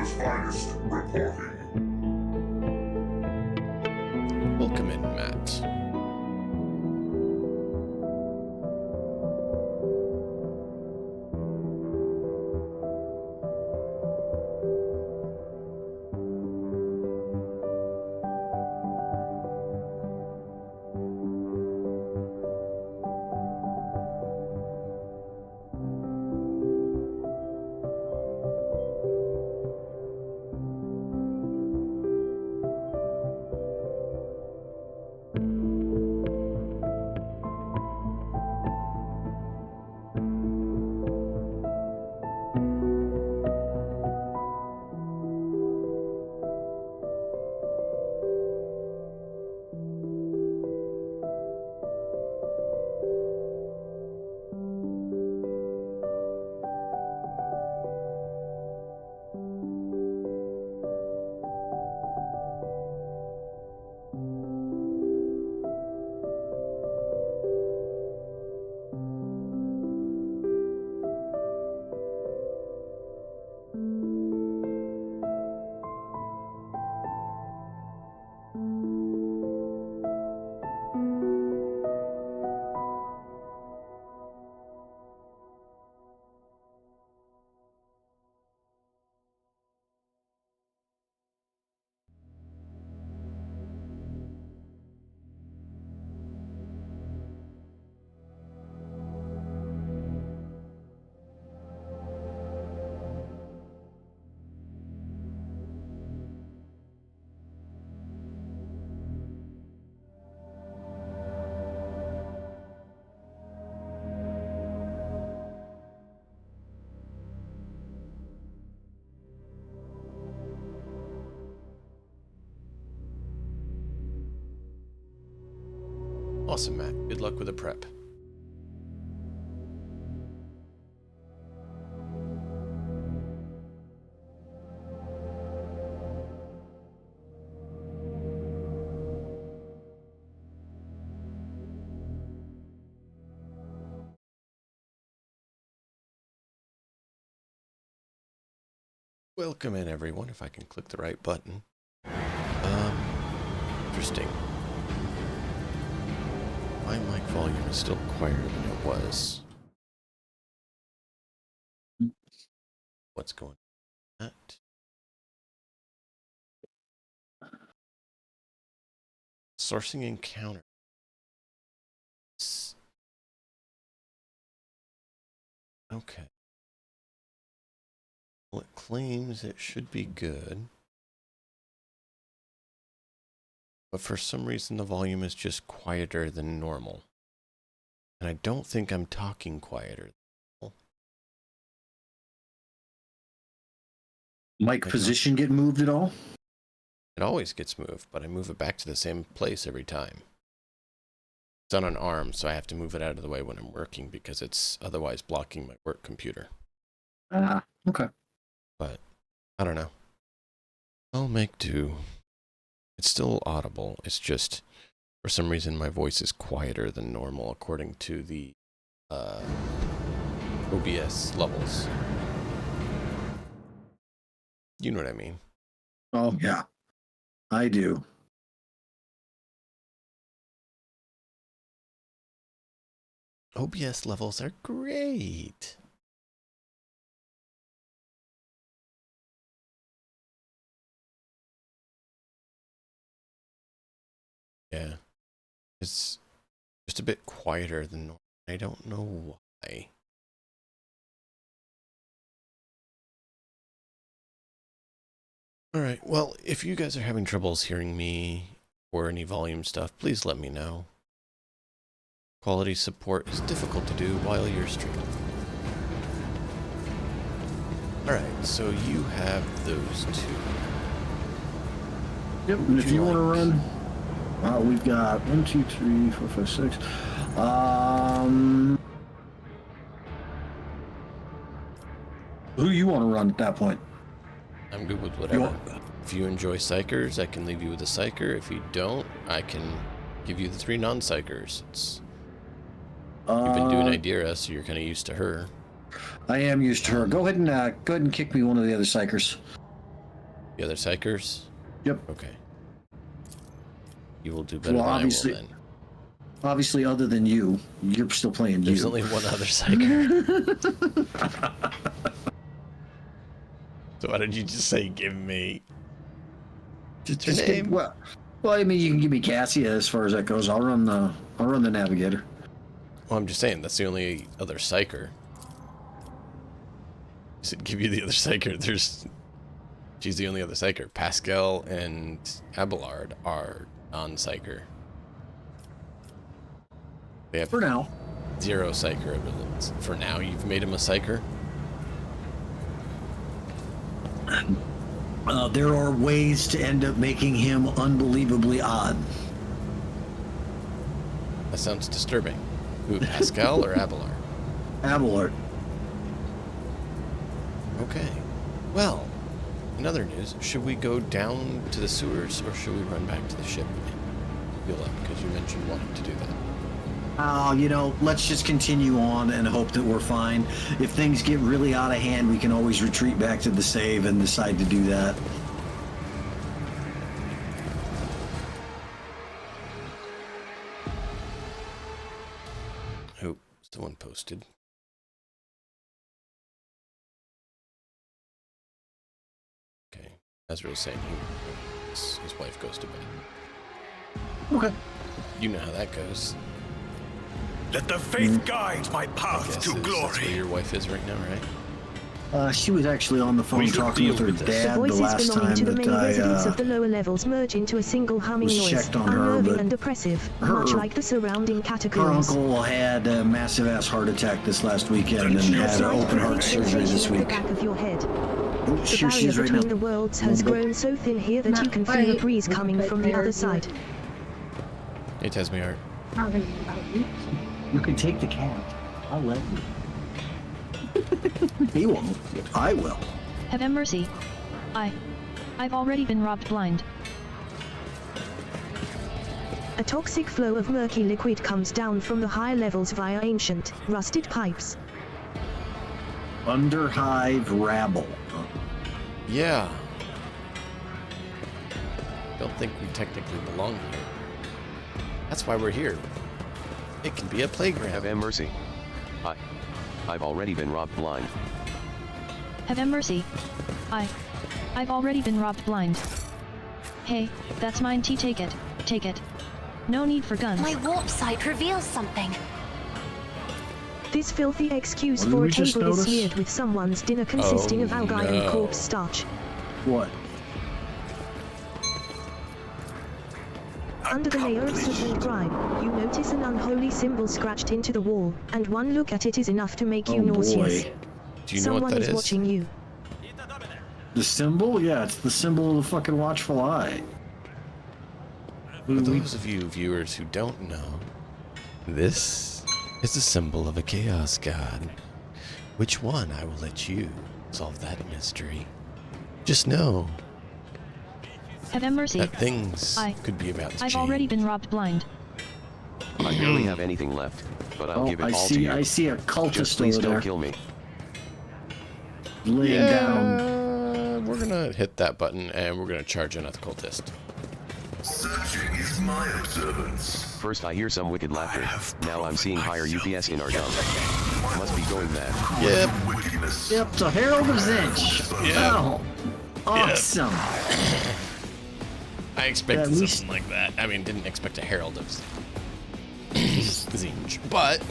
Warhammer's finest reporting. Welcome in, Matt. Awesome, Matt. Good luck with the prep. Welcome in, everyone, if I can click the right button. Interesting. My mic volume is still quieter than it was. What's going on? Sourcing encounter. Okay. Well, it claims it should be good. But for some reason, the volume is just quieter than normal. And I don't think I'm talking quieter than normal. Mic position get moved at all? It always gets moved, but I move it back to the same place every time. It's on an arm, so I have to move it out of the way when I'm working because it's otherwise blocking my work computer. Ah, okay. But I don't know. I'll make do. It's still audible. It's just, for some reason, my voice is quieter than normal according to the OBS levels. You know what I mean? Oh, yeah. I do. OBS levels are great. Yeah. It's just a bit quieter than normal. I don't know why. All right. Well, if you guys are having troubles hearing me or any volume stuff, please let me know. Quality support is difficult to do while you're streaming. Alright, so you have those two. Yep, and if you want to run, we've got 1, 2, 3, 4, 5, 6. Who you want to run at that point? I'm good with whatever. If you enjoy psychers, I can leave you with a psycher. If you don't, I can give you the 3 non-psychers. You've been doing Idira, so you're kind of used to her. I am used to her. Go ahead and kick me one of the other psychers. The other psychers? Yep. Okay. You will do better than obviously, I will then. Obviously, other than you, you're still playing There's you. only one other psycher. So why did you just say give me? Just your name? Well, I mean, you can give me Cassia as far as that goes. I'll run the navigator. Well, I'm just saying that's the only other psycher. I said give you the other psycher. She's the only other psycher. Pascal and Abelard are non-psycher. They have For now. 0 psycher abilities. For now, you've made him a psycher? There are ways to end up making him unbelievably odd. That sounds disturbing. Who, Pascal or Abelard? Abelard. Okay. Well, in other news, should we go down to the sewers or should we run back to the ship? Because you mentioned wanting to do that. Let's just continue on and hope that we're fine. If things get really out of hand, we can always retreat back to the save and decide to do that. Oh, someone posted. Okay. Ezra was saying his wife goes to bed. Okay. You know how that goes. Let the faith guide my I path guess to that's where glory. your wife is right now, right? She was actually on the phone We should talking with deal her with this. The dad the voices last belonging time to the many that residents of I the lower levels merge into a single humming was noise, checked on her, unnerving but and oppressive, her- much like the surrounding her catacombs. uncle had a massive ass heart attack this last weekend and Don't you had Slight open heart pulsation surgery this at the week. back of your head. Oh, The here she barrier is right between now. the worlds has grown so thin here that you can feel a breeze coming from the other side. Hey, Tesmiart. You can take the cat. I'll let you. He won't. I will. Have mercy. I've already been robbed blind. A toxic flow of murky liquid comes down from the higher levels via ancient, rusted pipes. Underhive rabble. Yeah. Don't think we technically belong here. That's why we're here. It can be a playground. Have mercy. I've already been robbed blind. Have mercy. I've already been robbed blind. Hey, that's mine. Take it. Take it. No need for guns. My warp site reveals something. This filthy excuse What did for a we just table is notice? smeared with someone's dinner consisting of algae no. and corpse starch. What? Under the layer of soot and grime, you notice an unholy symbol scratched into the wall, and one look at it is enough to make you Oh nauseous. boy. Do you know Someone what that is is? watching you. The symbol? Yeah, it's the symbol of the fucking watchful eye. For those of you viewers who don't know, this is the symbol of a chaos god. Which one? I will let you solve that mystery. Just know Have mercy. that things I- could be about to I've change. already been robbed blind. I barely have anything left, but I'll Oh, give it I all to see. you. I see a Just cultist please over don't there, kill me. laying down. We're gonna hit that button and we're gonna charge in at the cultist. Searching is my observance. First I hear some wicked laughter. Now I'm seeing higher UPS in our dump. Must be going mad. Yep. Wickedness. Yep, the Herald of Zinch. Yeah. Oh, awesome. I expected At least- something like that. I mean, didn't expect a herald of Zinj, but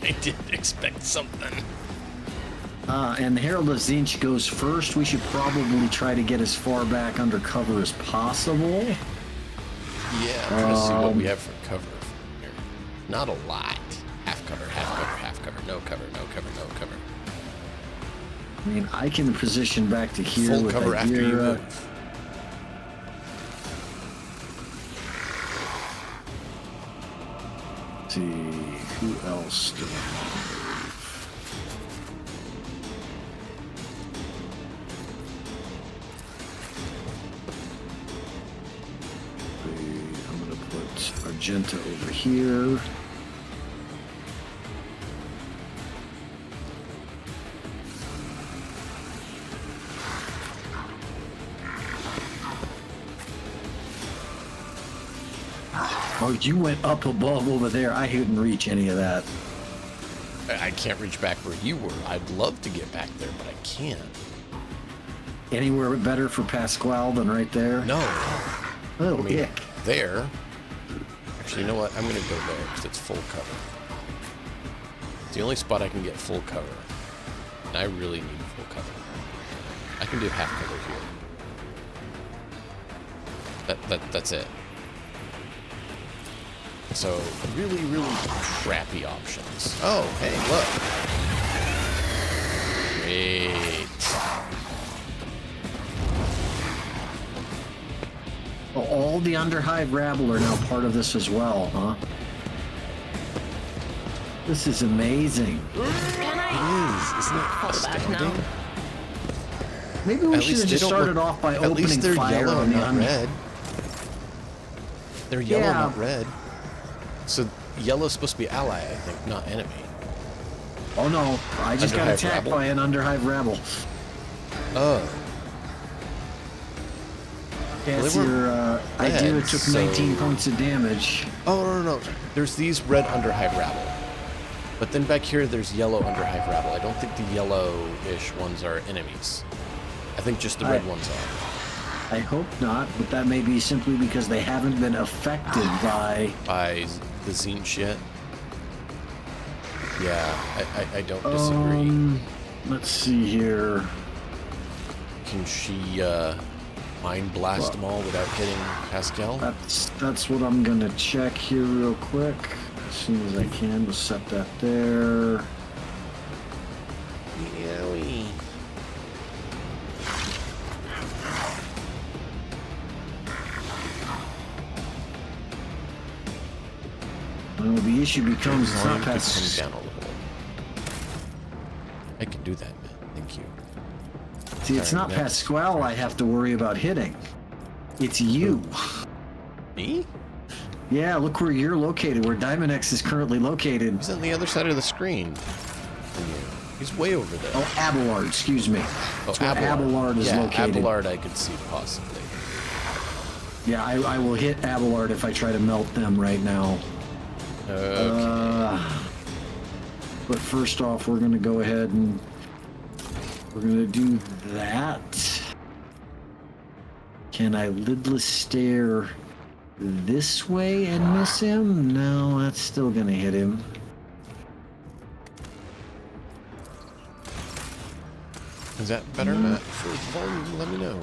I did expect something. And the Herald of Zinch goes first. We should probably try to get as far back under cover as possible. Yeah, I'm trying to see what we have for cover from here. Not a lot. Half cover, half cover, half cover, no cover, no cover, no cover. I mean, I can position back to here Full with cover after you Hydra. move. See, who else do I have? I'm gonna put Argenta over here. Oh, you went up above over there. I couldn't reach any of that. I can't reach back where you were. I'd love to get back there, but I can't. Anywhere better for Pasquale than right there? No. Oh, I mean, yeah. there. Actually, you know what? I'm going to go there because it's full cover. It's the only spot I can get full cover. And I really need full cover. I can do half cover here. That's it. So, really, really crappy options. Oh, hey, look. Great. Oh, all the Underhive rabble are now part of this as well, huh? This is amazing. It is. Isn't it astounding? Maybe we At should least have they just don't started look- off by At opening least they're fire yellow, on the not red. They're yellow, Yeah. not red. So yellow's supposed to be ally, I think, not enemy. Oh no, I just got Underhive attacked rabble? by an Underhive rabble. Oh. Yeah, Well, it's they were your, idea red, took so- 19 points of damage. Oh, no. There's these red Underhive rabble. But then back here, there's yellow Underhive rabble. I don't think the yellow-ish ones are enemies. I think just the red ones are. I hope not, but that may be simply because they haven't been affected by... By the Tzeentch yet. Yeah, I don't disagree. Let's see here. Can she mind blast them all without hitting Pascal? That's what I'm gonna check here real quick. As soon as I can, we'll set that there. Yowie. Well, the issue becomes it's not Volume could past... come down a little. I can do that, man. Thank you. See, it's Alright, not next. Pasquale I have to worry about hitting. It's you. Me? Yeah, look where you're located, where Diamond X is currently located. He's on the other side of the screen. From you. He's way over there. Oh, Abelard, excuse me. Oh, That's where Abelard is yeah, located. Abelard I could see possibly. Yeah, I will hit Abelard if I try to melt them right now. Okay. But first off, we're going to go ahead and we're going to do that. Can I lidless stare this way and miss him? No, that's still going to hit him. Is that better, Matt? For volume, let me know.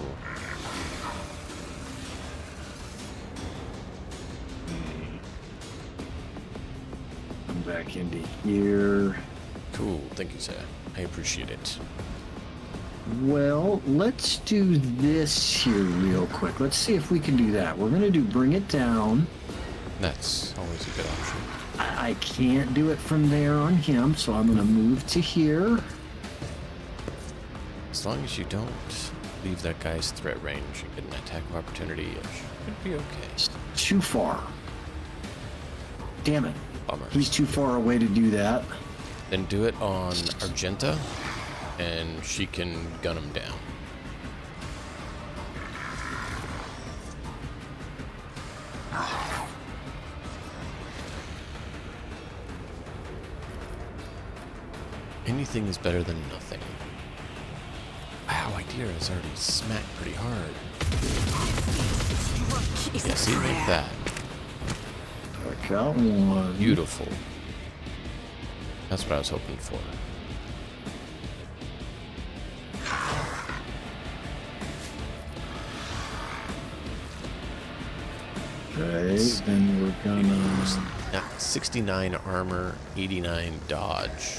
Come back into here. Cool. Thank you, sir. I appreciate it. Well, let's do this here real quick. Let's see if we can do that. We're going to do bring it down. That's always a good option. I can't do it from there on him, so I'm going to move to here. As long as you don't leave that guy's threat range and get an attack of opportunity, it should be okay. Too far. Damn it. Bummer. He's too far away to do that. Then do it on Argenta, and she can gun him down. Anything is better than nothing. Wow, Idea is already smacked pretty hard. Yeah, see, like that. I got one. Beautiful. That's what I was hoping for. Okay, then we're gonna... Now, 69 armor, 89 dodge.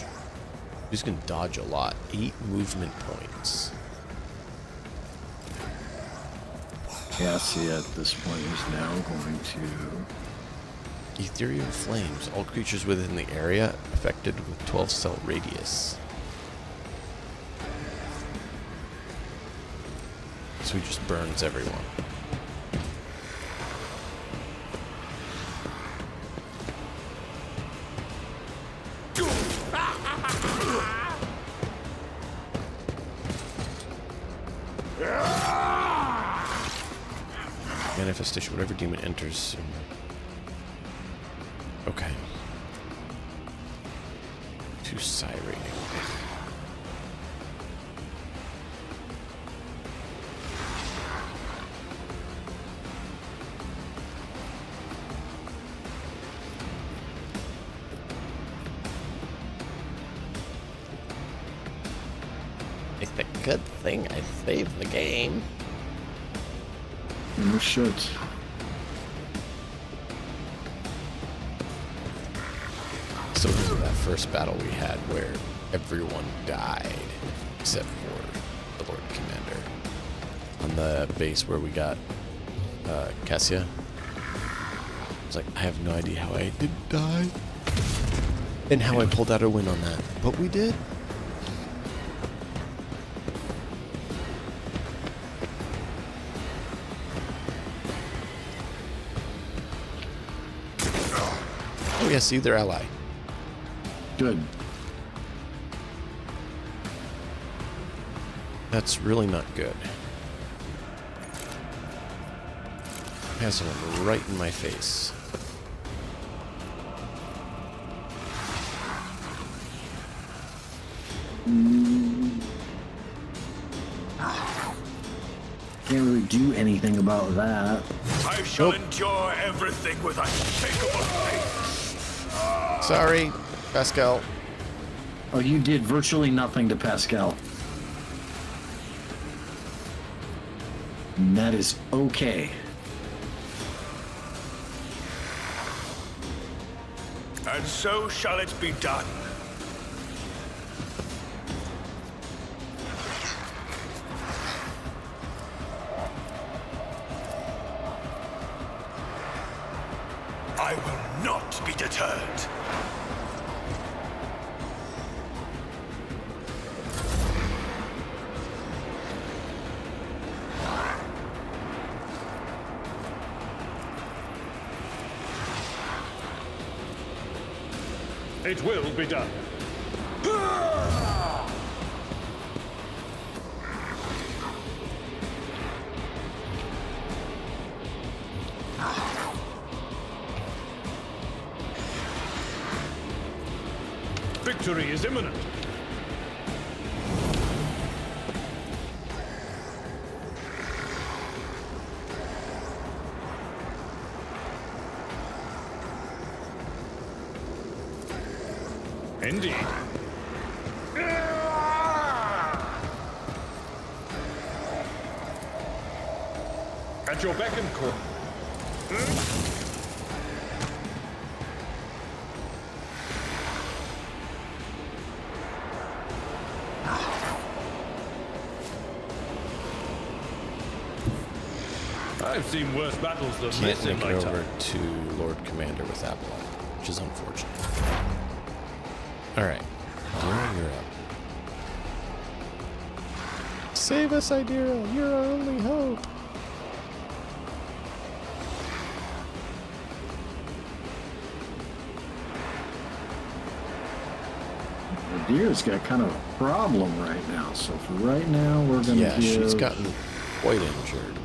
He's gonna dodge a lot. 8 movement points. Yeah, see, at this point he's now going to... Ethereal flames. All creatures within the area affected with 12 cell radius. So he just burns everyone. Manifestation, whatever demon enters. Okay. 2 psi rating. It's a good thing I saved the game. No shit. So this is that first battle we had where everyone died except for the Lord Commander. On the base where we got Cassia. I was like, I have no idea how I didn't die. And how I pulled out a win on that. But we did. Oh yeah, see, they're ally. Good. That's really not good. Has one right in my face. Can't really do anything about that. I shall endure everything with unshakable faith. Sorry, Pascal. Oh, you did virtually nothing to Pascal. And that is okay. And so shall it be done. I will not be deterred. It will be done. Victory is imminent. Indeed. At your beck and call. I've seen worse battles than Can't this in make my it time. over to Lord Commander with that one, which is unfortunate. Alright. Idira, you're up. Save us, Idira! You're our only hope! Deer's got kind of a problem right now, so for right now we're gonna Yeah, give... she's gotten quite injured.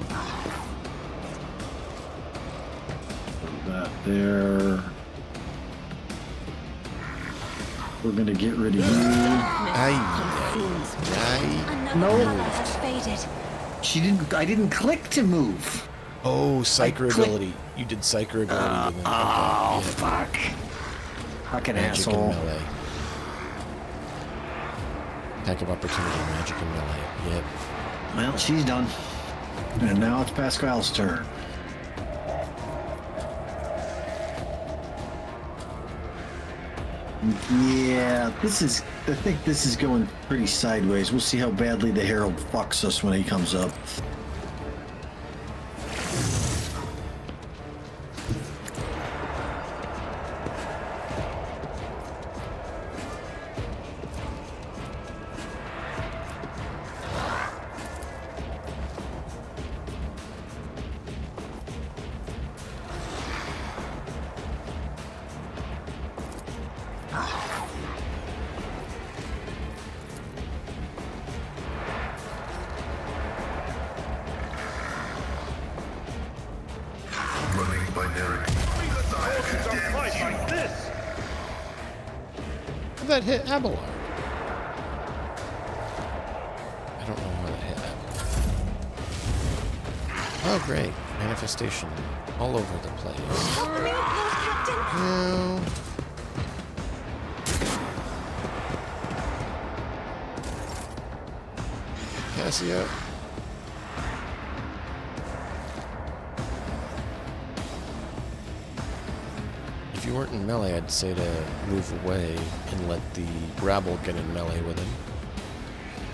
that there. We're gonna get rid of you. Another color has faded. She didn't. I didn't click to move. Oh, Psyker click- ability. You did Psyker ability. with Oh, okay, fuck. Fucking Magic asshole. and melee. Attack of opportunity, magic and melee. Yep. Well, she's done. And now it's Pascal's turn. Yeah, this is... I think this is going pretty sideways. We'll see how badly the Herald fucks us when he comes up. that hit Abelard? I don't know why that hit Abelard. Oh, great. Manifestation all over the place. No. Cassia. If you weren't in melee, I'd say to move away and let the rabble get in melee with him.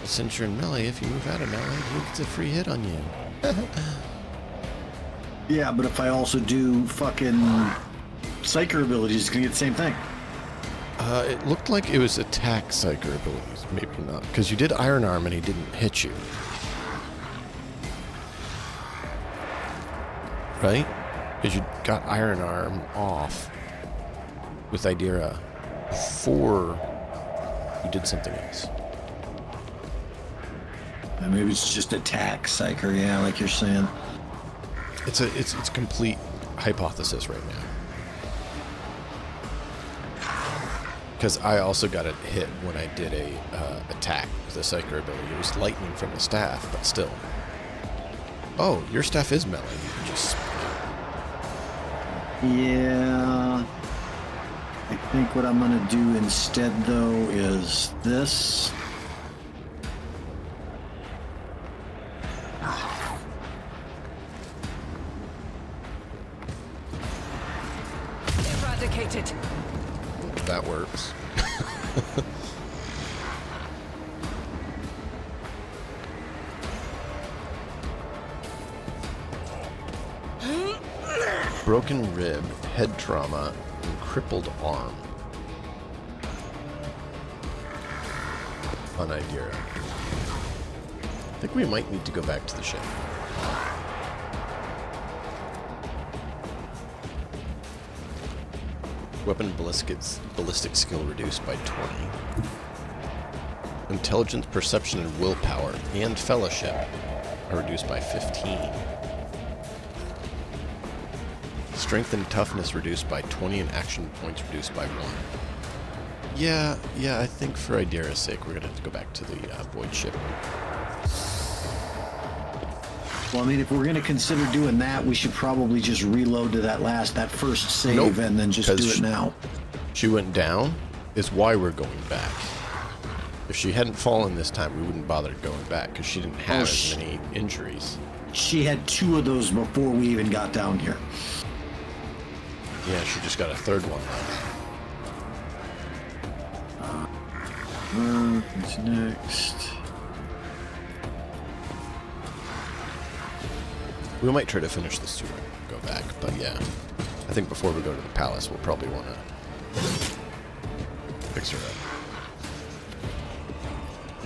But since you're in melee, if you move out of melee, he gets a free hit on you. Yeah, but if I also do fucking Psyker abilities, it's gonna get the same thing. It looked like it was attack Psyker abilities. Maybe not. Because you did Iron Arm and he didn't hit you. Right? Because you got Iron Arm off with Idira before you did something else. Maybe it's just attack Psyker, yeah, like you're saying. It's a complete hypothesis right now. Because I also got a hit when I did a attack with a Psyker ability. It was lightning from the staff, but still. Oh, your staff is melee. You can just... Yeah. I think what I'm gonna do instead, though, is this. Eradicated. That works. Broken rib, head trauma, and crippled arm. On Idira. I think we might need to go back to the ship. Weapon ballistic skill reduced by 20. Intelligence, perception, and willpower, and fellowship are reduced by 15. Strength and toughness reduced by 20, and action points reduced by 1. Yeah, I think for Idira's sake, we're gonna have to go back to the void ship. Well, I mean, if we're gonna consider doing that, we should probably just reload to that first save and then just do it now. She went down is why we're going back. If she hadn't fallen this time, we wouldn't bother going back because she didn't have as many injuries. She had 2 of those before we even got down here. Yeah, she just got a third one now. What's next? We might try to finish this too and go back, but yeah. I think before we go to the palace, we'll probably want to fix her up.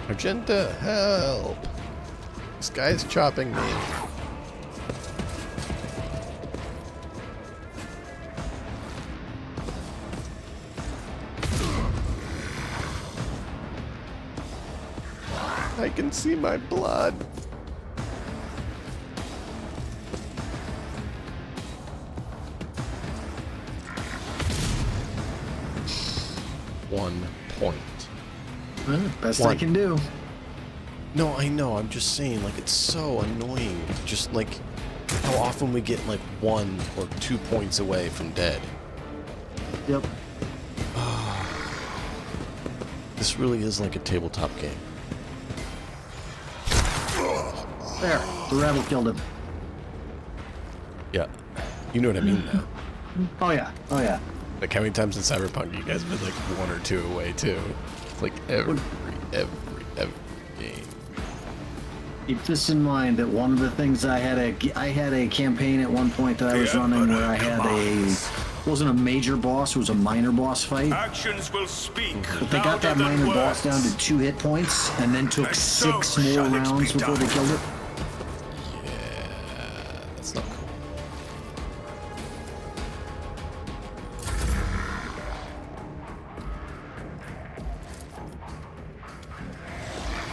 Argenta, help! This guy's chopping me. I can see my blood. One point. Well, best I can do. No, I know. I'm just saying, like, it's so annoying. Just, like, how often we get, like, 1 or 2 points away from dead. Yep. This really is like a tabletop game. There. The rabble killed him. Yeah. You know what I mean now. Oh, yeah. Oh, yeah. Like, how many times in Cyberpunk you guys have been, like, 1 or 2 away, too? Like, every game. Keep this in mind that one of the things I had a campaign at one point that I was running where I had wasn't a major boss, it was a minor boss fight. Actions will speak. But they got that minor boss down to 2 hit points and then took 6 more rounds before they killed it. Yeah, that's not cool.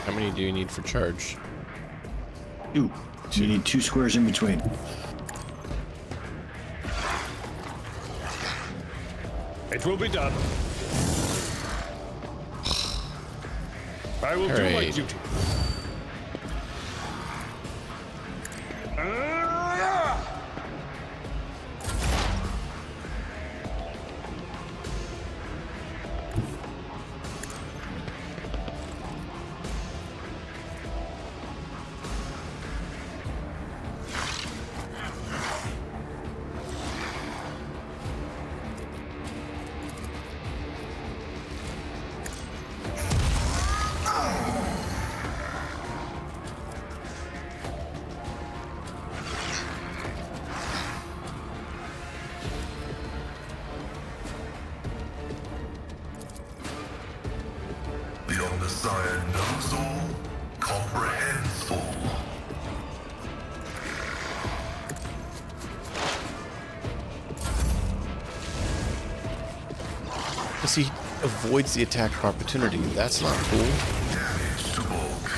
How many do you need for charge? 2. So you need 2 squares in between. It will be done. I will do my Alright. duty. The Omnissiah knows all, comprehends all. Because he avoids the attack of opportunity. That's not cool. Damage to bulk.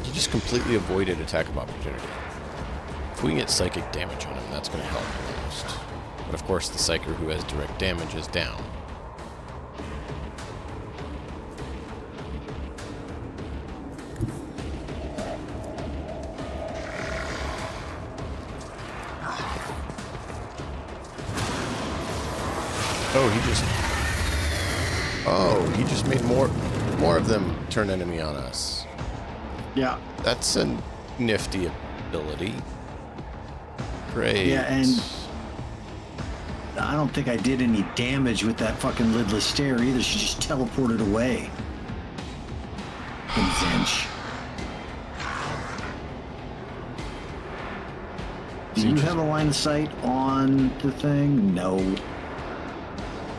He just completely avoided attack of opportunity. If we can get psychic damage on him, that's going to help the most. But of course, the psyker who has direct damage is down. He just made more of them turn enemy on us. Yeah. That's a nifty ability. Great. Yeah, and I don't think I did any damage with that fucking lidless stare either. She just teleported away. And Zench. Do you have a line of sight on the thing? No.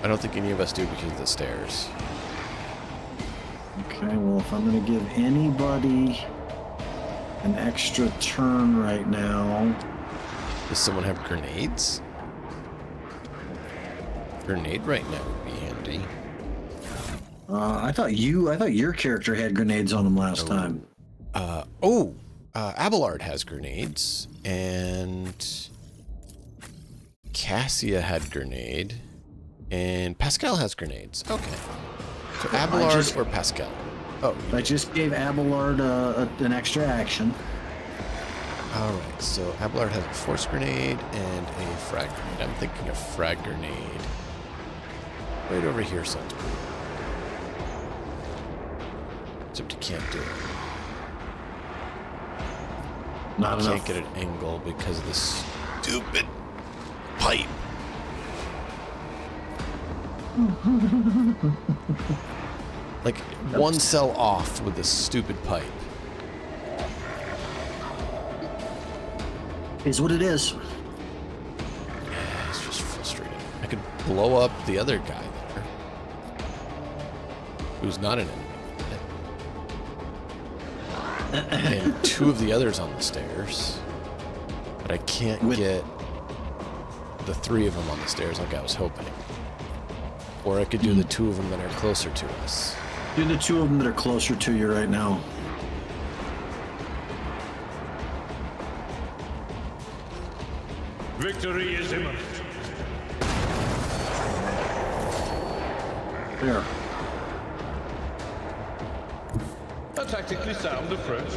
I don't think any of us do because of the stairs. Okay, well, if I'm going to give anybody an extra turn right now... Does someone have grenades? Grenade right now would be handy. I thought your character had grenades on him last time. Abelard has grenades, and Cassia had grenade, and Pascal has grenades. Okay. So Abelard or Pascal? Oh, I just gave Abelard an extra action. Alright, so Abelard has a force grenade and a frag grenade. I'm thinking a frag grenade. Right over here sounds pretty. Except you can't do it. Not You enough. can't get an angle because of this stupid pipe. Like, one cell off with this stupid pipe. Is what it is. It's just frustrating. I could blow up the other guy there, who's not an enemy. And two of the others on the stairs. But I can't get the three of them on the stairs like I was hoping. Or I could do the two of them that are closer to us. Do the two of them that are closer to you right now. Victory is imminent. There. A tactically sound approach.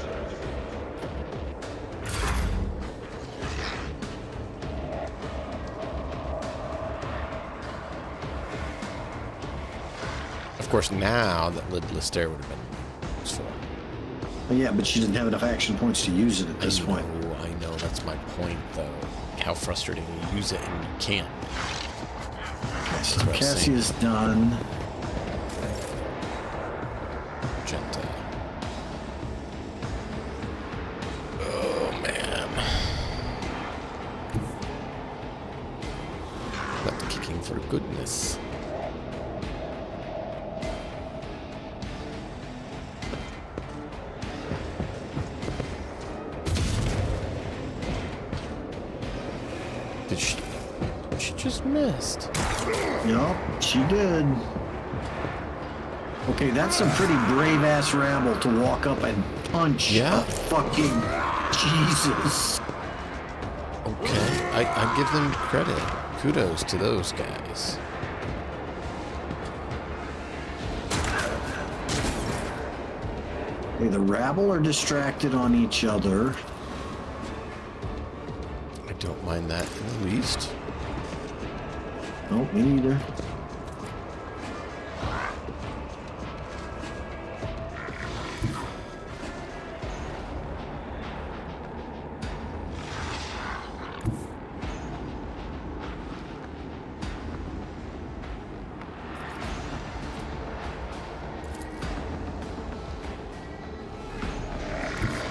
Of course, now that lidless stare would have been useful. Yeah, but she didn't have enough action points to use it at this point. I know, that's my point, though. How frustrating you use it and you can't. Okay, so Cassia's done. Magenta. Oh, man. Not kicking for goodness. She just missed. Yup, she did. Okay, that's some pretty brave-ass rabble to walk up and punch a fucking Jesus. Okay, I give them credit. Kudos to those guys. Okay, the rabble are distracted on each other. I don't mind that in the least. Nope, me neither.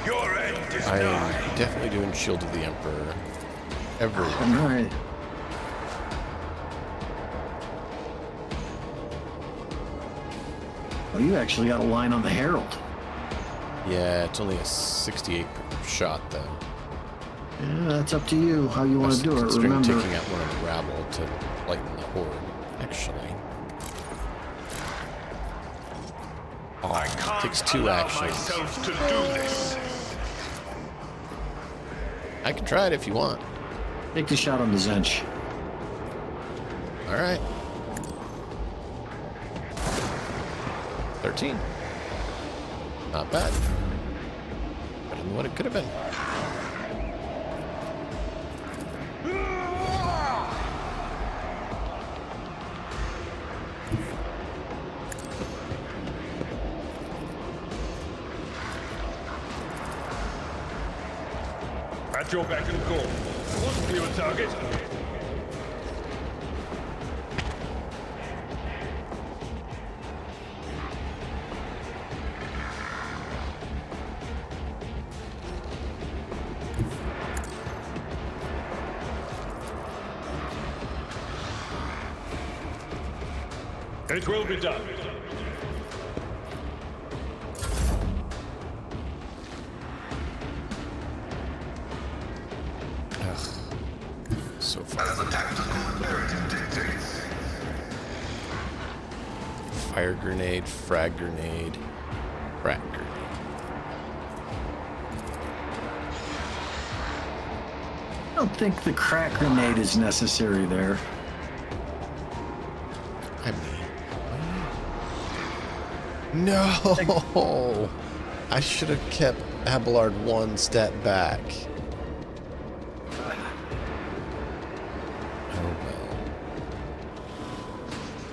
Your end is I nigh. am definitely doing Shield of the Emperor. Everywhere. All right. Oh, you actually got a line on the Herald. Yeah, it's only a 68 shot though. Yeah, that's up to you how you want to do it. Considering Remember, taking out one of the rabble to lighten the horde, actually. I Oh, can't takes 2 allow actions. myself to do this. I can try it if you want. take the shot on the Zench. All right. 13. Not bad. Better than what it could have been. At your beck and call. What's your target? It will be done. So far. As the tactical imperative dictates. Fire grenade, frag grenade, frag grenade. I don't think the crack grenade is necessary there. I mean, no! I should have kept Abelard 1 step back. Oh well.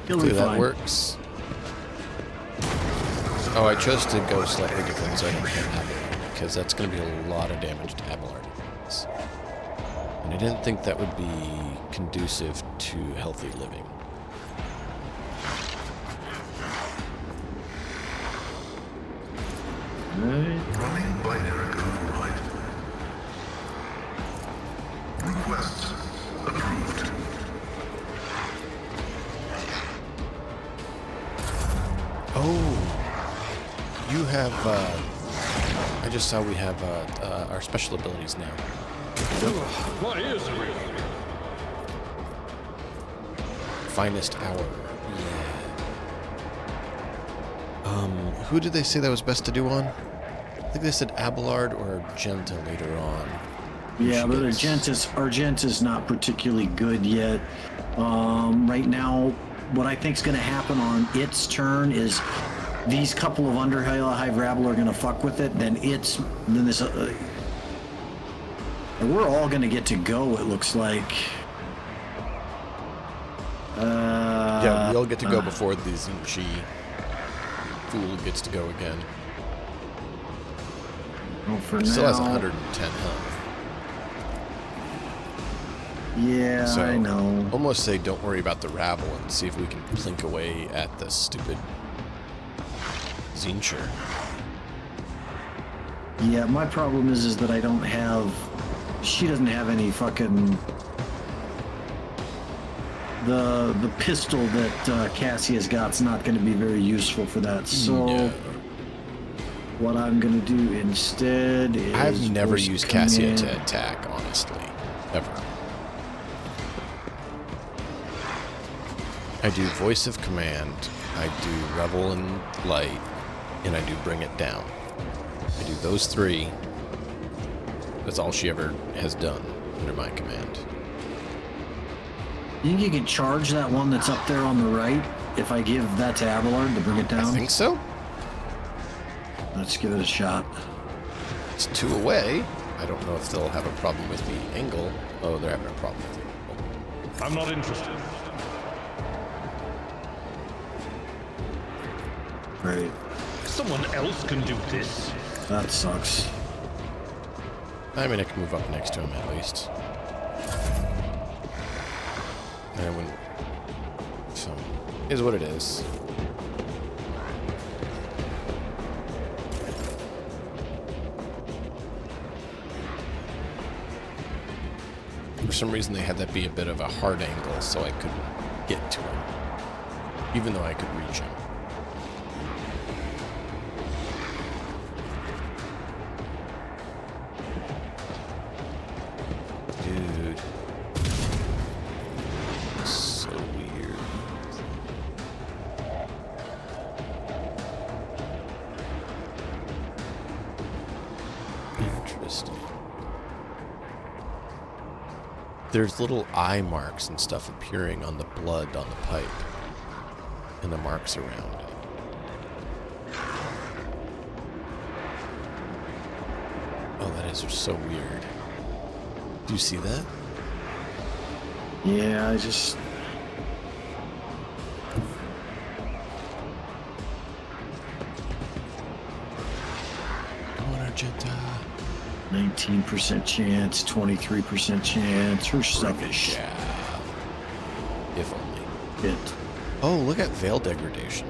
He'll be Hopefully that fine. works. Oh, I chose to go slightly different so I don't hit Abelard, because that's going to be a lot of damage to Abelard. And I didn't think that would be conducive to healthy living. Right. Running binary override. Request approved. Oh, you have, I just saw we have our special abilities now. My ears are real. Finest hour. Yeah. Who did they say that was best to do on? I think they said Abelard or Argenta later on. Yeah, but Gets- Argenta's not particularly good yet. Right now, what I think's going to happen on its turn is these couple of Underhive Rabble are going to fuck with it. Then this. We're all going to get to go. It looks like. Yeah, we all get to go before the Zinchi fool gets to go again. Well, for He still has now- 110 health. Yeah, So, I know. almost say don't worry about the rabble and see if we can plink away at the stupid Zincher. Yeah, my problem is that I don't have. She doesn't have any fucking. The pistol that Cassia's got's not going to be very useful for that. So No. what I'm going to do instead is. I've never Force used Cassia Command. to attack, honestly. Ever. I do Voice of Command, I do Revel and Light, and I do Bring It Down. I do those 3. That's all she ever has done. under my command. You think you can charge that one that's up there on the right if I give that to Abelard to bring it down? I think so. Let's give it a shot. It's 2 away. I don't know if they'll have a problem with the angle. Oh, they're having a problem with the angle. I'm not interested. Right. Someone else can do this. That sucks. I mean, I can move up next to him at least. And I wouldn't. So, is what it is. For some reason, they had that be a bit of a hard angle, so I couldn't get to him, even though I could reach him. Dude. So weird. Interesting. There's little eye marks and stuff appearing on the blood on the pipe. And the marks around it. Oh, that is so weird. Do you see that? Yeah, I just... Come on, Argenta. 19% chance, 23% chance. Her stuff is shit. Yeah. If only. Oh, look at veil degradation.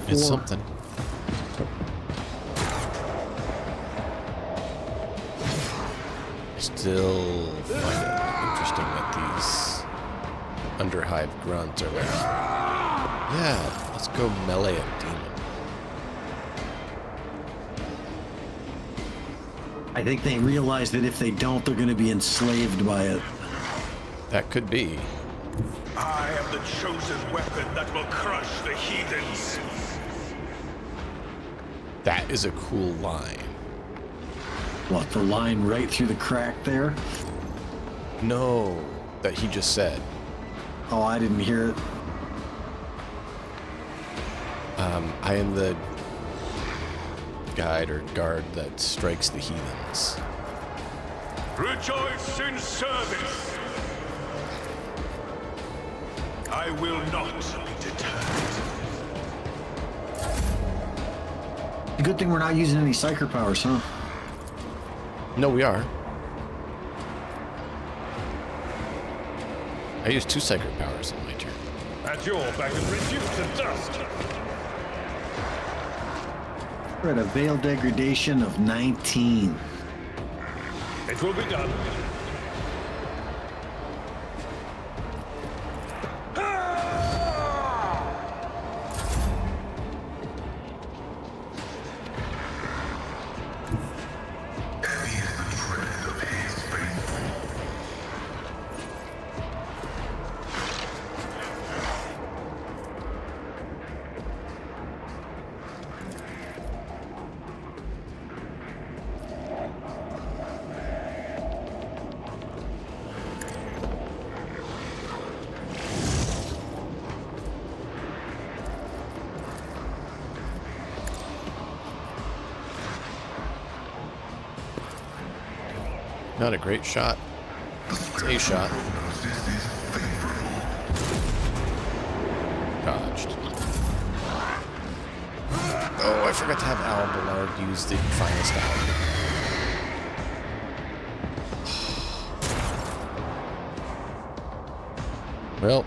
It's something. I still find it interesting that these underhive grunts are like, yeah, let's go melee a demon. I think they realize that if they don't, they're going to be enslaved by it. That could be. I am the chosen weapon that will crush the heathens. That is a cool line. What, the line right through the crack there? No, that he just said. Oh, I didn't hear it. I am the guide or guard that strikes the heathens. Rejoice in service. I will not be deterred. Good thing we're not using any psyker powers, huh? No, we are. I used 2 sacred powers in my turn. At your back and reduced to dust. We're at a veil degradation of 19. It will be done. Heavy is the tread of his faithful. Not a great shot. It's a shot. Dodged. Oh, I forgot to have Albillard use the finest hour. Well,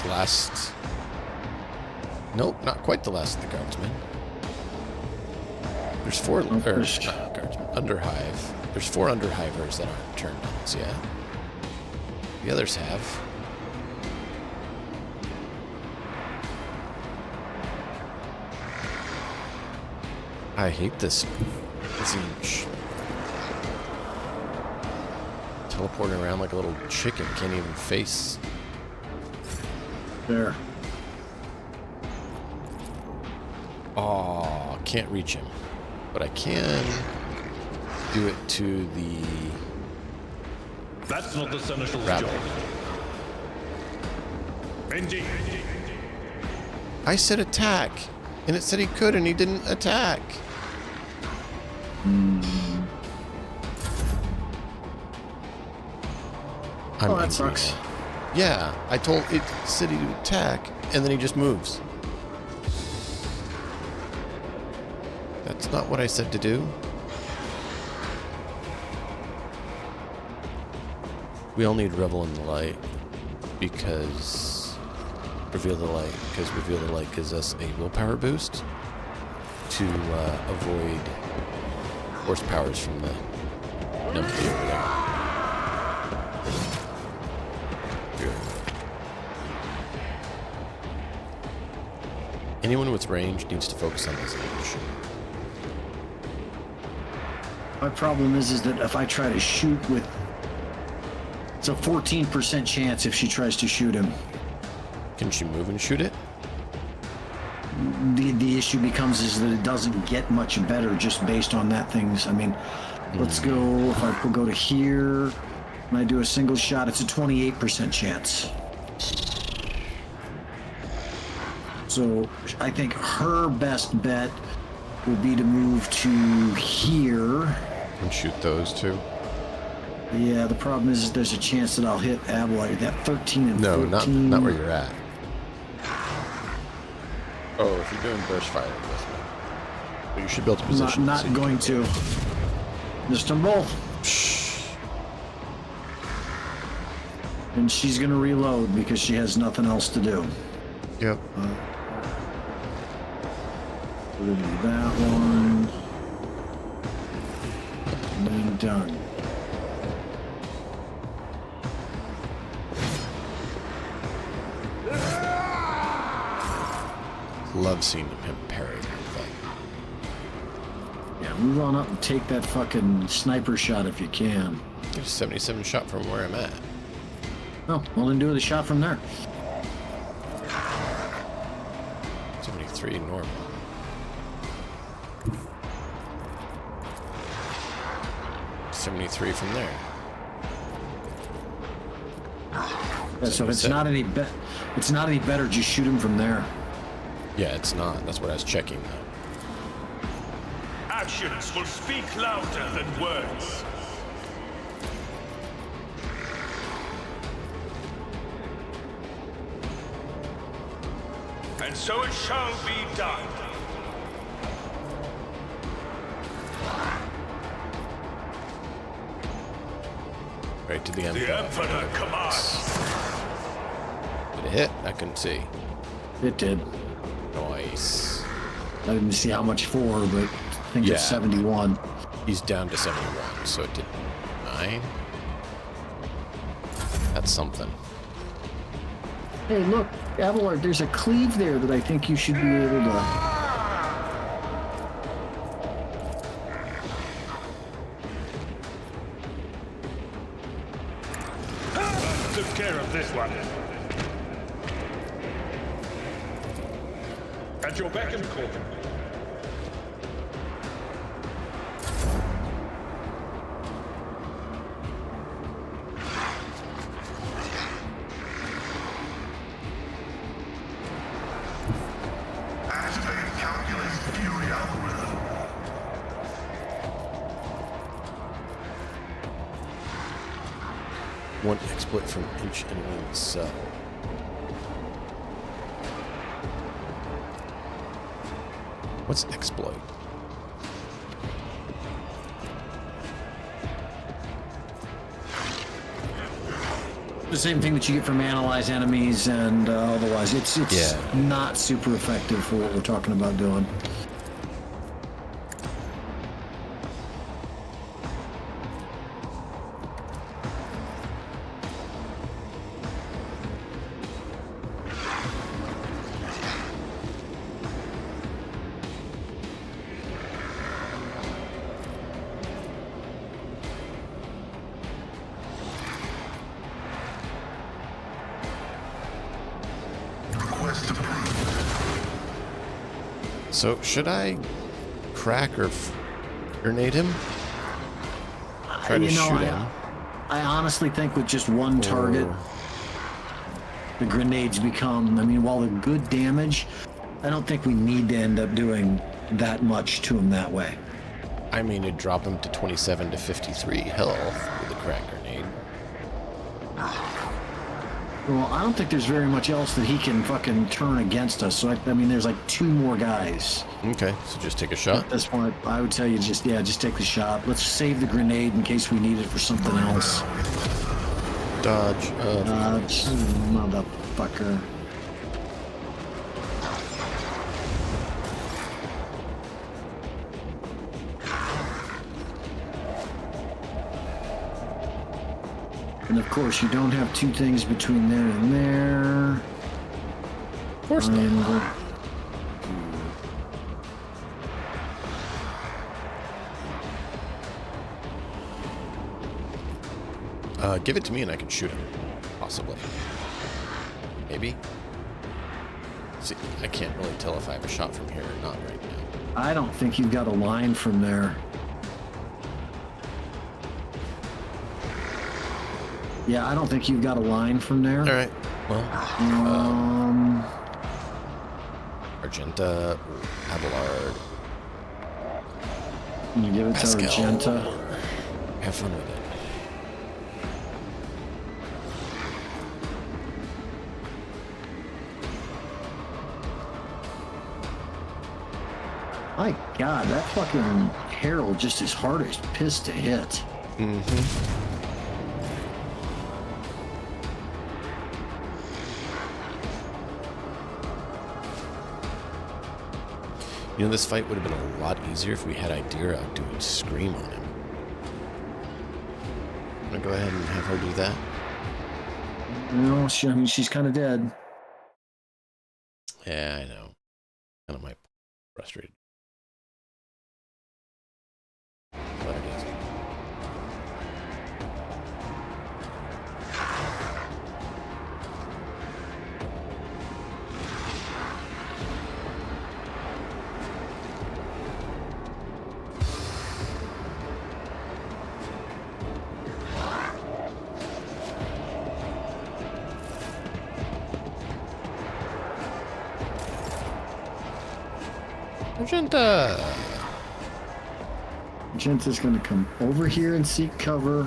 the last... Nope, not quite the last of the guardsmen. There's 4... or, not guardsmen, underhive. There's 4 underhivers that aren't turned on, yeah? The others have. I hate this Zinch. Teleporting around like a little chicken, can't even face There. Oh, can't reach him. But I can do it to the That's not the Seneschal's rabble. job. Indeed. I said attack, and it said he could, and he didn't attack. I'm Oh, that angry. sucks. Yeah, I told it said he would attack, and then he just moves. That's not what I said to do. We all need Revel in the Light because Reveal the Light gives us a willpower boost to avoid force powers from the numpty over there. Good. Anyone with range needs to focus on this range. My problem is that if I try to shoot with... It's a 14% chance if she tries to shoot him. Can she move and shoot it? The issue becomes is that it doesn't get much better just based on that things. I mean, let's go, if I go to here, and I do a single shot, it's a 28% chance. So I think her best bet will be to move to here. And shoot those two? Yeah, the problem is there's a chance that I'll hit Abelard at 13 and No, 14. not where you're at. Oh, if you're doing burst fire, this way. But you should build a position. Not so you going can- to. Just them both. And she's gonna reload because she has nothing else to do. Yep. We're gonna do that one. And then done. Love seeing him parry everything. Yeah, move on up and take that fucking sniper shot if you can. Get a 77 shot from where I'm at. Oh, well then do the shot from there. 73 normal. .73 from there. Yeah, so if it's not any better, just shoot him from there. Yeah, it's not. That's what I was checking though. Actions will speak louder than words. And so it shall be done. Right to the Emperor. The Emperor commands. Did it hit? I couldn't see. It did. Nice. I didn't see how much for, but I think Yeah. it's 71. He's down to 71, so it did 9. That's something. Hey, look, Abelard, there's a cleave there that I think you should be able to... Took care of this one. At your beck and call. Activate calculus fury algorithm. One exploit from each enemy cell. What's exploit? The same thing that you get from analyze enemies and otherwise. It's Yeah. not super effective for what we're talking about doing. So, should I crack or grenade him? Try to shoot him. I honestly think with just one target, the grenades become, I mean, while they're good damage, I don't think we need to end up doing that much to him that way. I mean, it'd drop him to 27 to 53 health with a crack grenade. Well, I don't think there's very much else that he can fucking turn against us. So, I mean, there's like 2 more guys. Okay, so just take a shot. At this point, I would tell you just take the shot. Let's save the grenade in case we need it for something else. Dodge. Dodge, motherfucker. And of course, you don't have 2 things between there and there. Of course not. Give it to me and I can shoot him. Possibly. Maybe. See, I can't really tell if I have a shot from here or not right now. I don't think you've got a line from there. Yeah, I don't think you've got a line from there. All right. Well, Argenta, Abelard. Can you give it to Pascal. Argenta? Have fun with it. My God, that fucking Herald just is hard as piss to hit. Mm-hmm. You know, this fight would have been a lot easier if we had Idira out doing Scream on him. I'm gonna go ahead and have her do that. No, I mean, she's kind of dead. Yeah, I know. Kind of my frustrated. But it is. Argenta! Argenta's going to come over here and seek cover.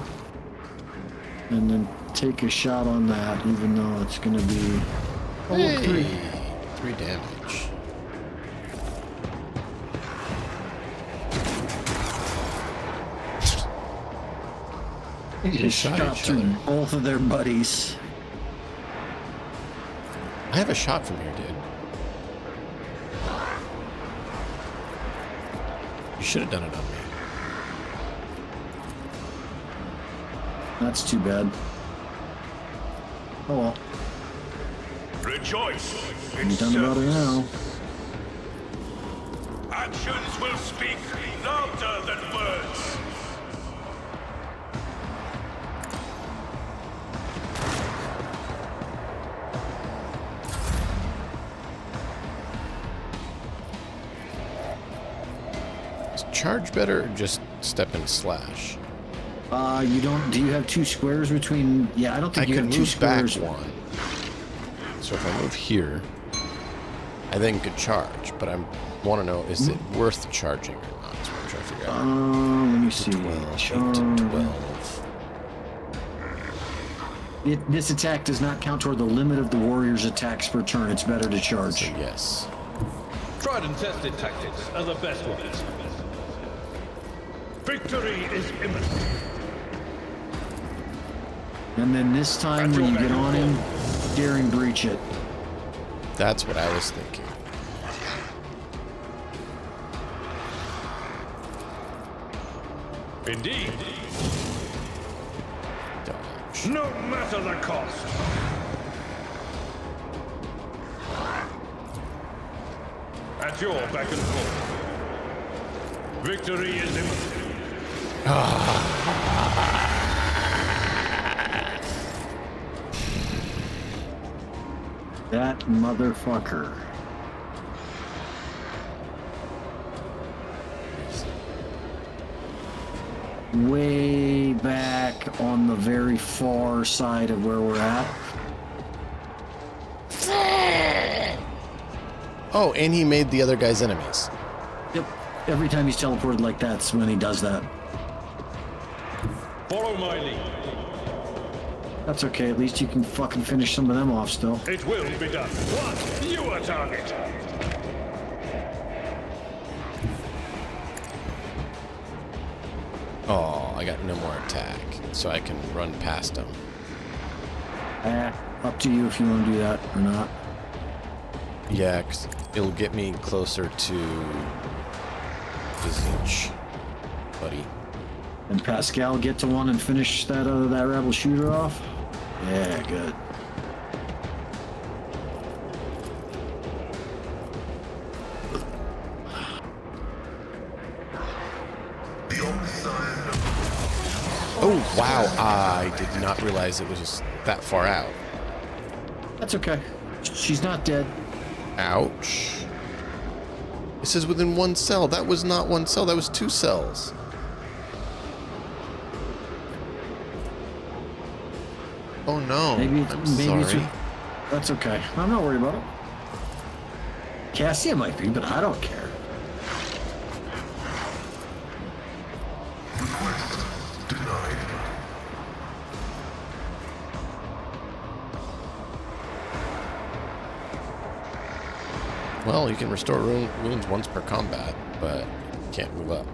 And then take a shot on that, even though it's going to be... Hey, 3 damage. He just shot through both of their buddies. I have a shot from here, dude. You should have done it on me. That's too bad. Oh well. Rejoice. You're done about it now. Actions will speak louder than words. Is charge better or just step and slash? You don't. Do you have 2 squares between? Yeah, I don't think I you can have 2 move back squares. 1. So if I move here, I then could charge, but I want to know, is it worth charging or not? That's what I'm trying to figure out. Let me see. 12, 8 to 12. This attack does not count toward the limit of the warrior's attacks per turn. It's better to charge. So yes. Tried and tested tactics are the best ones. Victory is imminent. And then this time when you get on him, daring breach it. That's what I was thinking. Indeed. Dodge. No matter the cost. At your beck and call. Victory is imminent. That motherfucker. way back on the very far side of where we're at. Oh, and he made the other guys enemies. Yep. Every time he's teleported like that's when he does that. Follow my lead. That's okay. At least you can fucking finish some of them off still. It will be done. One, you are target. Oh, I got no more attack, so I can run past him. Up to you if you want to do that or not. Yeah, 'cause it'll get me closer to Visage, buddy. And Pascal get to one and finish that that rebel shooter off. Yeah, good. Oh, wow. I did not realize it was that far out. That's okay. She's not dead. Ouch. It says within one cell. That was not one cell. That was 2 cells. Oh, no. Maybe I'm maybe sorry. that's okay. I'm not worried about it. Cassia might be, but I don't care. Denied. Well, you can restore wounds once per combat, but you can't move up.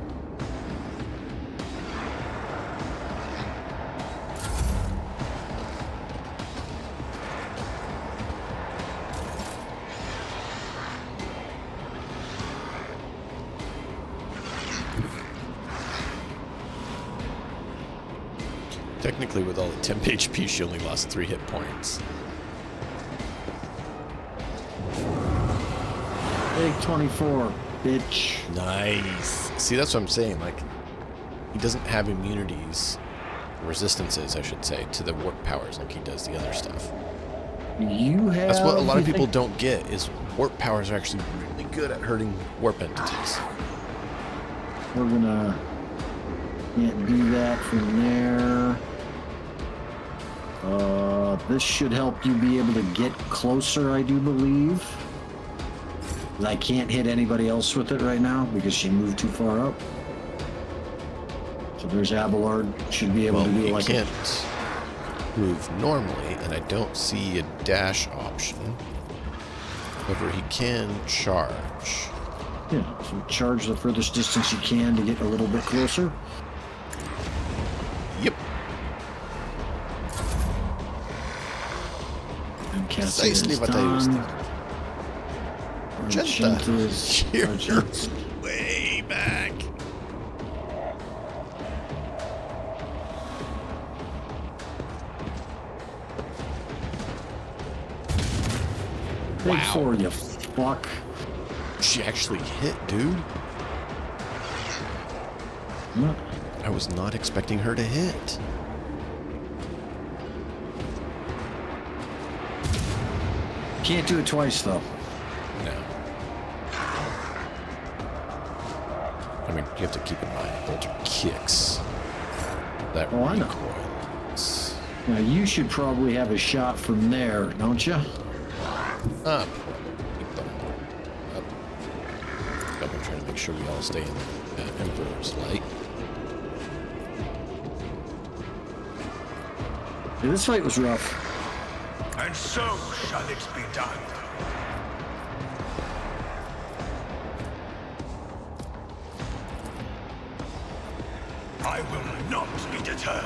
Technically, with all the temp HP, she only lost 3 hit points. Big 24, bitch. Nice. See, that's what I'm saying. Like, he doesn't have immunities, resistances, I should say, to the warp powers like he does the other stuff. You have. That's what a lot of people think- don't get, is warp powers are actually really good at hurting warp entities. We're gonna can't do that from there. This should help you be able to get closer, I do believe. I can't hit anybody else with it right now because she moved too far up. So there's Abelard. Should be able Well, to do he like can't move normally, and I don't see a dash option. However, he can charge. Yeah, so charge the furthest distance you can to get a little bit closer. Yep. And Cassie is Precisely what I was done. thinking. Argenta's- You're Argenta's- way back. Big Wow. 4, you fuck. She actually hit, dude. What? I was not expecting her to hit. Can't do it twice, though. No. I mean, you have to keep in mind, those are kicks. That Oh, I know. recoils. Now, you should probably have a shot from there, don't you? Keep them up. Double trying to make sure we all stay in Emperor's light. Yeah, this fight was rough. And so shall it be done. I will not be deterred.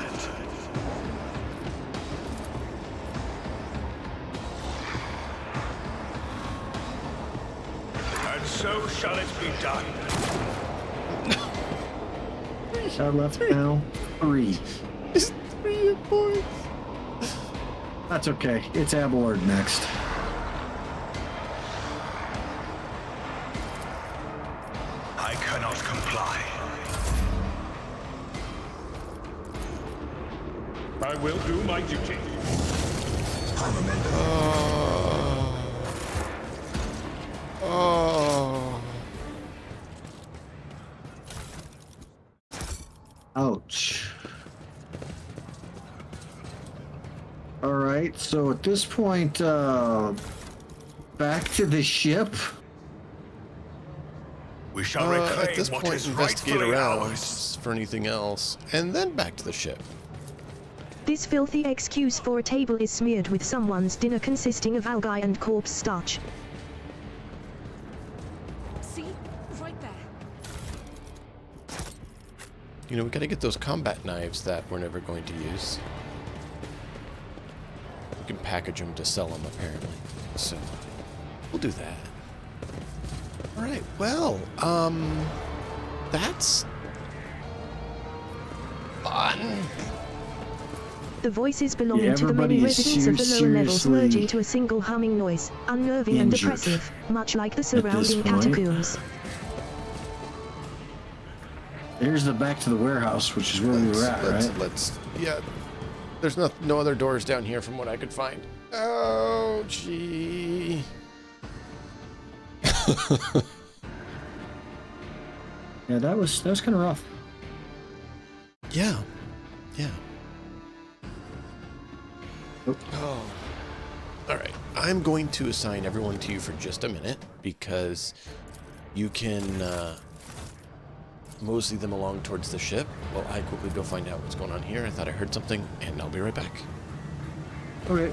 And so shall it be done. Shot left now. 3. It's 3 hit points. That's okay. It's Abelard next. I cannot comply. I will do my duty. Oh. Ouch. All right, so at this point, back to the ship. We shall reclaim At this what point, is investigate rightfully around ours. for anything else, and then back to the ship. This filthy excuse for a table is smeared with someone's dinner consisting of algae and corpse starch. See? Right there. You know, we gotta get those combat knives that we're never going to use. We can package them to sell them, apparently. So, we'll do that. Alright, well, that's fun. The voices belonging to the many everybody is residents of the lower levels seriously merge into a single humming noise, unnerving and injured oppressive, much like the this surrounding point. catacombs. Here's the back to the warehouse, which is where we were at, right? Yeah. There's no other doors down here from what I could find. Oh, gee. Yeah, that was kind of rough. Yeah. Yeah. Oh. Oh. All right. I'm going to assign everyone to you for just a minute because you can mosey them along towards the ship while I quickly go find out what's going on here. I thought I heard something, and I'll be right back. Okay.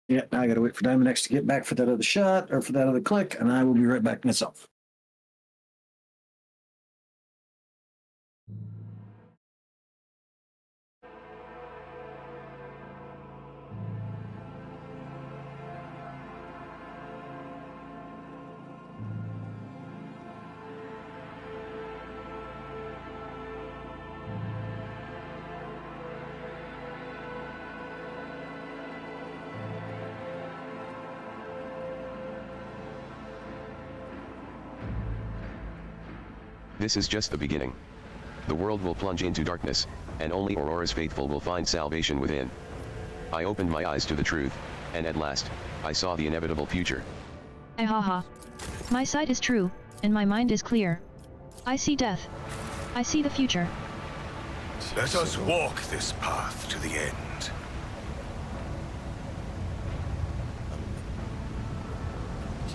Yeah, now I gotta wait for Diamond X to get back for that other shot or for that other click, and I will be right back myself. This is just the beginning. The world will plunge into darkness, and only Aurora's faithful will find salvation within. I opened my eyes to the truth, and at last, I saw the inevitable future. Ahaha. My sight is true, and my mind is clear. I see death. I see the future. Let us walk this path to the end.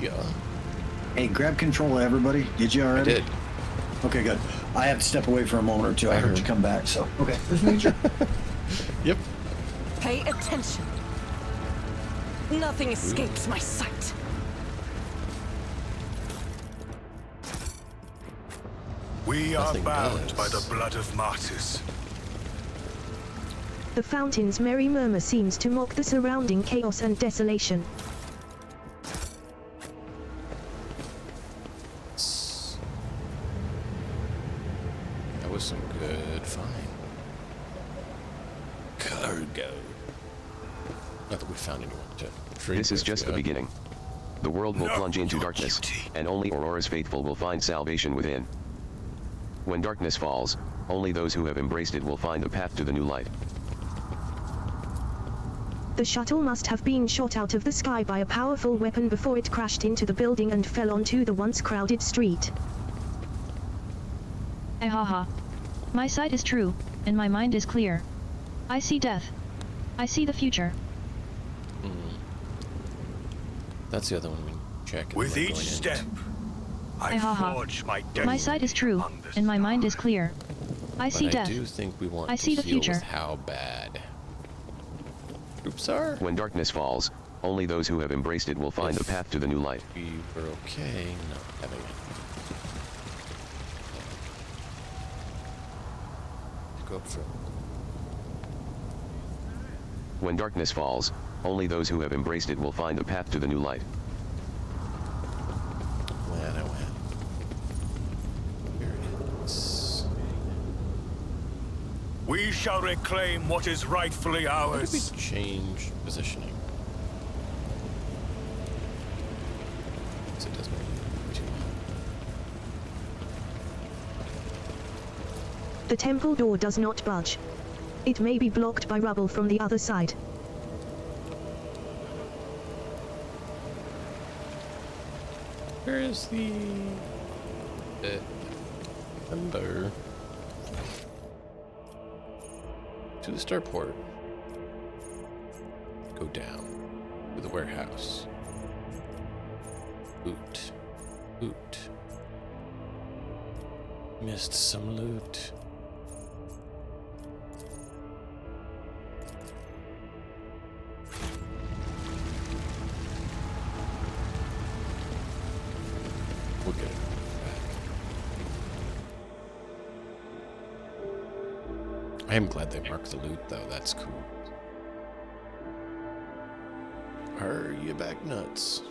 Yeah. Hey, grab control of everybody. Did you already? I did. Okay, good. I have to step away for a moment or two. I heard you come back, so. Okay, just make sure. Yep. Pay attention. Nothing escapes my sight. We are Nothing bound does. by the blood of martyrs. The fountain's merry murmur seems to mock the surrounding chaos and desolation. That was some good find. Cargo. Not that we found anyone to trade This is with just the yet. beginning. The world will No, plunge into your darkness, duty. and only Aurora's faithful will find salvation within. When darkness falls, only those who have embraced it will find the path to the new light. The shuttle must have been shot out of the sky by a powerful weapon before it crashed into the building and fell onto the once crowded street. Ahaha. My sight is true, and my mind is clear. I see death. I see the future. That's the other one we can check. With We're each going in. step, I Ahaha. forge my destiny. My sight is true, among the and my mind is stars. clear. I But see I death. do think we want I to see the heal future. with how bad. Oops, are. When darkness falls, only those who have embraced it will find the path to the new light. We were okay not having it. Go up front. When darkness falls, only those who have embraced it will find the path to the new light. When I went. Here it is. We shall reclaim what is rightfully How did we ours. change positioning? So it doesn't really too much. The temple door does not budge. It may be blocked by rubble from the other side. Where is the number to the starport? Go down to the warehouse. Loot. Loot. Missed some loot. We'll get it back. I am glad they marked the loot, though. That's cool. Are you back nuts?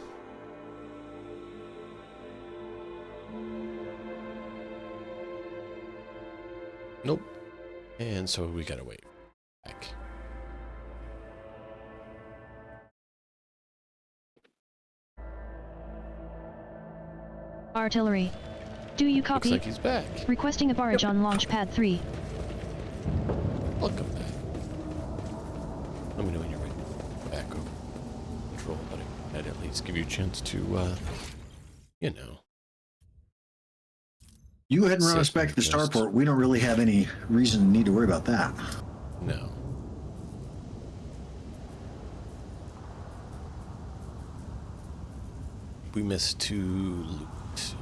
Nope. And so we gotta wait. Back. Artillery. Do you Looks copy? like he's back. Requesting a barrage on launch pad 3. Welcome back. Let me know when you're ready. Back over control, but I'd at least give you a chance to, you know. You go ahead and run us Safe back to the just- starport. We don't really have any reason to need to worry about that. No. We missed 2 loot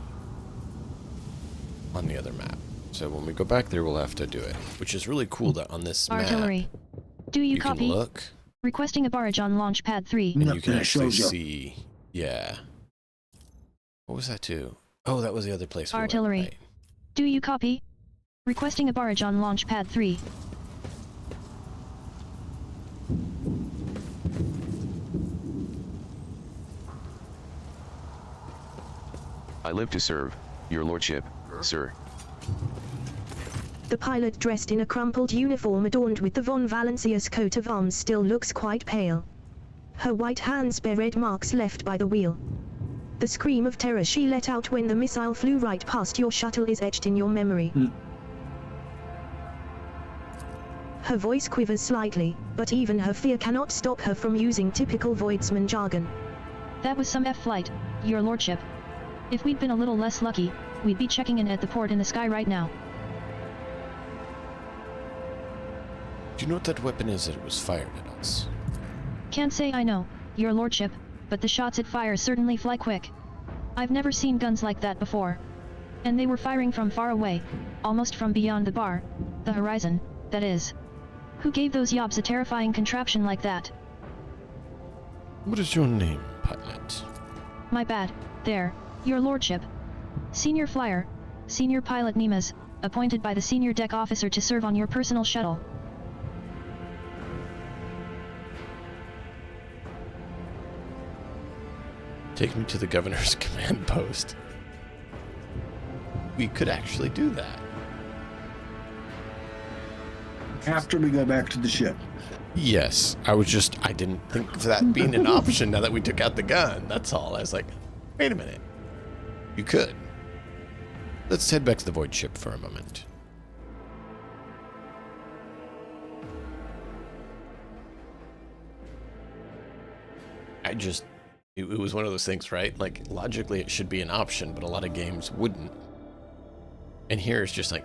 on the other map. So when we go back there, we'll have to do it. Which is really cool that on this Artillery. map, Do you you can copy? look Requesting a barrage on launch pad 3. and Yep, you can and it actually shows you. see. Yeah. What was that too? Oh, that was the other place we went, Artillery. right. Do you copy? Requesting a barrage on launch pad 3. I live to serve, your lordship, sir. The pilot, dressed in a crumpled uniform adorned with the von Valancius coat of arms, still looks quite pale. Her white hands bear red marks left by the wheel. The scream of terror she let out when the missile flew right past your shuttle is etched in your memory. Her voice quivers slightly, but even her fear cannot stop her from using typical Voidsman jargon. That was some F-flight, your lordship. If we'd been a little less lucky, we'd be checking in at the port in the sky right now. Do you know what that weapon is that it was fired at us? Can't say I know, your lordship, but the shots it fires certainly fly quick. I've never seen guns like that before. And they were firing from far away, almost from beyond the bar, the horizon, that is. Who gave those yobs a terrifying contraption like that? What is your name, pilot? My bad, there, your lordship. Senior flyer, senior pilot Nemes, appointed by the senior deck officer to serve on your personal shuttle. Take me to the governor's command post. We could actually do that. After we go back to the ship. Yes, I didn't think of that being an option now that we took out the gun. That's all. I was like, wait a minute. You could. Let's head back to the void ship for a moment. It was one of those things, right? Like, logically it should be an option, but a lot of games wouldn't. And here it's just like,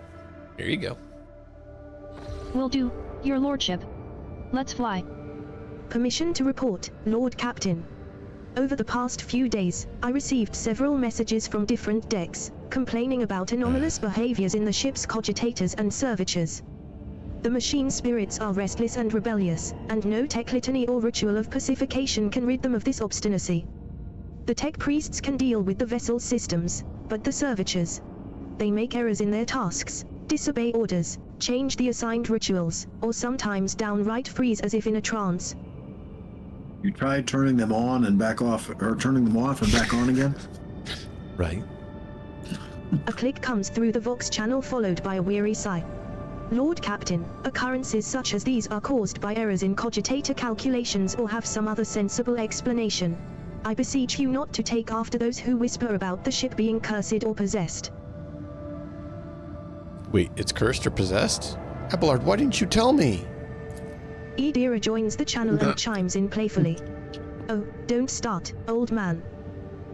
here you go. Will do, your lordship. Let's fly. Permission to report, Lord Captain. Over the past few days, I received several messages from different decks, complaining about anomalous behaviors in the ship's cogitators and servitors. The machine spirits are restless and rebellious, and no tech litany or ritual of pacification can rid them of this obstinacy. The tech priests can deal with the vessel's systems, but the servitors, they make errors in their tasks, disobey orders, change the assigned rituals, or sometimes downright freeze as if in a trance. You tried turning them on and back off, or turning them off and back on again? Right? A click comes through the Vox channel followed by a weary sigh. Lord Captain, occurrences such as these are caused by errors in cogitator calculations or have some other sensible explanation. I beseech you not to take after those who whisper about the ship being cursed or possessed. Wait, it's cursed or possessed? Abelard, why didn't you tell me? Edira joins the channel and chimes in playfully. Oh, don't start, old man.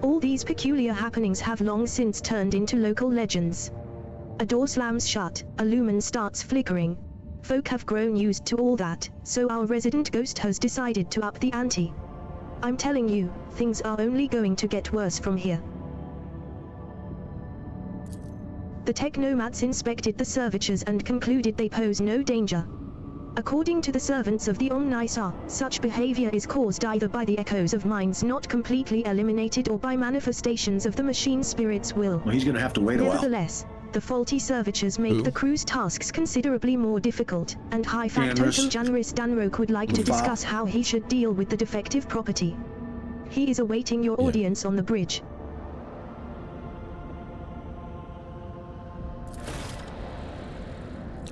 All these peculiar happenings have long since turned into local legends. A door slams shut, a lumen starts flickering. Folk have grown used to all that, so our resident ghost has decided to up the ante. I'm telling you, things are only going to get worse from here. The technomads inspected the servitors and concluded they pose no danger. According to the servants of the Omnisar, such behavior is caused either by the echoes of minds not completely eliminated or by manifestations of the machine spirit's will. Well, he's going to have to wait a while. Nevertheless, the faulty servitors make the crew's tasks considerably more difficult, and High Factotum Janris Danroke would like to discuss how he should deal with the defective property. He is awaiting your audience on the bridge.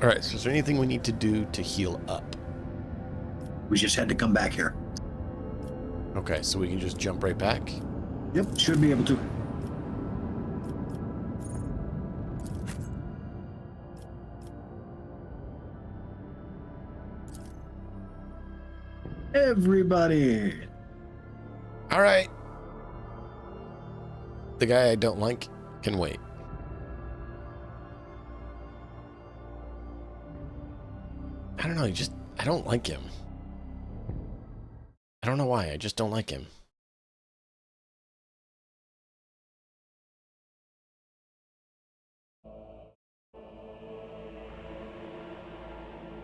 Alright, so is there anything we need to do to heal up? We just had to come back here. Okay, so we can just jump right back? Yep, should be able to. Everybody! Alright. The guy I don't like can wait. I don't know, I don't like him. I don't know why, I just don't like him.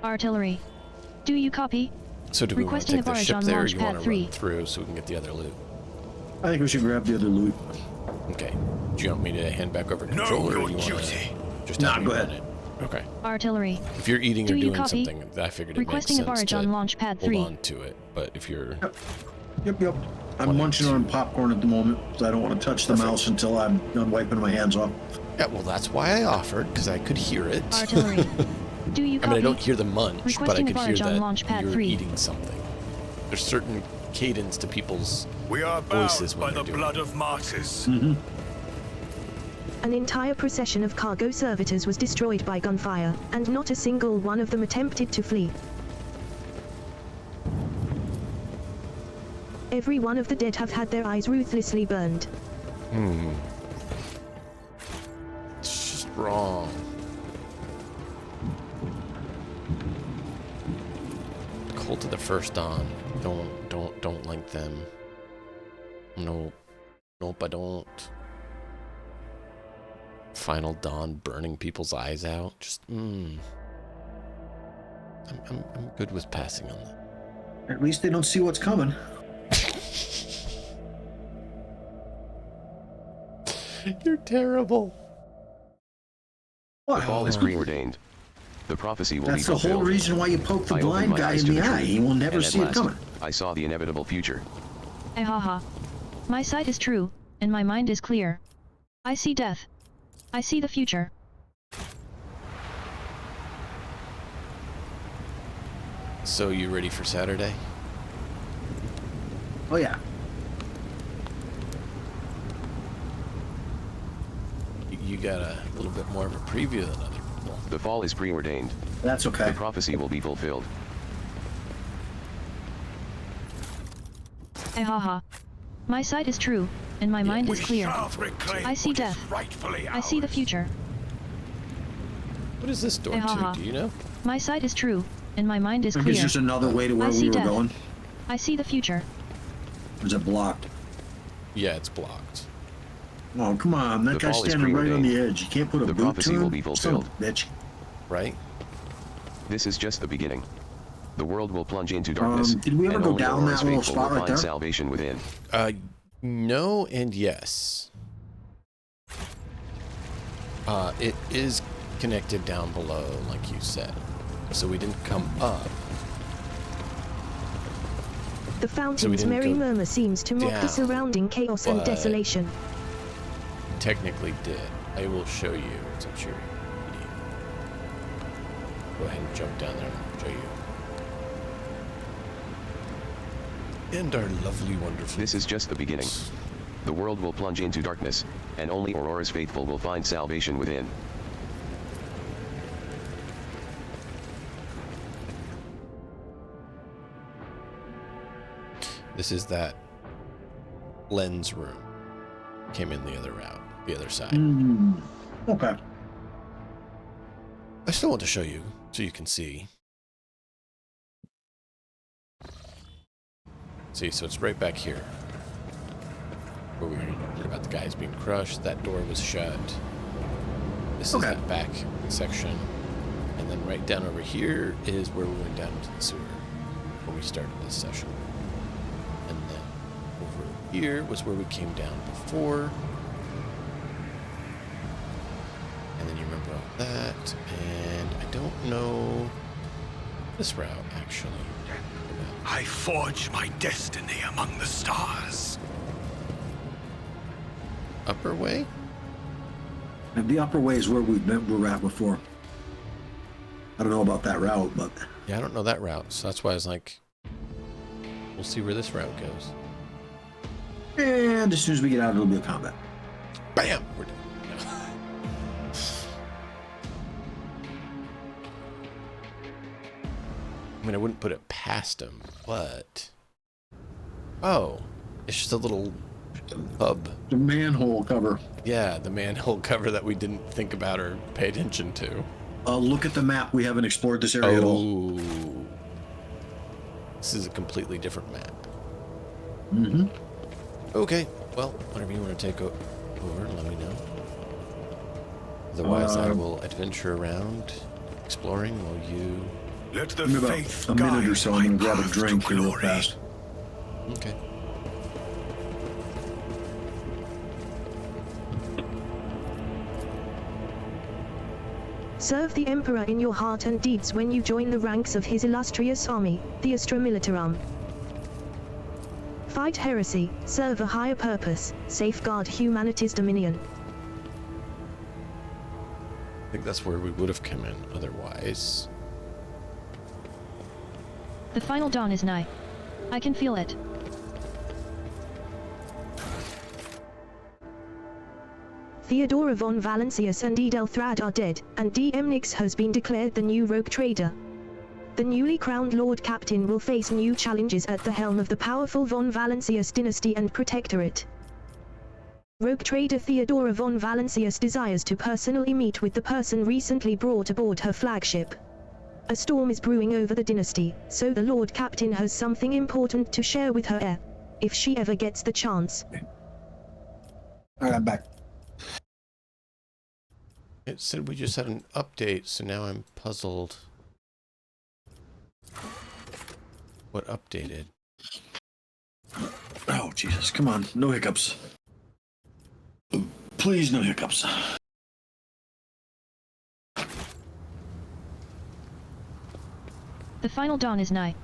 Artillery. Do you copy? So do we want to Requesting take the a barge ship on there, or launch you want pad to 3. run through so we can get the other loot? I think we should grab the other loot. Okay. Do you want me to hand back over control, Know or your you want duty. to just have me go run ahead. it? Okay. Artillery. If you're eating or Do you doing copy? something, I figured it makes Requesting a sense barge to on launch pad 3. hold on to it. But if you're... Yep. I'm munching on popcorn at the moment, so I don't want to touch the mouse until I'm done wiping my hands off. Yeah, well, that's why I offered, because I could hear it. Artillery. Do you I copy? mean, I don't hear the munch, but I Requesting a could hear barge on that launch pad you're 3. eating something. There's certain cadence to people's We are bound voices when by they're the doing blood it. of martyrs. An entire procession of cargo servitors was destroyed by gunfire, and not a single one of them attempted to flee. Every one of the dead have had their eyes ruthlessly burned. It's just wrong. Cult of the First Dawn. Don't like them. Nope, I don't. Final Dawn burning people's eyes out. Just I'm good with passing on that. At least they don't see what's coming. You're terrible. What? The fall is preordained. The prophecy will be That's the fulfilled. whole reason why you poke the I opened blind my guy eyes in to the eye. truth, He will never and at see it last, coming. I saw the inevitable future. Haha. My sight is true, and my mind is clear. I see death. I see the future. So you ready for Saturday? Oh yeah. You got a little bit more of a preview than other people. The fall is preordained. That's okay. The prophecy will be fulfilled. Haha. My sight is true, and my mind is clear. Shall reclaim I see what is death. rightfully I see the ours. future. What is this door to? Do you know? My sight is true, and my mind is Maybe clear. it's just another way to where I we see were death. going. I see the future. Or is it blocked? Yeah, it's blocked. Oh, come on. That The guy's fall is standing right on the preordained. edge. You can't put a The boot prophecy to him? will be Son fulfilled. of a bitch. Right? This is just the beginning. The world will plunge into darkness. Did we ever and go only down Aurora's that little faithful spot will right find there? salvation within. No and yes. It is connected down below, like you said. So we didn't come up. The fountain's merry murmur seems to mock the surrounding chaos and desolation. Technically did. I will show you. It's I'm sure. Go ahead and jump down there and I'll show you. And our lovely, wonderful... This is just the beginning. The world will plunge into darkness, and only Aurora's faithful will find salvation within. This is that lens room. Came in the other route, the other side. Okay. I still want to show you, so you can see. See, so it's right back here. Where we heard about the guys being crushed. That door was shut. This is that back section. And then right down over here is where we went down into the sewer. When we started this session. And then over here was where we came down before. And then you remember all that. And I don't know this route, actually. I forge my destiny among the stars. Upper way? And the upper way is where we're at before. I don't know about that route, but... Yeah, I don't know that route, so that's why I was like, we'll see where this route goes. And as soon as we get out, it'll be a combat. Bam! We're done. No. I mean, I wouldn't put it past him, but... Oh, it's just a little pub. The manhole cover. Yeah, the manhole cover that we didn't think about or pay attention to. Look at the map. We haven't explored this area at all. This is a completely different map. Mm-hmm. Okay, well, whatever you want to take over, let me know. Otherwise, I will adventure around, exploring while you... Let the In about faith a minute or guide so, my I'm going to grab a path drink to here real glory. fast. Okay. Serve the Emperor in your heart and deeds when you join the ranks of his illustrious army, the Astra Militarum. Fight heresy, serve a higher purpose, safeguard humanity's dominion. I think that's where we would have come in otherwise. The final dawn is nigh. I can feel it. Theodora von Valancius and Edelthrad are dead, and D. Emnix has been declared the new rogue trader. The newly crowned Lord Captain will face new challenges at the helm of the powerful von Valancius dynasty and protectorate. Rogue trader Theodora von Valancius desires to personally meet with the person recently brought aboard her flagship. A storm is brewing over the dynasty, so the Lord Captain has something important to share with her heir, if she ever gets the chance. Alright, I'm back. It said we just had an update, so now I'm puzzled. What updated? Oh, Jesus, come on. No hiccups. Please, no hiccups. The final dawn is nigh.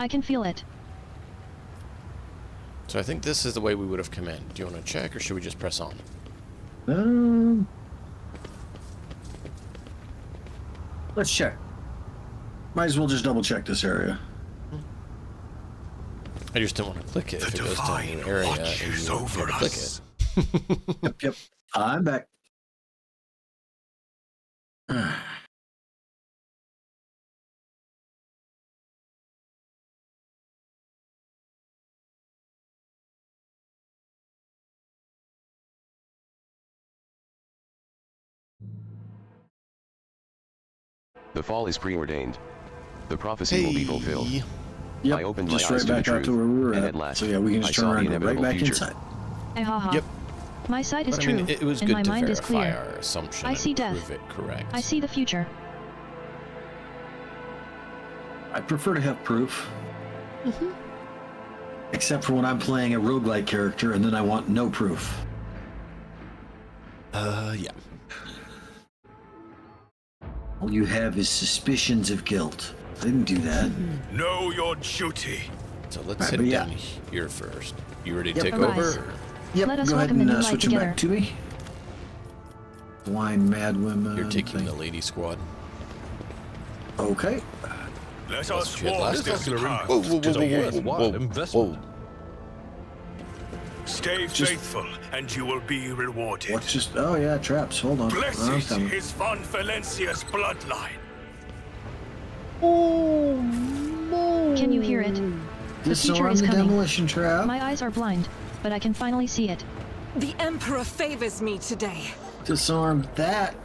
I can feel it. So I think this is the way we would have come in. Do you want to check, or should we just press on? Let's check. Might as well just double check this area. I just don't want to click it The if it goes to a new divine area and watches you want over to click us. it. Yep. I'm back. The fall is preordained. The prophecy will be fulfilled. Yep, I opened just my eyes right to the back out truth, to where we were and at. at last, So yeah, we can I just saw turn the around and go right inevitable back future. inside. Haha. Yep. My sight is But I true, mean, it was and good my to mind is verify clear. our assumption I and see death. prove it correct. I see the future. I prefer to have proof. Except for when I'm playing a roguelike character and then I want no proof. Yeah. All you have is suspicions of guilt. I didn't do that. Know your duty. So let's Right, hit but yeah. down here first. You ready to Yep. take Arise. over? Yep, Let us go ahead welcome and the new light switch them back to together. me. Blind madwomen. You're taking thing. the lady squad. Okay. Let That's us shit walk last this time. path Whoa, whoa, to whoa, the whoa, end. whoa, whoa, investment. whoa. Stay faithful, and you will be rewarded. What's just? Oh yeah, traps. Hold on. Blessed coming. is Von Valencia's bloodline. Can you hear it? The future Disarm is the coming. demolition trap. My eyes are blind, but I can finally see it. The Emperor favors me today. Disarm that.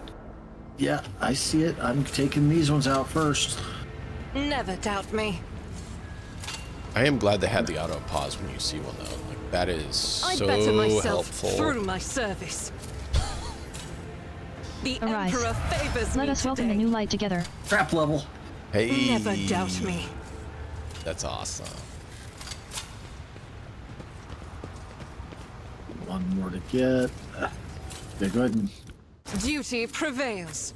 Yeah, I see it. I'm taking these ones out first. Never doubt me. I am glad they had the auto pause when you see one though. Like that is I so better myself helpful. through my service. The Arise. Emperor favors me Let us welcome the today. new light together. Trap level. Hey, Never doubt me. That's awesome. One more to get. Yeah, go ahead and. Duty prevails.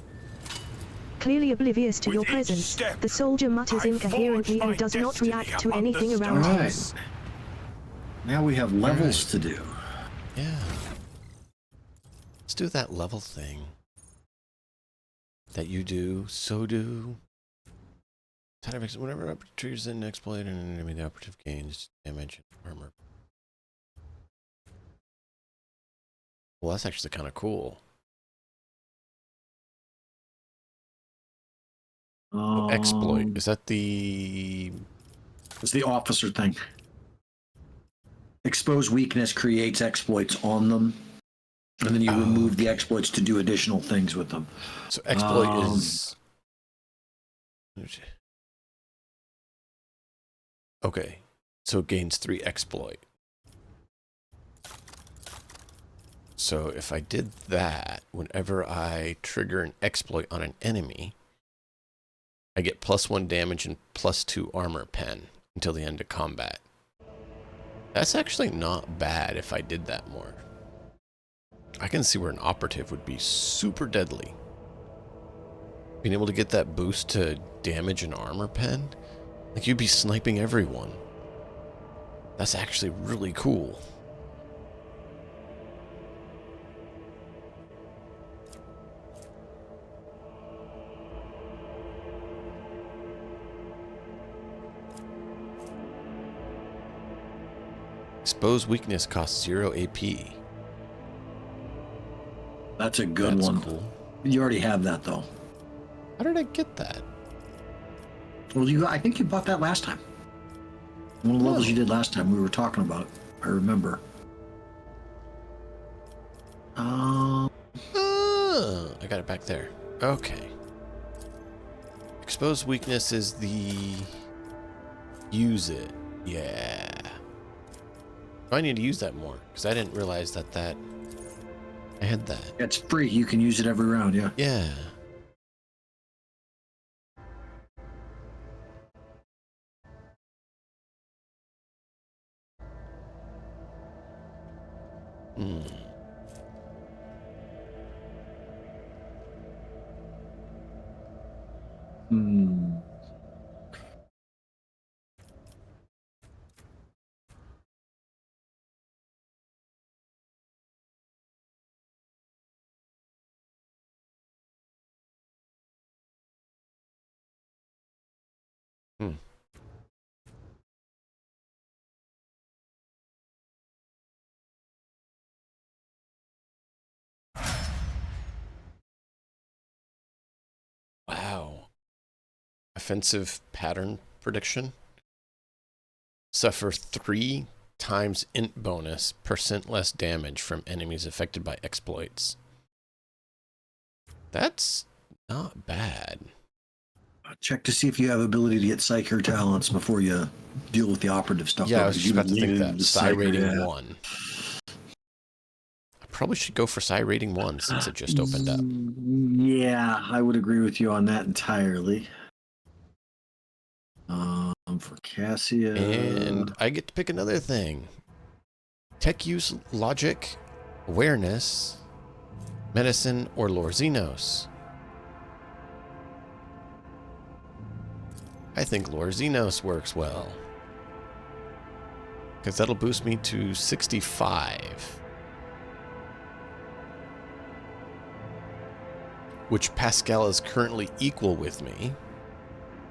Clearly oblivious to With your each presence, step, the soldier mutters I incoherently forge my and does not destiny react to among the anything All around him. right. Now we have levels to do. Yeah. Let's do that level thing. That you do, so do. Whenever operative triggers an exploit and an enemy, the operative gains damage and armor. Well, that's actually kind of cool. Exploit. Is that the... It's the officer thing. Expose weakness creates exploits on them, and then you remove the exploits to do additional things with them. So exploit is... Okay. So it gains 3 exploit. So if I did that, whenever I trigger an exploit on an enemy, I get +1 damage and +2 armor pen until the end of combat. That's actually not bad if I did that more. I can see where an operative would be super deadly. Being able to get that boost to damage and armor pen, like you'd be sniping everyone. That's actually really cool. Expose weakness costs 0 AP. That's a good That's one. cool. You already have that though. How did I get that? Well, I think you bought that last time. One of the levels you did last time. We were talking about it. I remember. I got it back there. Okay. Expose weakness is the... Use it. Yeah. I need to use that more, because I didn't realize that I had that. It's free. You can use it every round. Yeah. Yeah. Hmm. Hmm. Hmm. Wow. Offensive pattern prediction. Suffer 3 times int bonus % less damage from enemies affected by exploits. That's not bad. Check to see if you have ability to get psyker talents before you deal with the operative stuff. Yeah, though, I was 'cause just you about to think needed that. the Psi psyker, rating yeah. 1. I probably should go for Psi rating 1 since it just opened up. Yeah, I would agree with you on that entirely. For Cassia. And I get to pick another thing. Tech use, logic, awareness, medicine, or Lorzinos. I think Lore Xenos works well. Because that'll boost me to 65. Which Pascal is currently equal with me.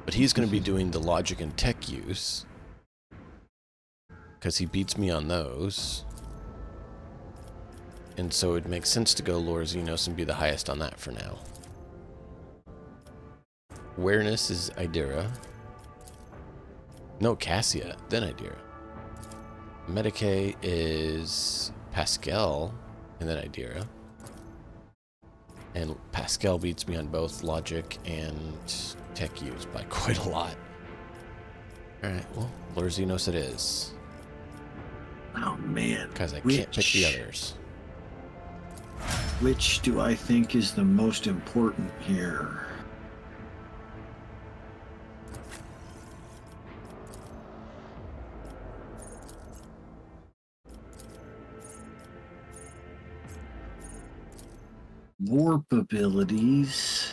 But he's going to be doing the logic and tech use. Because he beats me on those. And so it makes sense to go Lore Xenos and be the highest on that for now. Awareness is Idira. No, Cassia, then Idira. Medicae is Pascal, and then Idira. And Pascal beats me on both logic and tech use by quite a lot. Alright, well, Lore Xenos it is. Oh, man. Because I can't pick the others. Which do I think is the most important here? Warp abilities.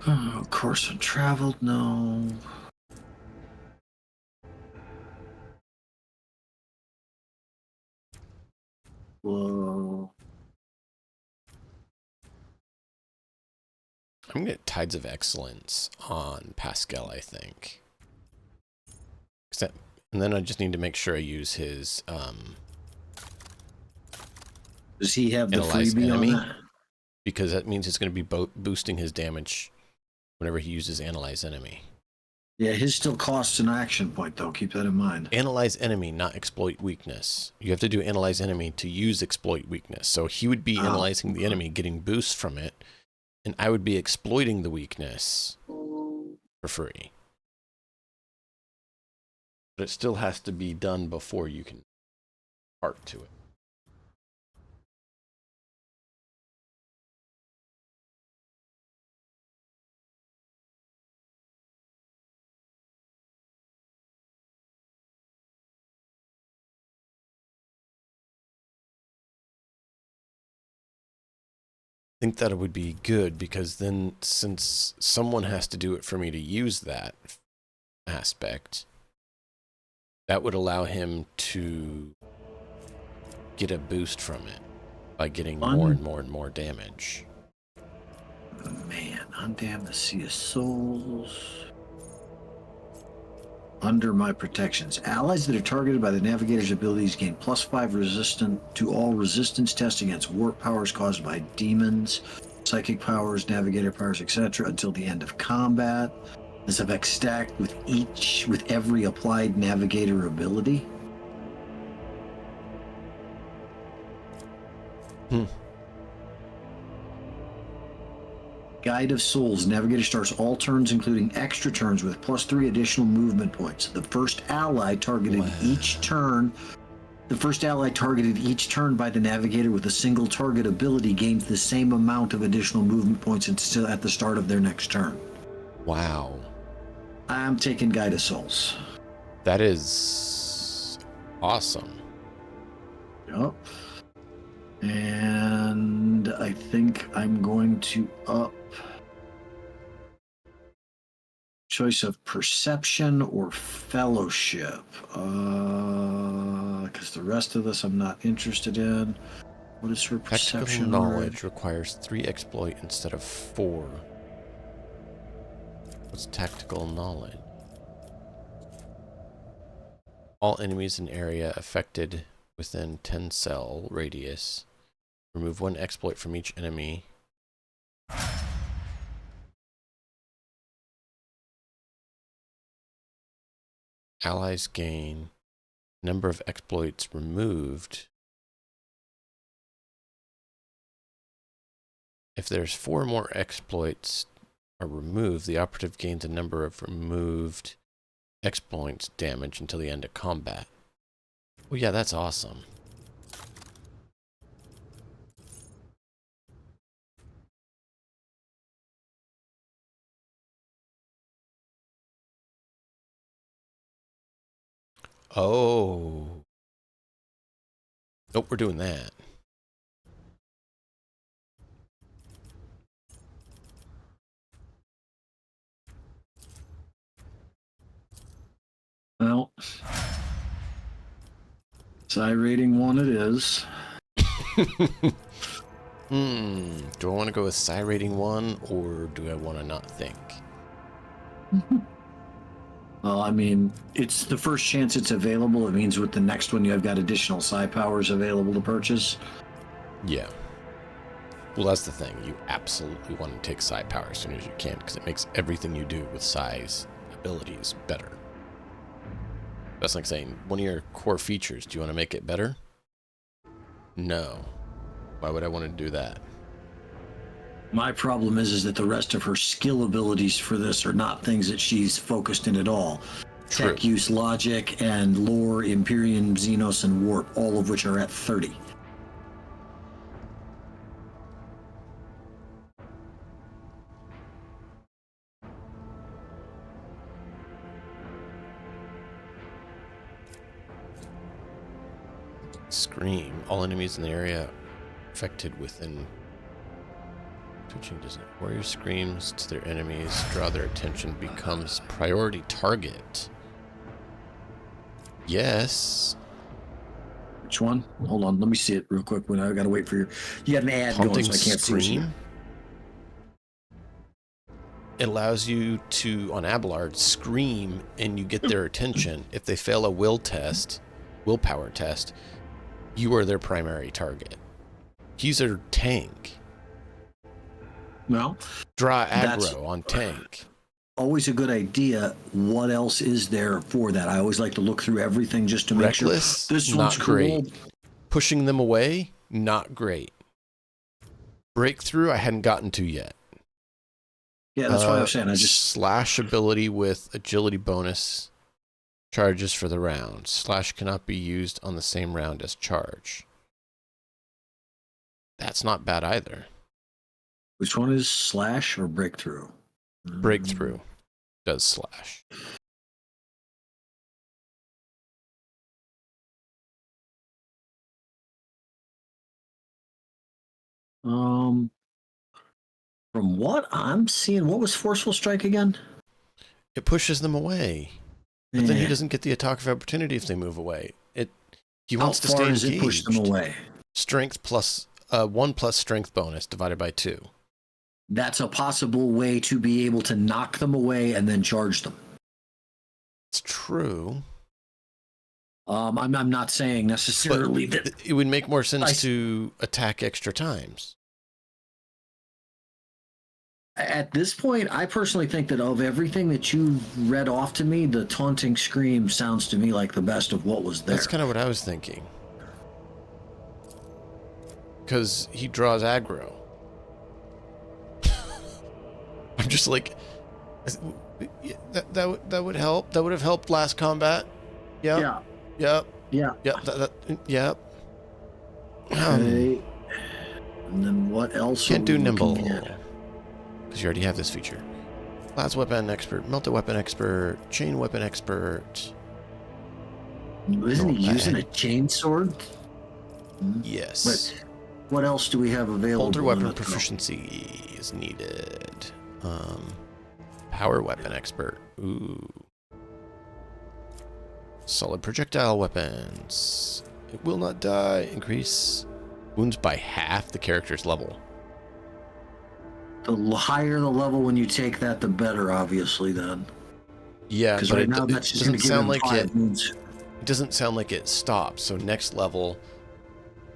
Oh, course untraveled, no. Whoa. I'm going to get Tides of Excellence on Pascal, I think. And then I just need to make sure I use his Does he have the Analyze freebie enemy? on that? Because that means it's going to be boosting his damage whenever he uses Analyze Enemy. Yeah, his still costs an action point, though. Keep that in mind. Analyze Enemy, not Exploit Weakness. You have to do Analyze Enemy to use Exploit Weakness. So he would be analyzing the enemy, getting boosts from it, and I would be exploiting the weakness for free. But it still has to be done before you can part to it. I think that it would be good because then since someone has to do it for me to use that aspect, that would allow him to get a boost from it by getting more and more and more damage. Man, undamn the Sea of Souls. Under my protections. Allies that are targeted by the Navigator's abilities gain +5 resistant to all resistance tests against warp powers caused by demons, psychic powers, Navigator powers, etc. until the end of combat. This effect stacked with every applied Navigator ability. Guide of Souls. Navigator starts all turns, including extra turns, with +3 additional movement points. The first ally targeted each turn by the Navigator with a single target ability gains the same amount of additional movement points until at the start of their next turn. Wow. I'm taking Guide of Souls. That is awesome. Yep. And I think I'm going to up choice of Perception or Fellowship. Because the rest of this I'm not interested in. What is her Perception? Tactical knowledge requires 3 exploit instead of 4. What's tactical knowledge? All enemies in area affected within 10 cell radius. Remove 1 exploit from each enemy. Allies gain number of exploits removed. If there's 4 more exploits are removed, the operative gains a number of removed exploits damage until the end of combat. Well, yeah, that's awesome. Oh. Nope, we're doing that. Psi rating 1 it is. Do I want to go with Psi rating 1 or do I want to not think? Well, I mean, it's the first chance it's available. It means with the next one you have got additional Psi powers available to purchase. Yeah. Well, that's the thing. You absolutely want to take Psi power as soon as you can because it makes everything you do with Psi's abilities better. That's like saying, one of your core features, do you want to make it better? No. Why would I want to do that? My problem is that the rest of her skill abilities for this are not things that she's focused in at all. True. Tech use, logic, and lore, Imperium, Xenos, and Warp, all of which are at 30. Scream. All enemies in the area affected within... Switching doesn't... Warrior screams to their enemies, draw their attention, becomes priority target. Yes. Which one? Hold on, let me see it real quick. When I gotta wait for your... You got an ad Taunting going, so I can't see scream. It allows you to, on Abelard, scream and you get their attention. If they fail a willpower test, you are their primary target. He's their tank. Well, Draw that's aggro on tank. always a good idea. What else is there for that? I always like to look through everything just to make Reckless, sure this not one's cool. great. Pushing them away, not great. Breakthrough, I hadn't gotten to yet. Yeah, that's why I was saying. I just Slash ability with agility bonus charges for the round. Slash cannot be used on the same round as charge. That's not bad either. which one is slash or breakthrough? Breakthrough does slash. From what I'm seeing, what was forceful strike again? It pushes them away. But then he Yeah. doesn't get the attack of opportunity if they move away. He wants to How stay far does engaged. it push them away? Strength plus 1 plus strength bonus divided by 2. That's a possible way to be able to knock them away and then charge them. It's true. I'm not saying necessarily that It would make more sense to attack extra times. at this point, I personally think that of everything that you read off to me, the taunting scream sounds to me like the best of what was there. That's kind of what I was thinking. Because he draws aggro. I'm just like, that would help. That would have helped last combat. Yep. Yeah. Yep. Yeah. Yep. Yep. Okay. And then what else? Can't are do we nimble. looking at? Because you already have this feature. Las weapon expert, melted weapon expert, chain weapon expert. Isn't he Not using bad. a chainsword? Yes. But what else do we have available? Bolter in weapon it, though? proficiency is needed. Power weapon expert. Ooh. Solid projectile weapons. It will not die. Increase wounds by half the character's level. The higher the level when you take that, the better, obviously, then. Yeah, Because but right it, now it that's just going doesn't to give sound him like 5 it. wounds. It doesn't sound like it stops. So next level,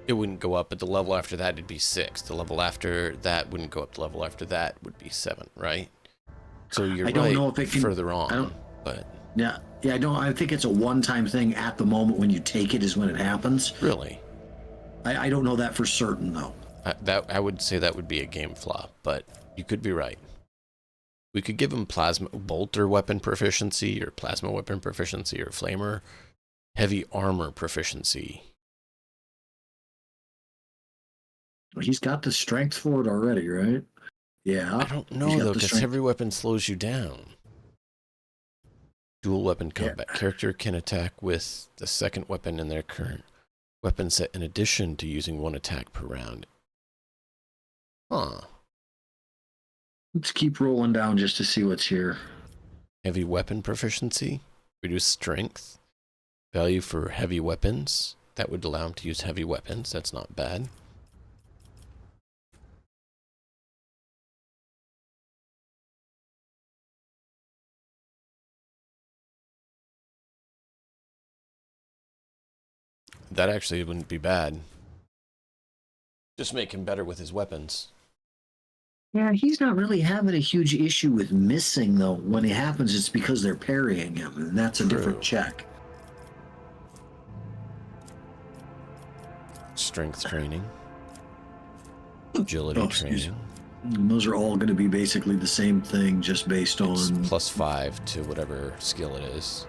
it wouldn't go up, but the level after that it'd be 6. The level after that wouldn't go up. The level after that would be 7, right? So you're I don't right know if it can- further I on, don't- but Yeah, I think it's a one-time thing at the moment when you take it is when it happens. really, I don't know that for certain, though. I would say that would be a game flaw, but you could be right. We could give him plasma bolter weapon proficiency or plasma weapon proficiency or flamer heavy armor proficiency. He's got the strength for it already, right? Yeah. I don't He's know got though, the because strength. heavy weapon slows you down. Dual weapon combat. Character can attack with the second weapon in their current weapon set in addition to using 1 attack per round. Huh. Let's keep rolling down just to see what's here. Heavy weapon proficiency. Reduce strength. Value for heavy weapons. That would allow him to use heavy weapons. That's not bad. That actually wouldn't be bad. Just make him better with his weapons. Yeah, he's not really having a huge issue with missing, though. When it happens, it's because they're parrying him, and that's a different check. Strength training. Agility training. And those are all going to be basically the same thing, just based on... +5 to whatever skill it is.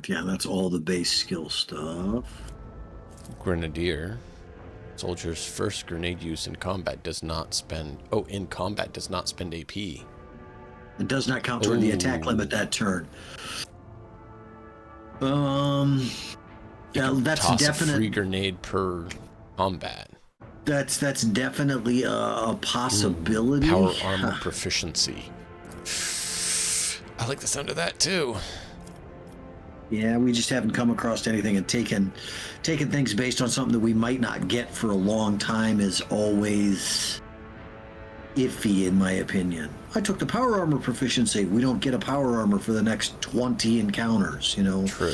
Yeah, that's all the base skill stuff. Grenadier. Soldier's first grenade use in combat does not spend... Oh, in combat does not spend AP. It does not count toward the attack limit that turn. Yeah, that's Toss definite. a free grenade per combat. That's definitely a possibility. Power armor proficiency. I like the sound of that too. Yeah, we just haven't come across anything, and taking things based on something that we might not get for a long time is always iffy, in my opinion. I took the power armor proficiency. We don't get a power armor for the next 20 encounters, you know? True.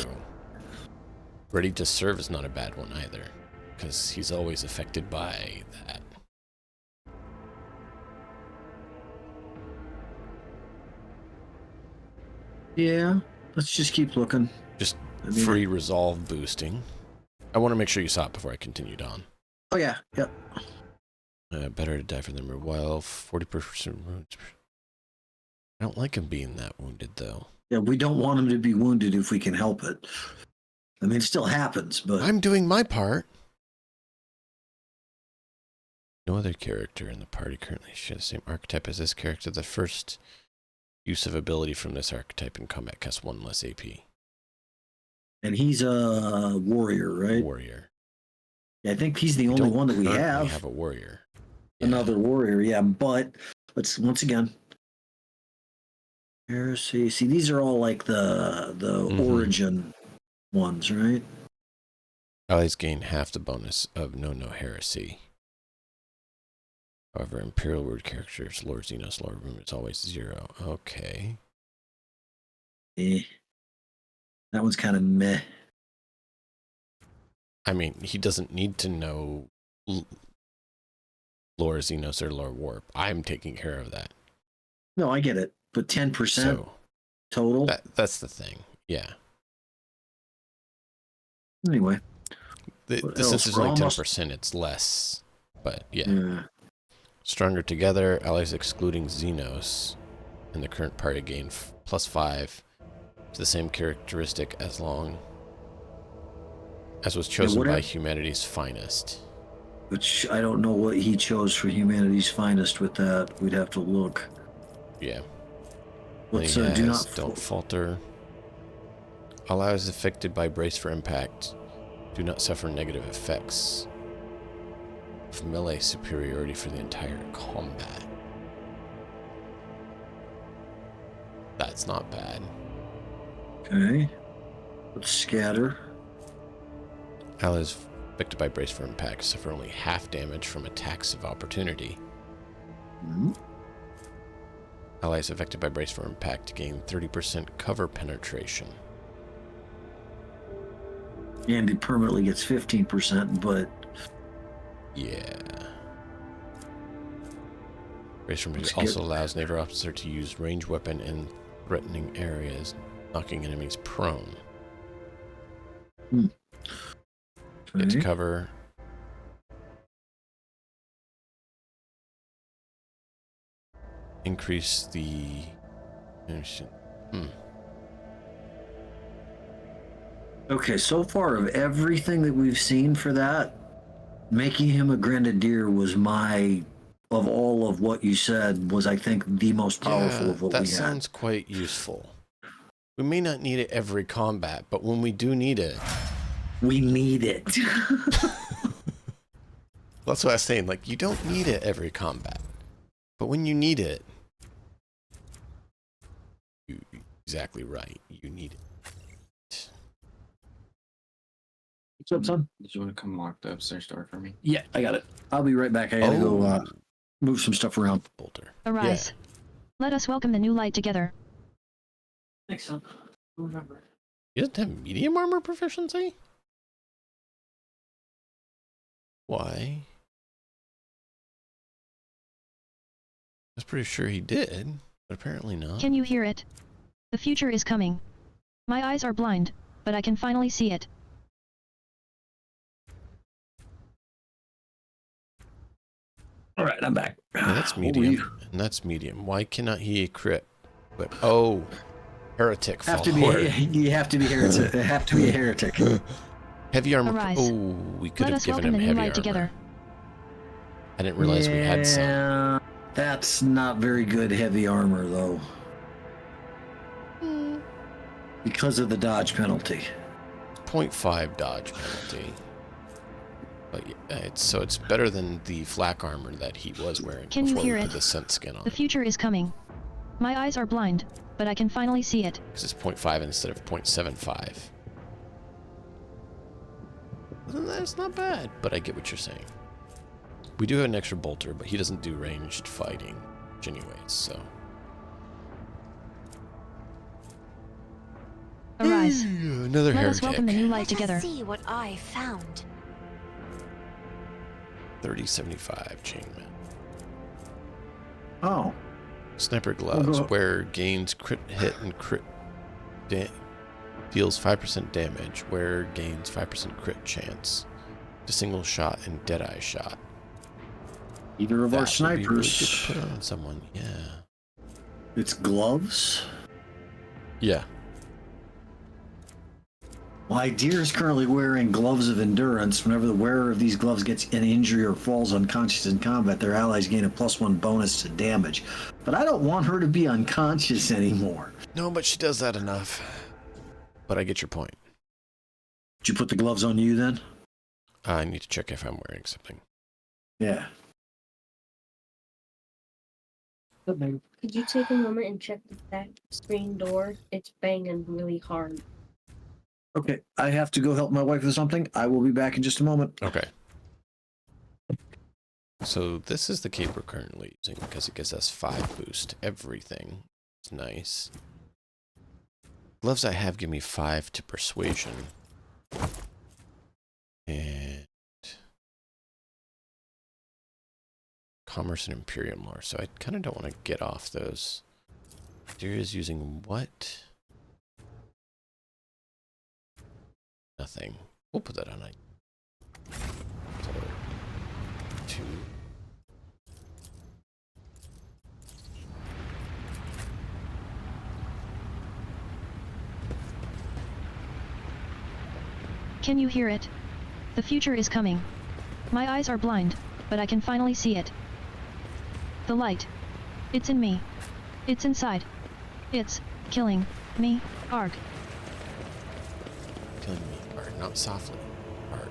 Ready to serve is not a bad one either, because he's always affected by that. Yeah, let's just keep looking. Just free resolve boosting. I want to make sure you saw it before I continued on. Oh yeah, yep. Better to die for them or while 40% wounds. I don't like him being that wounded though. Yeah, we don't want him to be wounded if we can help it. I mean, it still happens, but... I'm doing my part. No other character in the party currently shares the same archetype as this character. The first use of ability from this archetype in combat costs 1 less AP. And he's a warrior, right? Warrior. Yeah, I think he's the only one that we have. We have a warrior. Yeah. Another warrior, yeah, but let's once again. Heresy. See, these are all like the origin ones, right? Allies gain half the bonus of no heresy. However, Imperial Word characters, Lord Xenos, Lord Room, it's always 0. Okay. That one's kind of meh. I mean, he doesn't need to know Lore Xenos or Lore Warp. I'm taking care of that. No, I get it. But 10% total? That's the thing. Yeah. Anyway. Since it's only 10%, it's less. But yeah. Stronger together, allies excluding Xenos in the current party gain +5 to the same characteristic as long as was chosen by humanity's finest. Which I don't know what he chose for humanity's finest with that. We'd have to look. Yeah. What's don't falter. Allies affected by brace for impact do not suffer negative effects of melee superiority for the entire combat. That's not bad. Okay. Let's scatter. Allies affected by brace for impact suffer only half damage from attacks of opportunity. Allies affected by brace for impact gain 30% cover penetration. And it permanently gets 15%, but... Yeah. Brace for impact also allows naval officer to use ranged weapon in threatening areas, knocking enemies prone. Get to cover. Increase the... Okay, so far of everything that we've seen for that, making him a grenadier was of all of what you said, was I think the most powerful of what we had. That sounds quite useful. We may not need it every combat, but when we do need it... We need it. That's what I was saying. Like, you don't need it every combat. But when you need it, you're exactly right. You need it. What's up, son? Did you want to come lock the upstairs door for me? Yeah, I got it. I'll be right back. I gotta go move some stuff around. Bolter. Arise. Let us welcome the new light together. Thanks, son. Remember. He doesn't have medium armor proficiency? Why? I was pretty sure he did, but apparently not. Can you hear it? The future is coming. My eyes are blind, but I can finally see it. All right, I'm back. Yeah, that's medium, and that's medium. Why cannot he crit? But heretic. You have to be heretic. Have to be a heretic. Heavy armor. Arise. Oh, we could Let have us given welcome him the new heavy light armor. together. I didn't realize we had some. Yeah, that's not very good heavy armor though, because of the dodge penalty. 0.5 dodge penalty. But yeah, it's better than the flak armor that he was wearing Can you before hear we it? put the scent skin on. The future is coming. My eyes are blind, but I can finally see it. Because it's 0.5 instead of 0.75. Well, that's not bad, but I get what you're saying. We do have an extra bolter, but he doesn't do ranged fighting anyways, so. Arise. Another Let us heretic. welcome the new light Let together. us see what I found. 3075 chainmail. Oh, Sniper gloves, go- where gains crit hit and crit deals 5% damage, where gains 5% crit chance to single shot and deadeye shot. either of our That would be really good snipers. to put on someone, yeah. It's gloves. Yeah. Well, Ideer is currently wearing gloves of endurance. Whenever the wearer of these gloves gets an injury or falls unconscious in combat, their allies gain a +1 bonus to damage. But I don't want her to be unconscious anymore. No, but she does that enough. But I get your point. Did you put the gloves on you then? I need to check if I'm wearing something. Yeah. Could you take a moment and check the back screen door? It's banging really hard. Okay, I have to go help my wife with something. I will be back in just a moment. Okay. So this is the cape we're currently using because it gives us 5 boost to everything. It's nice. Gloves I have give me 5 to persuasion. And commerce and Imperium lore. So I kind of don't want to get off those. Deer is using what? Nothing. We'll put that on. So, 2. Can you hear it? The future is coming. My eyes are blind, but I can finally see it. The light. It's in me. It's inside. It's killing me. Arg. Killing me hard, not softly. Hard.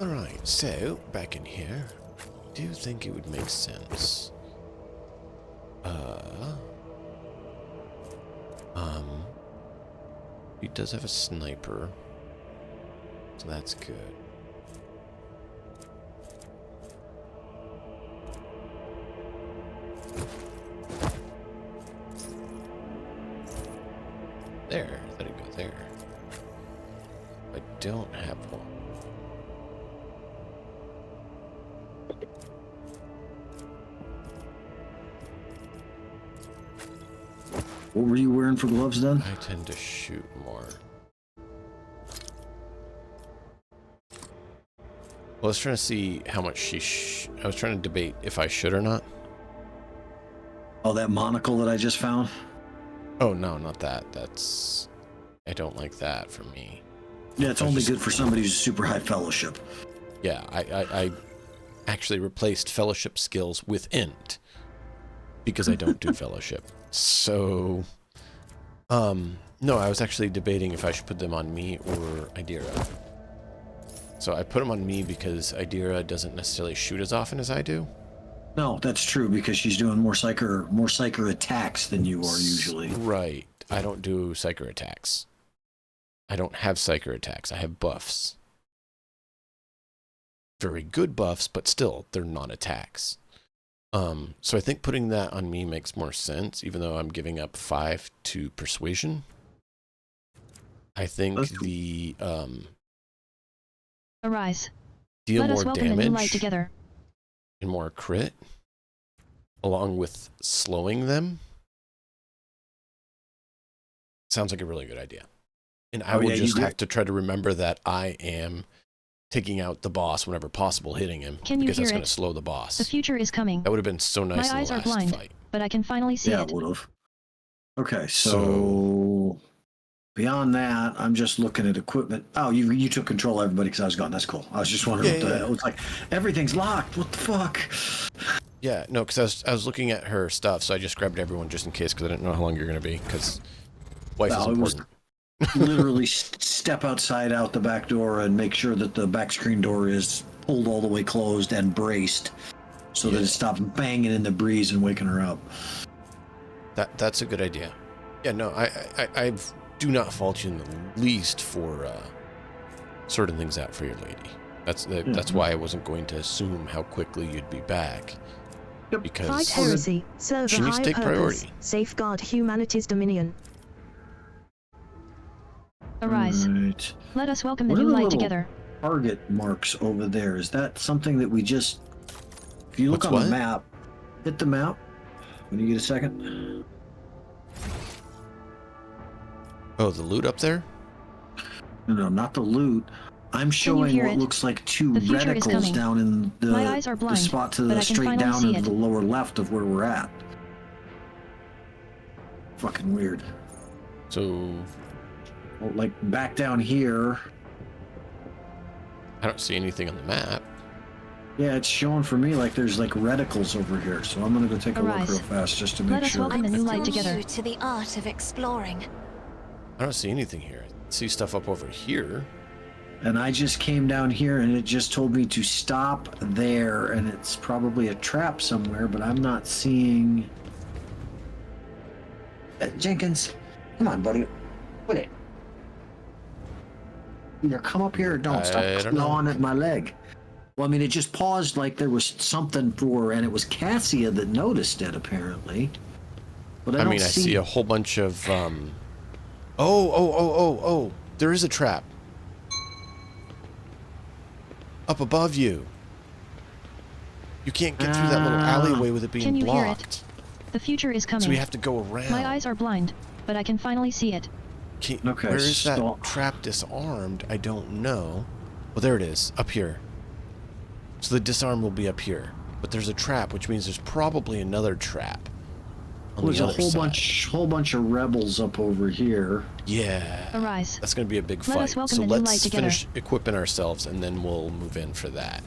Alright, so, back in here. I do think it would make sense. He does have a sniper. So that's good. There, let it go there. I don't have one. What were you wearing for gloves then? I tend to shoot more. Well, I was trying to see how much I was trying to debate if I should or not. Oh, that monocle that I just found? Oh, no, not that. That's... I don't like that for me. Yeah, it's only good for somebody who's super high fellowship. Yeah, I actually replaced fellowship skills with int because I don't do fellowship. So, no, I was actually debating if I should put them on me or Idira. So I put him on me because Idira doesn't necessarily shoot as often as I do. No, that's true because she's doing more psyker attacks than you are usually. Right. I don't do psyker attacks. I don't have psyker attacks. I have buffs. Very good buffs, but still, they're non-attacks. So I think putting that on me makes more sense, even though I'm giving up 5 to persuasion. I think the Arise. deal Let us more welcome the new light damage together. and more crit, along with slowing them, sounds like a really good idea. And I will just have to try to remember that I am taking out the boss whenever possible, hitting him, because that's going to slow the boss. The future is coming. That would have been so nice in My eyes the are last blind, fight. but I can finally see Yeah, it. it would have. Okay, so beyond that, I'm just looking at equipment. Oh, you took control of everybody because I was gone. That's cool. I was just wondering what the hell. It's like everything's locked. What the fuck? Yeah, no, because I was looking at her stuff, so I just grabbed everyone just in case, because I didn't know how long you're going to be, because wife is important. Literally step outside out the back door and make sure that the back screen door is pulled all the way closed and braced so that it stops banging in the breeze and waking her up. That's a good idea. Yeah, no, I do not fault you in the least for sorting things out for your lady. That's why I wasn't going to assume how quickly you'd be back. Because Fight heresy, serve she a needs to high take purpose, priority. safeguard humanity's dominion. Arise. Right. Let us welcome the What are new the light little together. target marks over there? Is that something that we just... If you look What's on what? the map, hit the map. When you get a second. Oh, the loot up there? No, not the loot. I'm showing what looks like two reticles down in My eyes are blind, the spot to but the I can straight finally down see into it. the lower left of where we're at. Fucking weird. So... Well, like back down here. I don't see anything on the map. Yeah, it's showing for me like there's like reticles over here. So I'm gonna go take a look real fast just to make Let us sure. welcome the new light Still together. new to the art of exploring. I don't see anything here. I see stuff up over here. And I just came down here and it just told me to stop there, and it's probably a trap somewhere, but I'm not seeing... Jenkins, come on, buddy. Quit it. Either come up here or don't. Stop clawing at my leg. Well, I mean, it just paused like there was something for, and it was Cassia that noticed it, apparently. But I mean, I see a whole bunch of, Oh, there is a trap. Up above you. You can't get through that little alleyway with it being Can you blocked. hear it? The future is coming. So we have to go around. My eyes are blind, but I can finally see it. Okay, where is that trap disarmed? I don't know. Well, there it is, up here. So the disarm will be up here. But there's a trap, which means there's probably another trap on there's the a other side. whole bunch of rebels up over here. Yeah. Arise. That's going to be a big Let fight. us welcome So the new light let's together. finish equipping ourselves, and then we'll move in for that.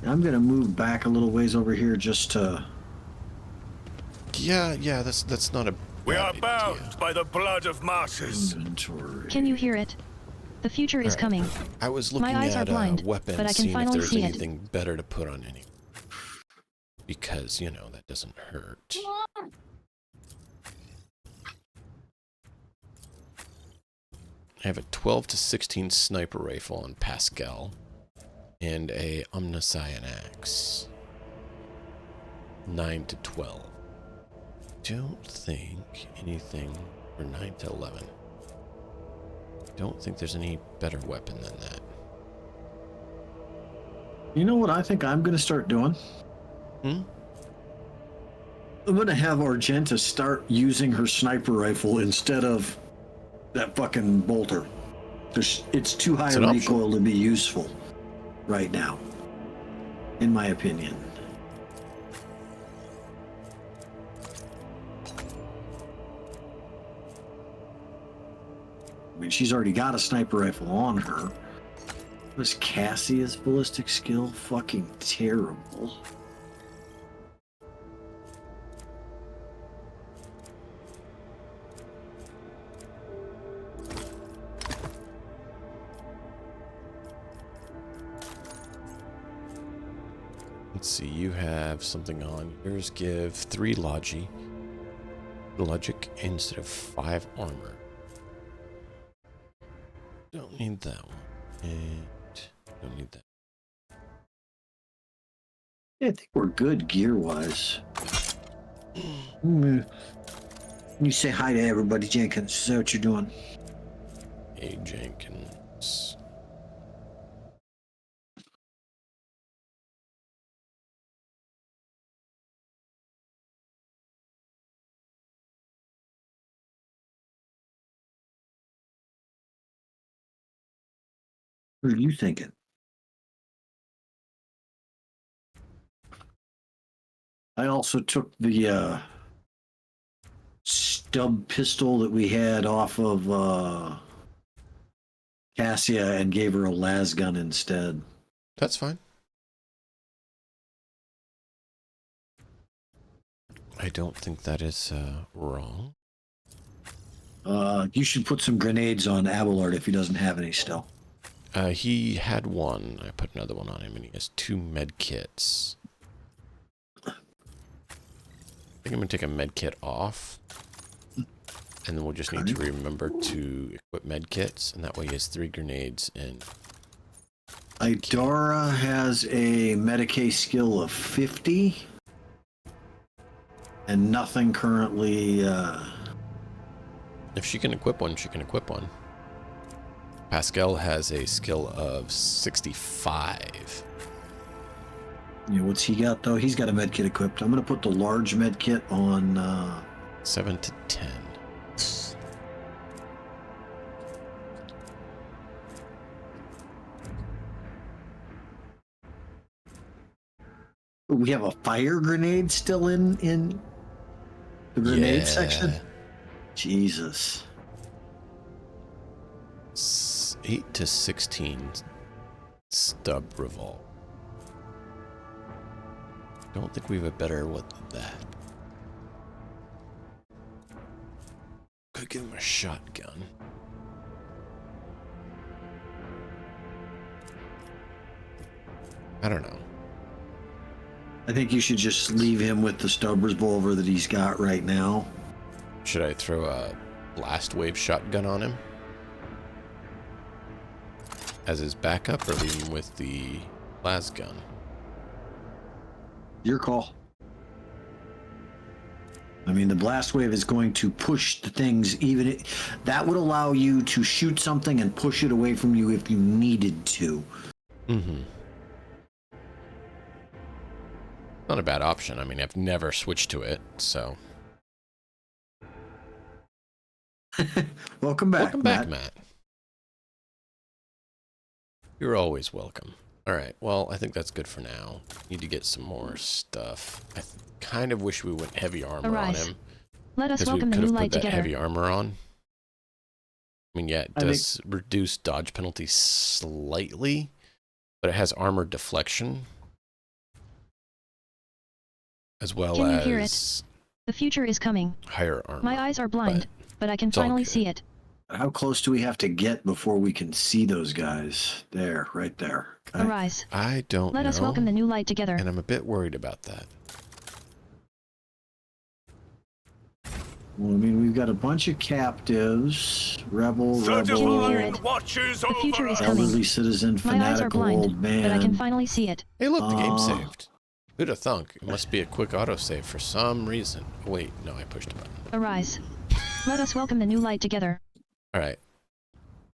I'm gonna move back a little ways over here just to... Yeah, that's not a We are bound by the blood of martyrs. Inventory. Can you hear it? The future is coming. I was looking My eyes are at blind, weapons, but I can seeing if finally there's see it. anything better to put on any. Because, you know, that doesn't hurt. I have a 12 to 16 sniper rifle on Pascal and a Omniscient axe. 9 to 12. Don't think anything, or 9 to 11. Don't think there's any better weapon than that. You know what I think I'm gonna start doing? I'm gonna have Argenta start using her sniper rifle instead of that fucking bolter. It's too high a recoil to be useful right now, in my opinion. I mean, she's already got a sniper rifle on her. Was Cassia's ballistic skill fucking terrible? let's see, you have something on. Yours give 3 logic instead of 5 armor. Don't need that one. And don't need that. Yeah, I think we're good gear-wise. You say hi to everybody, Jenkins. Is that what you're doing? Hey, Jenkins. What are you thinking? I also took the stub pistol that we had off of Cassia and gave her a las gun instead. That's fine. I don't think that is wrong. You should put some grenades on Abelard if he doesn't have any still. He had one. I put another one on him, and he has 2 med kits. I think I'm going to take a med kit off. And then we'll just need to remember to equip med kits, and that way he has 3 grenades and... Idara has a Medicae skill of 50. And nothing currently... If she can equip one, she can equip one. Pascal has a skill of 65. Yeah, what's he got, though? He's got a med kit equipped. I'm going to put the large med kit on... 7 to 10. We have a fire grenade still in the grenade section? Jesus. 8 to 16 stub revolver. Don't think we have a better one than that. Could give him a shotgun. I don't know. I think you should just leave him with the stub revolver that he's got right now. Should I throw a blast wave shotgun on him as his backup, or leave him with the las gun? Your call. I mean, the blast wave is going to push the things, that would allow you to shoot something and push it away from you if you needed to. Mm-hmm. Not a bad option. I mean, I've never switched to it, so. Welcome back, Welcome back, Matt. You're always welcome. All right, well, I think that's good for now. Need to get some more stuff. I kind of wish we went heavy armor on him. Let us welcome the we new could have light put that together. heavy armor on. I mean, yeah, it does reduce dodge penalty slightly, but it has armor deflection. As well Can you as hear it? The future is coming. Higher armor. My eyes are blind, but I can finally see it. How close do we have to get before we can see those guys? There, right there. Okay. Arise. I don't know. Let us welcome the new light together. And I'm a bit worried about that. Well, I mean, we've got a bunch of captives, rebel. Can you hear it? The future is coming. Elderly citizen, My eyes are fanatical blind, old man. but I can finally see it. Hey, look, the game saved. Who'd have thunk? It must be a quick autosave for some reason. Wait, no, I pushed a button. Arise. Let us welcome the new light together. All right.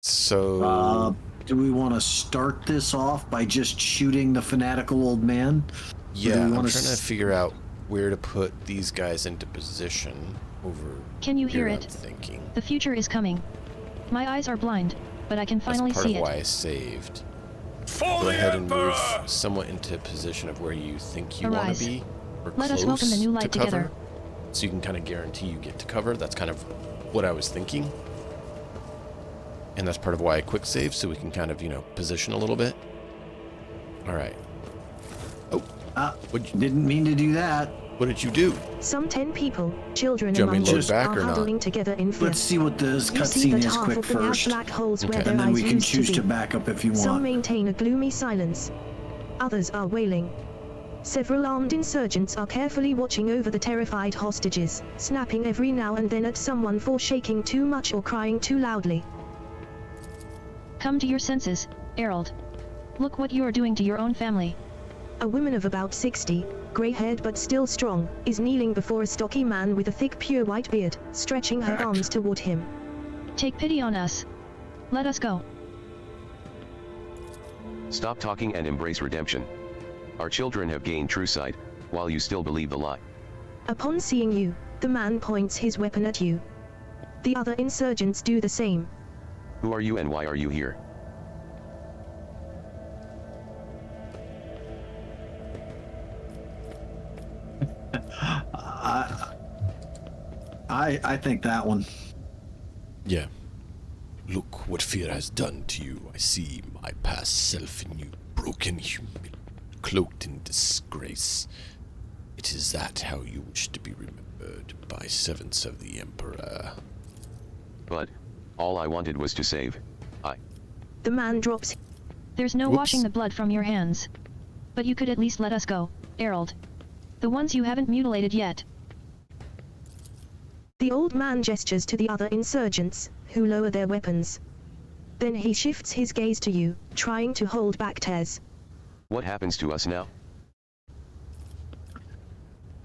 So... do we want to start this off by just shooting the fanatical old man? Yeah, I'm trying to figure out where to put these guys into position over... Can you hear here, it? I'm thinking. The future is coming. My eyes are blind, but I can finally That's part see of it. why I saved. Go ahead and move somewhat into position of where you think you want to be, or Let us welcome the new light to cover, together. so you can kind of guarantee you get to cover. That's kind of what I was thinking, and that's part of why I quick save, so we can kind of, you know, position a little bit. All right. Oh, didn't mean to do that. What did you do? Some 10 people, children Do you want me among to us, load back are or not? huddling together in fear. Let's see what this You see cutscene that is half quick of them have first. black holes where Okay. their And then eyes we can used choose to to be. back up if you Some want. maintain a gloomy silence. Others are wailing. Several armed insurgents are carefully watching over the terrified hostages, snapping every now and then at someone for shaking too much or crying too loudly. Come to your senses, Harold. Look what you are doing to your own family. A woman of about 60, grey-haired but still strong, is kneeling before a stocky man with a thick pure white beard, stretching her arms toward him. Take pity on us. Let us go. Stop talking and embrace redemption. Our children have gained true sight, while you still believe the lie. Upon seeing you, the man points his weapon at you. The other insurgents do the same. Who are you and why are you here? I think that one. Yeah. Look what fear has done to you. I see my past self in you, broken, cloaked in disgrace. It is that how you wish to be remembered by servants of the Emperor. But all I wanted was to save. The man drops. There's no washing the blood from your hands. But you could at least let us go, Harold. The ones you haven't mutilated yet. The old man gestures to the other insurgents, who lower their weapons. Then he shifts his gaze to you, trying to hold back tears. What happens to us now?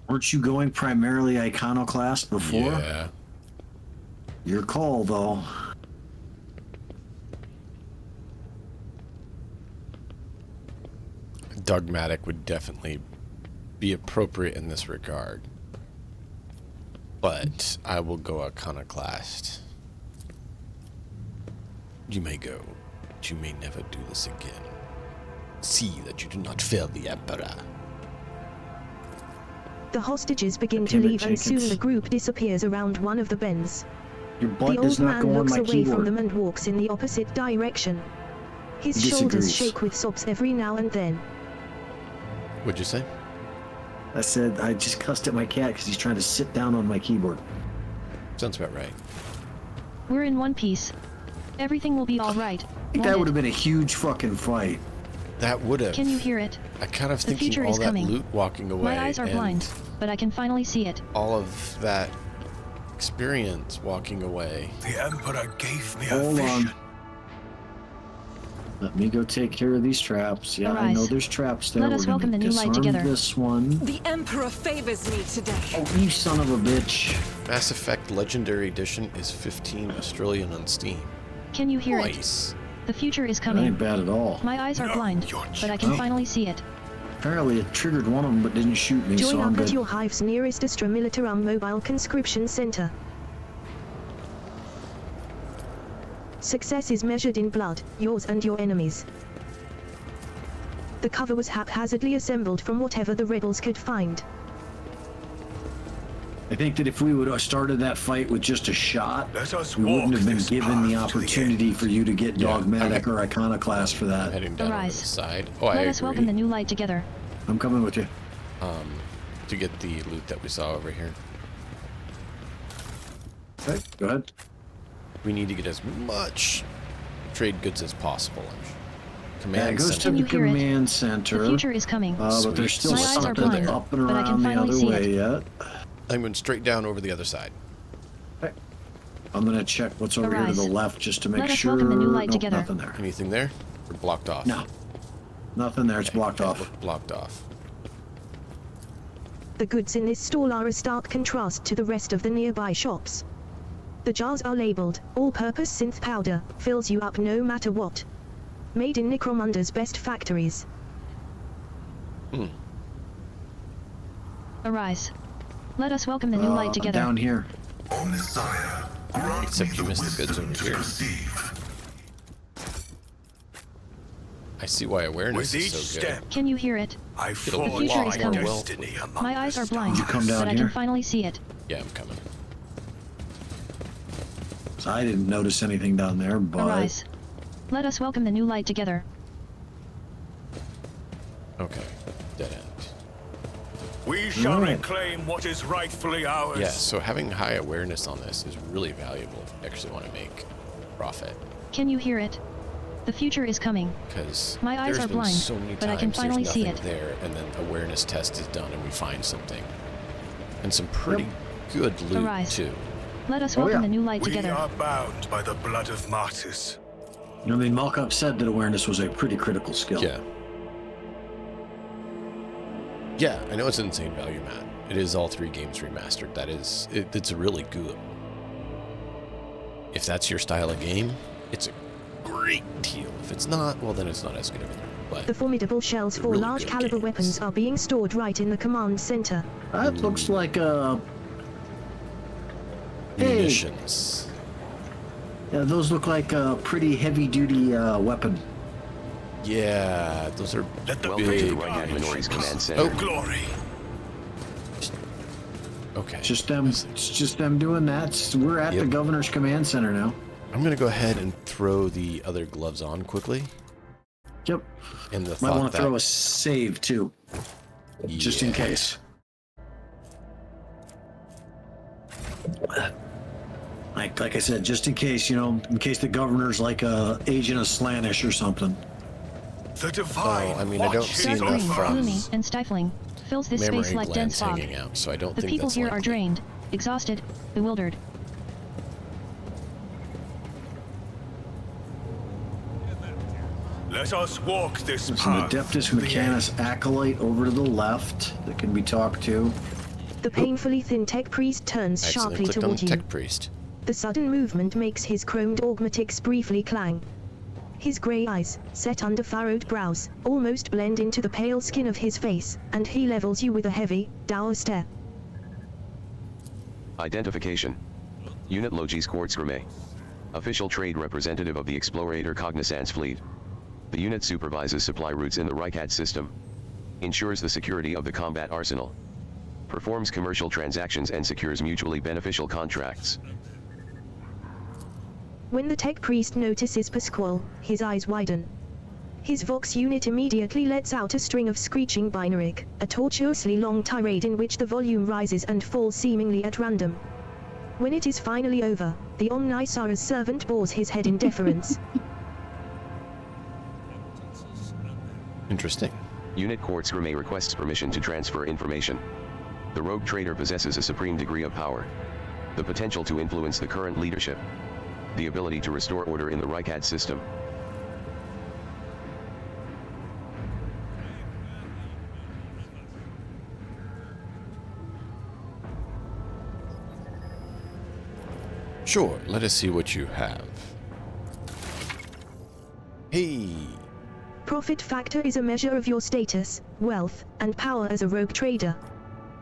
Weren't you going primarily iconoclast before? Yeah. Your call, though. Dogmatic would definitely be appropriate in this regard. But I will go iconoclast. You may go, but you may never do this again. See that you do not fail the Emperor. The hostages begin to leave and soon the group disappears around one of the bends. Your butt The old does not man go on looks my away keyboard. from them and walks in the opposite direction. His shoulders shake with sobs every now and then. What'd you say? I said I just cussed at my cat because he's trying to sit down on my keyboard. Sounds about right. We're in one piece. Everything will be alright. I think that would have been a huge fucking fight. That would have. Can you hear it? I kind of The thinking future all is that coming. loot walking away. My eyes are and blind, but I can finally see it. all of that experience walking away. The Emperor gave me a Hold vision. on. Let me go take care of these traps. Yeah, I Arise. know there's traps there. Let us We're gonna welcome the new light disarm together. This one. The Emperor favors me today. Oh, you son of a bitch. Mass Effect Legendary Edition is 15 Australian on Steam. Can you hear Nice. it? The future is That coming. ain't bad at all. My eyes are blind, but I can finally see it. Apparently it triggered one of them but didn't shoot me, so Join I'm up good. at your hive's nearest Astra Militarum Mobile Conscription Center. Success is measured in blood, yours and your enemies. The cover was haphazardly assembled from whatever the rebels could find. I think that if we would have started that fight with just a shot, Let us we wouldn't walk have been this given the path to the opportunity for you to get Yeah, dogmatic okay. or iconoclast for that. Heading down over the Arise. side. Oh, I Let agree. us welcome the new light together. I'm coming with you. To get the loot that we saw over here. Okay, go ahead. We need to get as much trade goods as possible. Command Yeah, it goes to center. Can the you hear it? command center. The future is coming. But there's still My eyes are something blind, up and but I can around the finally other see way it. yet. I'm going straight down over the other side. Okay. I'm gonna check what's over here to Arise. the left just to make Let us sure. welcome the new light Nope, together. nothing there. Anything there? Or blocked off? No. Nothing there. It's blocked Okay, off. look, blocked off. The goods in this stall are a stark contrast to the rest of the nearby shops. The jars are labeled, all-purpose synth powder, fills you up no matter what. Made in Necromunda's best factories. Arise. Let us welcome the new light together. Down here. O Messiah, grant Except me you the missed the goods wisdom over to here. perceive. I see why awareness With is each so good. step, Can you hear it? I It'll forge be future my is coming. destiny among My the eyes are blind, stars. come down but I here? can finally see it. Yeah, I'm coming. So I didn't notice anything down there, but Arise. Let us welcome the new light together. Okay. Dead end. We shall Right. reclaim what is rightfully ours. Yeah, so having high awareness on this is really valuable if you actually want to make profit. Can you hear it? The future is coming. Because My eyes there's are been blind, so many but I times can finally there's see nothing it. there, and then awareness test is done and we find something. And some pretty good loot, Arise. too. Let us welcome the new light We together. are bound by the blood of martyrs. You know, I mean, Malkov said that awareness was a pretty critical skill. Yeah. Yeah, I know it's an insane value, Matt. It is all 3 games remastered. That is, it's really good. If that's your style of game, it's a great deal. If it's not, well, then it's not as good of a deal. But The formidable shells for really large good caliber games. weapons are being stored right in the command center. That looks like a... Hey, munitions. yeah, those look like a pretty heavy-duty weapon. Yeah, those are Let the Welcome to the big. Right Adminori's command Oh. center. glory. Okay. It's just them doing that. We're at the Yep. governor's command center now. I'm gonna go ahead and throw the other gloves on quickly. Yep. In the Might thought want to that, throw a save too, just in Yeah. case. Like I said, just in case, you know, in case the governor's like a agent of Slanish or something. The divine. Oh, I mean, I don't watches see Dark enough green, from gloomy, and stifling, fills this memory space like dense glands fog. hanging out, so I don't The think people that's here are likely. drained, exhausted, bewildered. Let us walk this There's an path. Adeptus to the Mechanus acolyte over to the left that can be talked to. The painfully thin tech priest turns I accidentally sharply clicked on toward the you. tech priest. The sudden movement makes his chromed augmatics briefly clang. His grey eyes, set under furrowed brows, almost blend into the pale skin of his face, and he levels you with a heavy, dour stare. Identification. Unit Logis Quartz Grimet. Official trade representative of the Explorator Cognizance Fleet. The unit supervises supply routes in the Reichad system. Ensures the security of the combat arsenal. Performs commercial transactions and secures mutually beneficial contracts. When the tech priest notices Pasquale, his eyes widen. His Vox unit immediately lets out a string of screeching binaric, a tortuously long tirade in which the volume rises and falls seemingly at random. When it is finally over, the Omnisara's servant bores his head in deference. Interesting. Unit Quartz Grimet requests permission to transfer information. The rogue trader possesses a supreme degree of power. The potential to influence the current leadership. The ability to restore order in the Reichad system. Sure, let us see what you have. Hey! Profit factor is a measure of your status, wealth, and power as a rogue trader.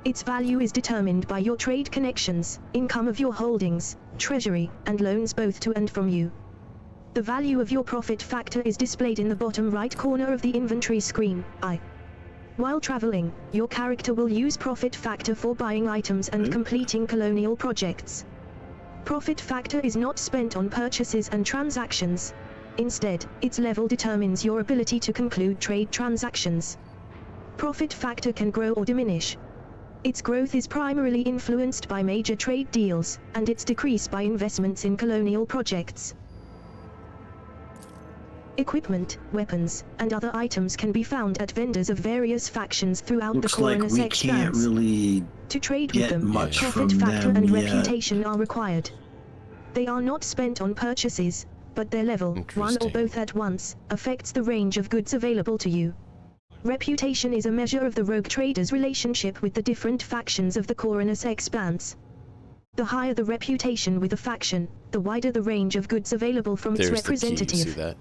Its value is determined by your trade connections, income of your holdings, treasury, and loans both to and from you. The value of your profit factor is displayed in the bottom right corner of the inventory screen. While traveling, your character will use profit factor for buying items and completing colonial projects. Profit factor is not spent on purchases and transactions. Instead, its level determines your ability to conclude trade transactions. Profit factor can grow or diminish. Its growth is primarily influenced by major trade deals, and its decrease by investments in colonial projects. Equipment, weapons, and other items can be found at vendors of various factions throughout Looks the like Coroner's we expanse. can't really To trade with get them, much profit from factor them and yet. reputation are required. They are not spent on purchases, but their level, one or Interesting. both at once, affects the range of goods available to you. Reputation is a measure of the rogue trader's relationship with the different factions of the Coroner's expanse. The higher the reputation with a faction, the wider the range of goods available from its There's the key, representative. you see that?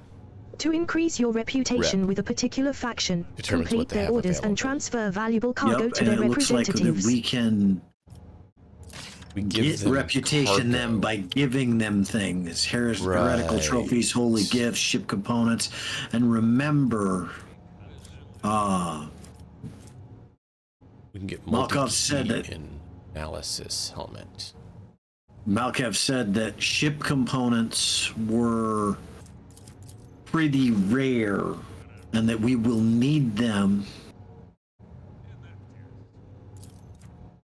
To increase your reputation with a particular faction, Determines complete what they their have orders available. and transfer valuable cargo Yep, to and their it looks like that representatives. we can We give get them reputation them cargo. by giving them things. Heretical Right. trophies, holy gifts, ship components, and remember, We can get Malkov said multi-key that- in analysis helmet. Malkev said that ship components were pretty rare and that we will need them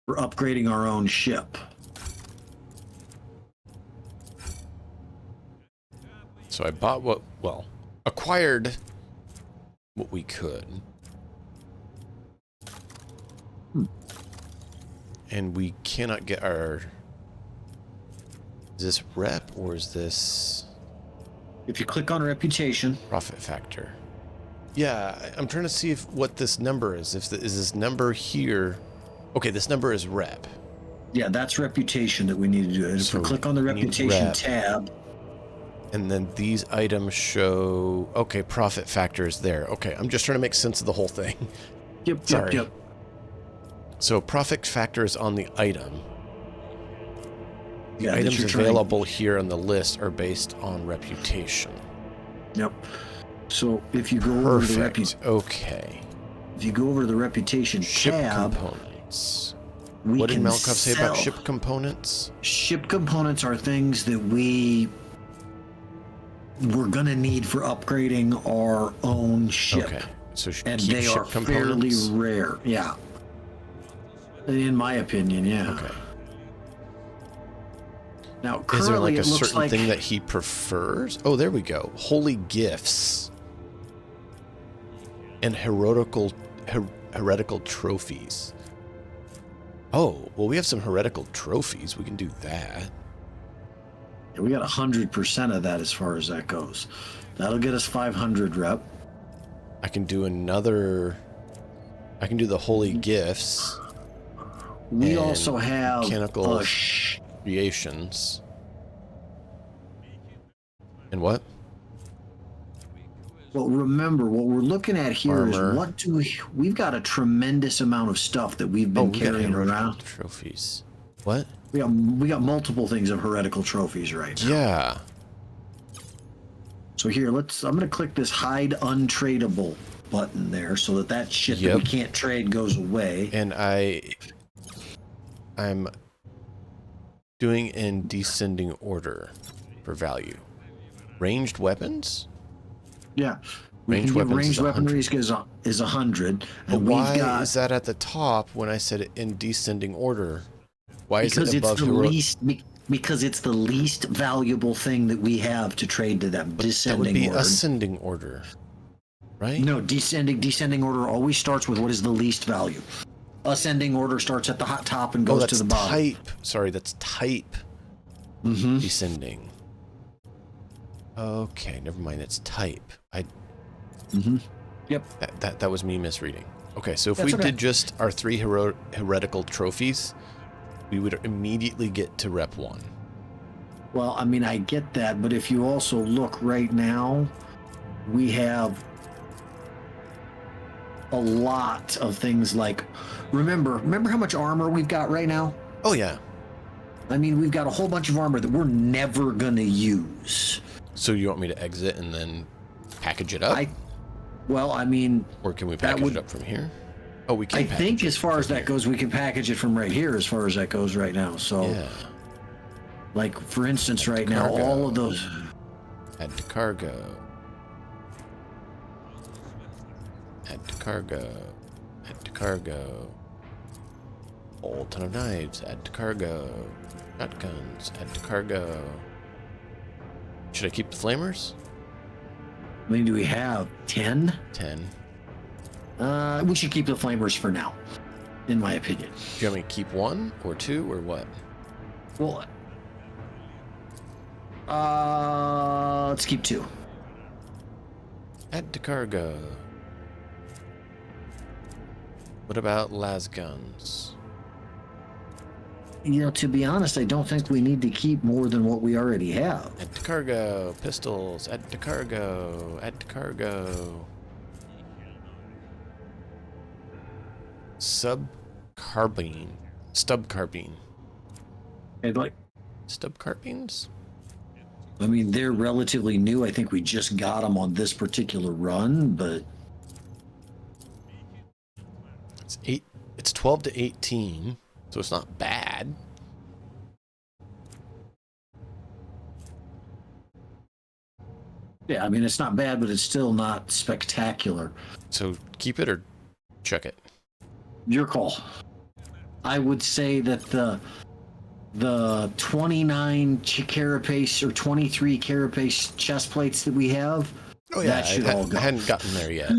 for upgrading our own ship. So I bought what, well, acquired what we could. And we cannot get our... Is this rep or is this... If you click on reputation... Profit factor. Yeah, I'm trying to see if what this number is. Is this number here... Okay, this number is rep. Yeah, that's reputation that we need to do. And if we click on the reputation tab... And then these items show... Okay, profit factor is there. Okay, I'm just trying to make sense of the whole thing. Yep. So profit factor is on the item. The Yeah, items available here on the list are based on reputation. Yep. So if you go over to the Okay. If you go over to the reputation ship tab, components. What did Malkov say about ship components? Ship components are things that we're gonna need for upgrading our own ship. Okay. So and keep they ship are components? fairly rare. Yeah. In my opinion, yeah. Okay. Now, currently, is there like a it looks certain thing that he prefers? Oh, there we go. Holy gifts and heretical trophies. Oh, well, we have some heretical trophies. We can do that. Yeah, we got 100% of that as far as that goes. That'll get us 500 rep. I can do another. I can do the holy gifts. We also have mechanical creations. And what? Well, remember what we're looking at here Armor. is what do we've got a tremendous amount of stuff that we've been carrying around. Trophies. What? We got multiple things of heretical trophies right now. Yeah. So here, I'm going to click this hide untradeable button there so that shit that we can't trade goes away. And I'm doing in descending order for value. Ranged weapons? Yeah. Ranged weaponry is 100. And why is that at the top when I said it in descending order? Why is it above because it's the least valuable thing that we have to trade to them. Descending that would be order. ascending order, right? No, descending order always starts with what is the least value. Ascending order starts at the hot top and goes to the bottom. Type. Sorry, that's type. Descending. Okay, never mind. It's type. Yep. That was me misreading. Okay, so if we did just our 3 heretical trophies, we would immediately get to rep 1. Well, I mean, I get that, but if you also look right now, we have a lot of things like, remember how much armor we've got right now? Oh, yeah. I mean, we've got a whole bunch of armor that we're never going to use. So you want me to exit and then package it up? I mean... Or can we package it up from here? Oh, we can. I think as far as that goes, we can package it from right here as far as that goes right now. So, yeah. Like, for instance, right now, all of those... Add to cargo. Add to cargo. Add to cargo. Whole ton of knives. Add to cargo. Shotguns. Add to cargo. Should I keep the flamers? I mean, do we have 10? 10. We should keep the flamers for now, in my opinion. Do you want me to keep 1 or 2 or what? Well, let's keep 2. Add to cargo. What about las guns? You know, to be honest, I don't think we need to keep more than what we already have. Add to cargo. Pistols. Add to cargo. Add to cargo. Stub carbine. Stub carbines? I mean, they're relatively new. I think we just got them on this particular run, but It's 12 to 18, so it's not bad. Yeah, I mean, it's not bad, but it's still not spectacular. So keep it or chuck it? Your call. I would say that the 29 carapace or 23 carapace chest plates that we have Oh yeah, that should all go. I hadn't gotten there yet.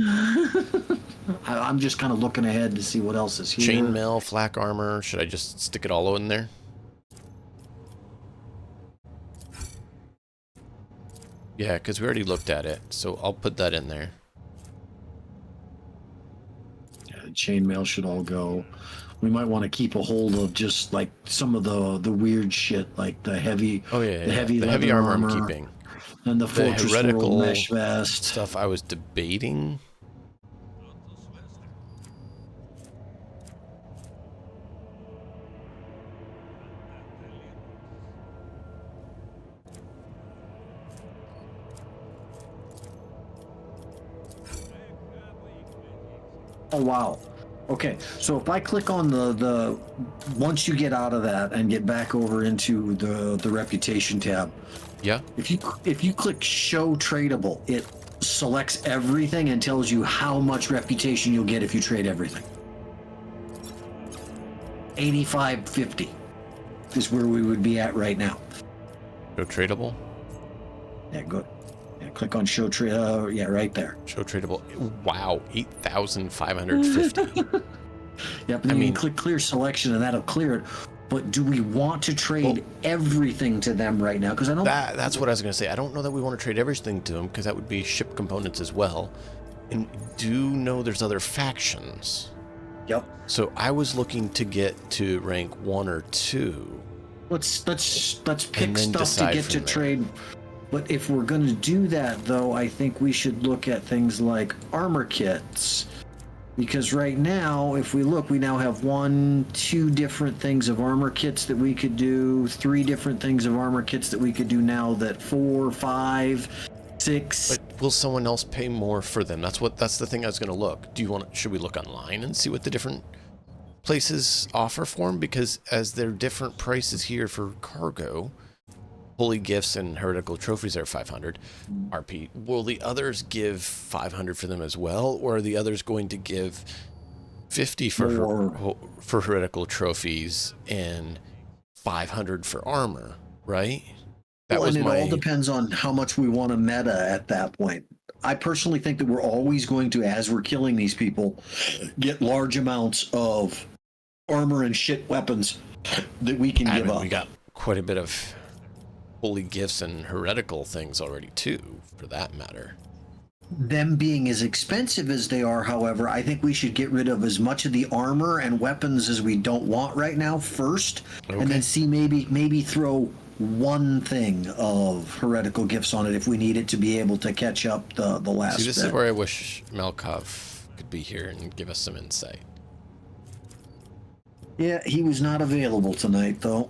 I'm just kind of looking ahead to see what else is here. Chainmail, flak armor. Should I just stick it all in there? Yeah, because we already looked at it, so I'll put that in there. Yeah, the chainmail should all go. We might want to keep a hold of just like some of the weird shit, like the heavy, the heavy armor armor I'm keeping, and the fortress heretical world mesh vest stuff. I was debating. Oh wow. Okay, so if I click on the once you get out of that and get back over into the reputation tab, yeah. If you click show tradable, it selects everything and tells you how much reputation you'll get if you trade everything. 85.50 is where we would be at right now. Show tradable. Yeah, good. Yeah, click on show trade. Yeah, right there. Show tradable. Wow, 8,550. Yep. And then you can click clear selection, and that'll clear it. But do we want to trade everything to them right now? Because I know that's what I was going to say. I don't know that we want to trade everything to them because that would be ship components as well. And do know there's other factions. Yep. So I was looking to get to rank 1 or 2. Let's pick stuff to get to trade. But if we're going to do that, though, I think we should look at things like armor kits. Because right now, if we look, we now have 1, 2 different things of armor kits that we could do, 3 different things of armor kits that we could do now, that 4, 5, 6. But will someone else pay more for them? That's the thing I was going to look. Should we look online and see what the different places offer for them? Because as there are different prices here for cargo, holy gifts and heretical trophies are 500 RP. Will the others give 500 for them as well, or are the others going to give 50 for heretical trophies and 500 for armor? Right. It all depends on how much we want to meta at that point. I personally think that we're always going to, as we're killing these people, get large amounts of armor and shit weapons that we can give up. We got quite a bit of holy gifts and heretical things already too, for that matter. Them being as expensive as they are, however, I think we should get rid of as much of the armor and weapons as we don't want right now first, and then see maybe throw one thing of heretical gifts on it if we need it to be able to catch up the last See, this bit. is where I wish Malkov could be here and give us some insight. Yeah, he was not available tonight, though.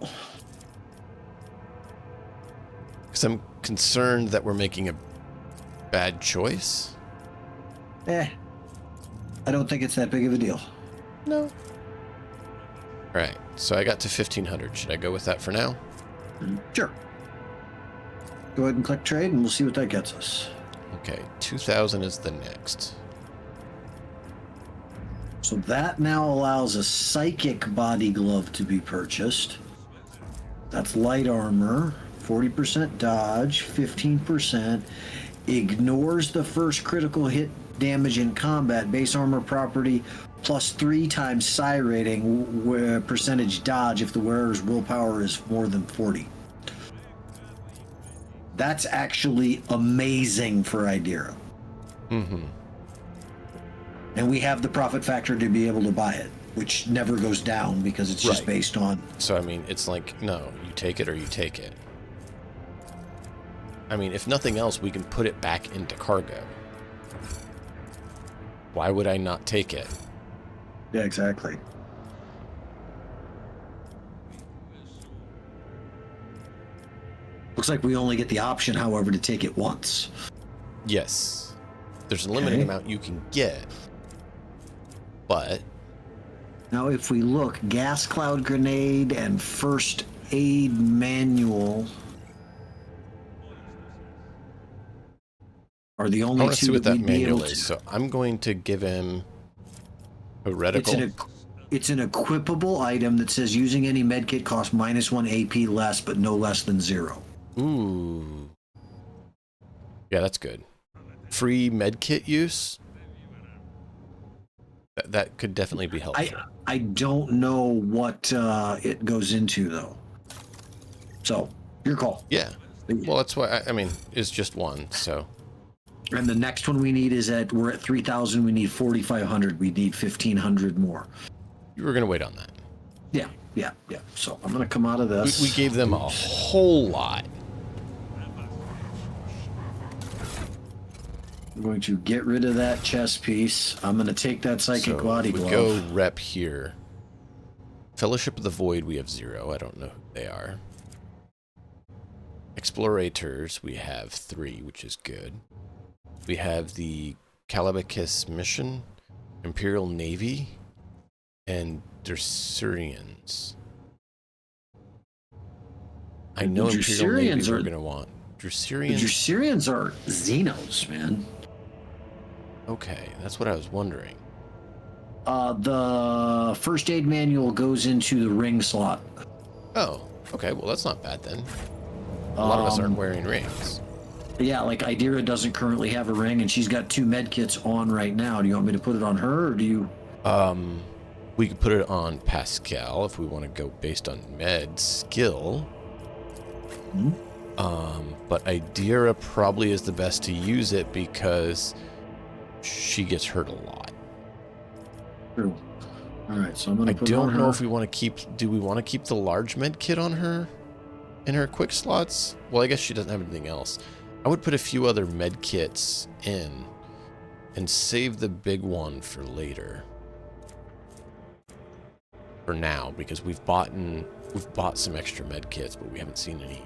Because I'm concerned that we're making a bad choice. I don't think it's that big of a deal. No. Alright, so I got to 1,500. Should I go with that for now? Sure. Go ahead and click trade, and we'll see what that gets us. Okay, 2,000 is the next. So that now allows a psychic body glove to be purchased. That's light armor, 40% dodge, 15%. Ignores the first critical hit damage in combat, base armor property, plus 3 times psi rating, percentage dodge if the wearer's willpower is more than 40. That's actually amazing for Idira. Mm-hmm. And we have the profit factor to be able to buy it, which never goes down because it's just based on... So, I mean, it's like, no, you take it or you take it. I mean, if nothing else, we can put it back into cargo. Why would I not take it? Yeah, exactly. Looks like we only get the option, however, to take it once. Yes. There's a limited amount you can get. But... Now, if we look, gas cloud grenade and first aid manual are the only two that we'd be able to... So I'm going to give him heretical. It's an equipable item that says using any medkit costs -1 AP less, but no less than 0. Ooh. Yeah, that's good. free medkit use, that could definitely be helpful. I don't know what it goes into though. So your call. Yeah. Well, that's why I mean it's just one. So. And the next one we need is we're at 3,000. We need 4,500. We need 1,500 more. You were gonna wait on that. Yeah. So I'm gonna come out of this. We gave them a whole lot. I'm going to get rid of that chest piece. I'm going to take that psychic body glove. We go rep here. Fellowship of the Void, we have 0. I don't know who they are. Explorators, we have 3, which is good. We have the Calabacus mission, Imperial Navy, and Drusurians. I know Imperial Navy we're going to want. Drusurians? The Drusurians are Xenos, man. Okay, that's what I was wondering. The first aid manual goes into the ring slot. Oh, okay. Well, that's not bad then. A lot of us aren't wearing rings. Yeah, like Idira doesn't currently have a ring, and she's got 2 med kits on right now. Do you want me to put it on her, or do you? We could put it on Pascal if we want to go based on med skill. But Idira probably is the best to use it because she gets hurt a lot. True. All right, so I'm gonna. I don't know if we want to keep. Do we want to keep the large med kit on her, in her quick slots? Well, I guess she doesn't have anything else. I would put a few other med kits in, and save the big one for later. For now, because we've bought some extra med kits, but we haven't seen any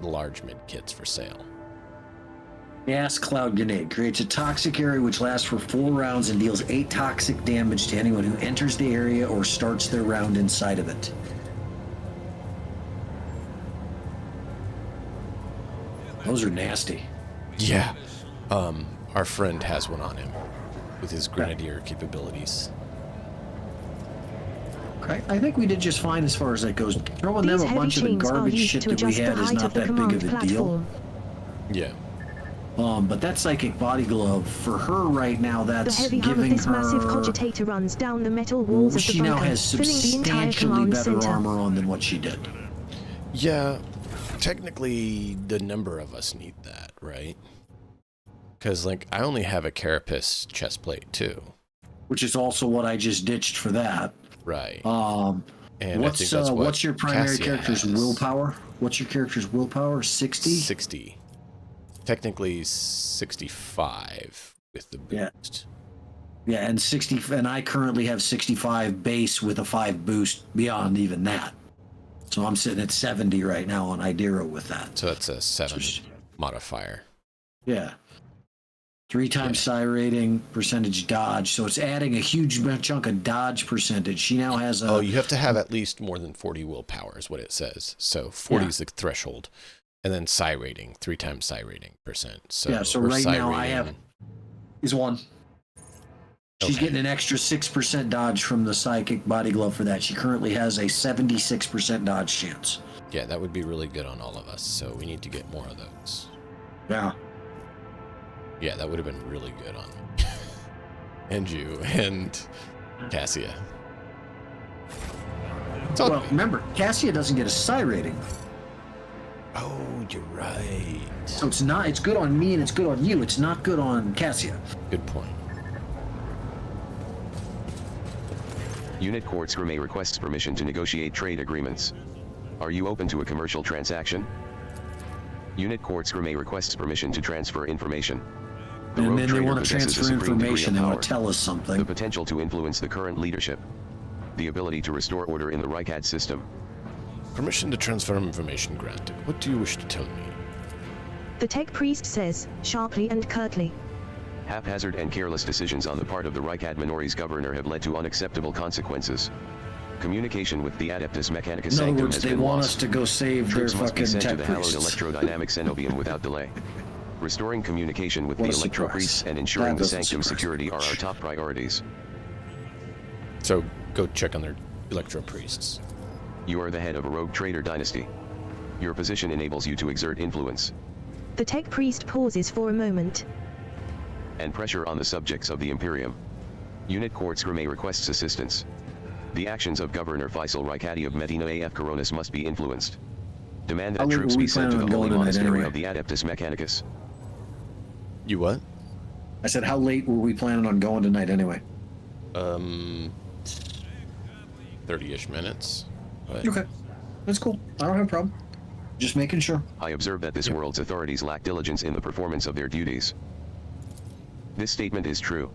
large med kits for sale. Gas cloud grenade creates a toxic area which lasts for 4 rounds and deals 8 toxic damage to anyone who enters the area or starts their round inside of it. Those are nasty. Yeah. Our friend has one on him with his grenadier capabilities. Okay, I think we did just fine as far as that goes. Throwing them a bunch of the garbage shit that we had is not that big of a deal. Yeah. But that psychic body glove, for her right now, that's the heavy hum giving of this her... massive cogitator runs down the metal walls of the she bunker, now has filling the entire substantially command better center. armor on than what she did. Yeah, technically the number of us need that, right? Because, like, I only have a carapace chest plate, too. Which is also what I just ditched for that. Right. And what's your primary character's willpower? What's your character's willpower? 60? 60. Technically 65 with the boost. Yeah, and 60, and I currently have 65 base with a 5 boost beyond even that. So I'm sitting at 70 right now on Idira with that. So that's a 7 modifier. Yeah. 3 times psi rating, percentage dodge. So it's adding a huge chunk of dodge percentage. She now has a... Oh, you have to have at least more than 40 willpower is what it says. So 40 is the threshold. And then psi rating, 3 times psi rating percent. So yeah, so right now I have... is 1. She's getting an extra 6% dodge from the psychic body glove for that. She currently has a 76% dodge chance. Yeah, that would be really good on all of us. So we need to get more of those. Yeah. Yeah, that would have been really good on me. And you and Cassia. Well, remember, Cassia doesn't get a psi rating. Oh, you're right. So it's not, it's good on me and it's good on you. It's not good on Cassia. Good point. Unit Quartz Gourmet requests permission to negotiate trade agreements. Are you open to a commercial transaction? Unit Quartz Gourmet requests permission to transfer information. The and rogue then they trader want to possesses a transfer supreme degree of information. They want power, to tell us something. the potential to influence the current leadership, the ability to restore order in the Reichad system. Permission to transfer information granted. What do you wish to tell me? The tech priest says, sharply and curtly. Haphazard and careless decisions on the part of the Reichad Minori's governor have led to unacceptable consequences. Communication with the Adeptus Mechanicus In other Sanctum words, has they been want lost. us to go save Troops their must be fucking sent to the tech hallowed priests. electrodynamic cenobium without delay. Restoring communication with the What a electro surprise. priests and ensuring That the doesn't sanctum surprise security me are our much. top priorities. So go check on their electro priests. You are the head of a rogue trader dynasty. Your position enables you to exert influence. The tech priest pauses for a moment. and pressure on the subjects of the Imperium. Unit Quartz Grimay requests assistance. The actions of Governor Faisal Raikati of Medina AF Coronis must be influenced. Demand that troops be sent to the Holy Monastery of the Adeptus Mechanicus. You what? I said, how late were we planning on going tonight anyway? 30-ish minutes. But... Okay. That's cool. I don't have a problem. Just making sure. I observe that this world's authorities lack diligence in the performance of their duties. This statement is true.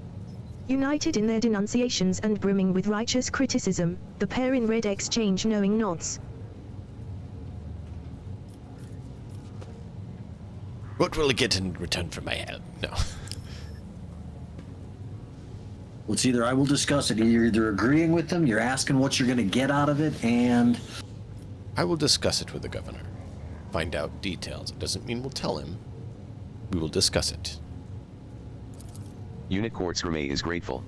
United in their denunciations and brimming with righteous criticism, the pair in red exchange knowing nods. What will I get in return for my help? No. Well, it's either I will discuss it. You're either agreeing with them, you're asking what you're going to get out of it, and... I will discuss it with the governor. Find out details. It doesn't mean we'll tell him. We will discuss it. Unit Quartz Grimay is grateful.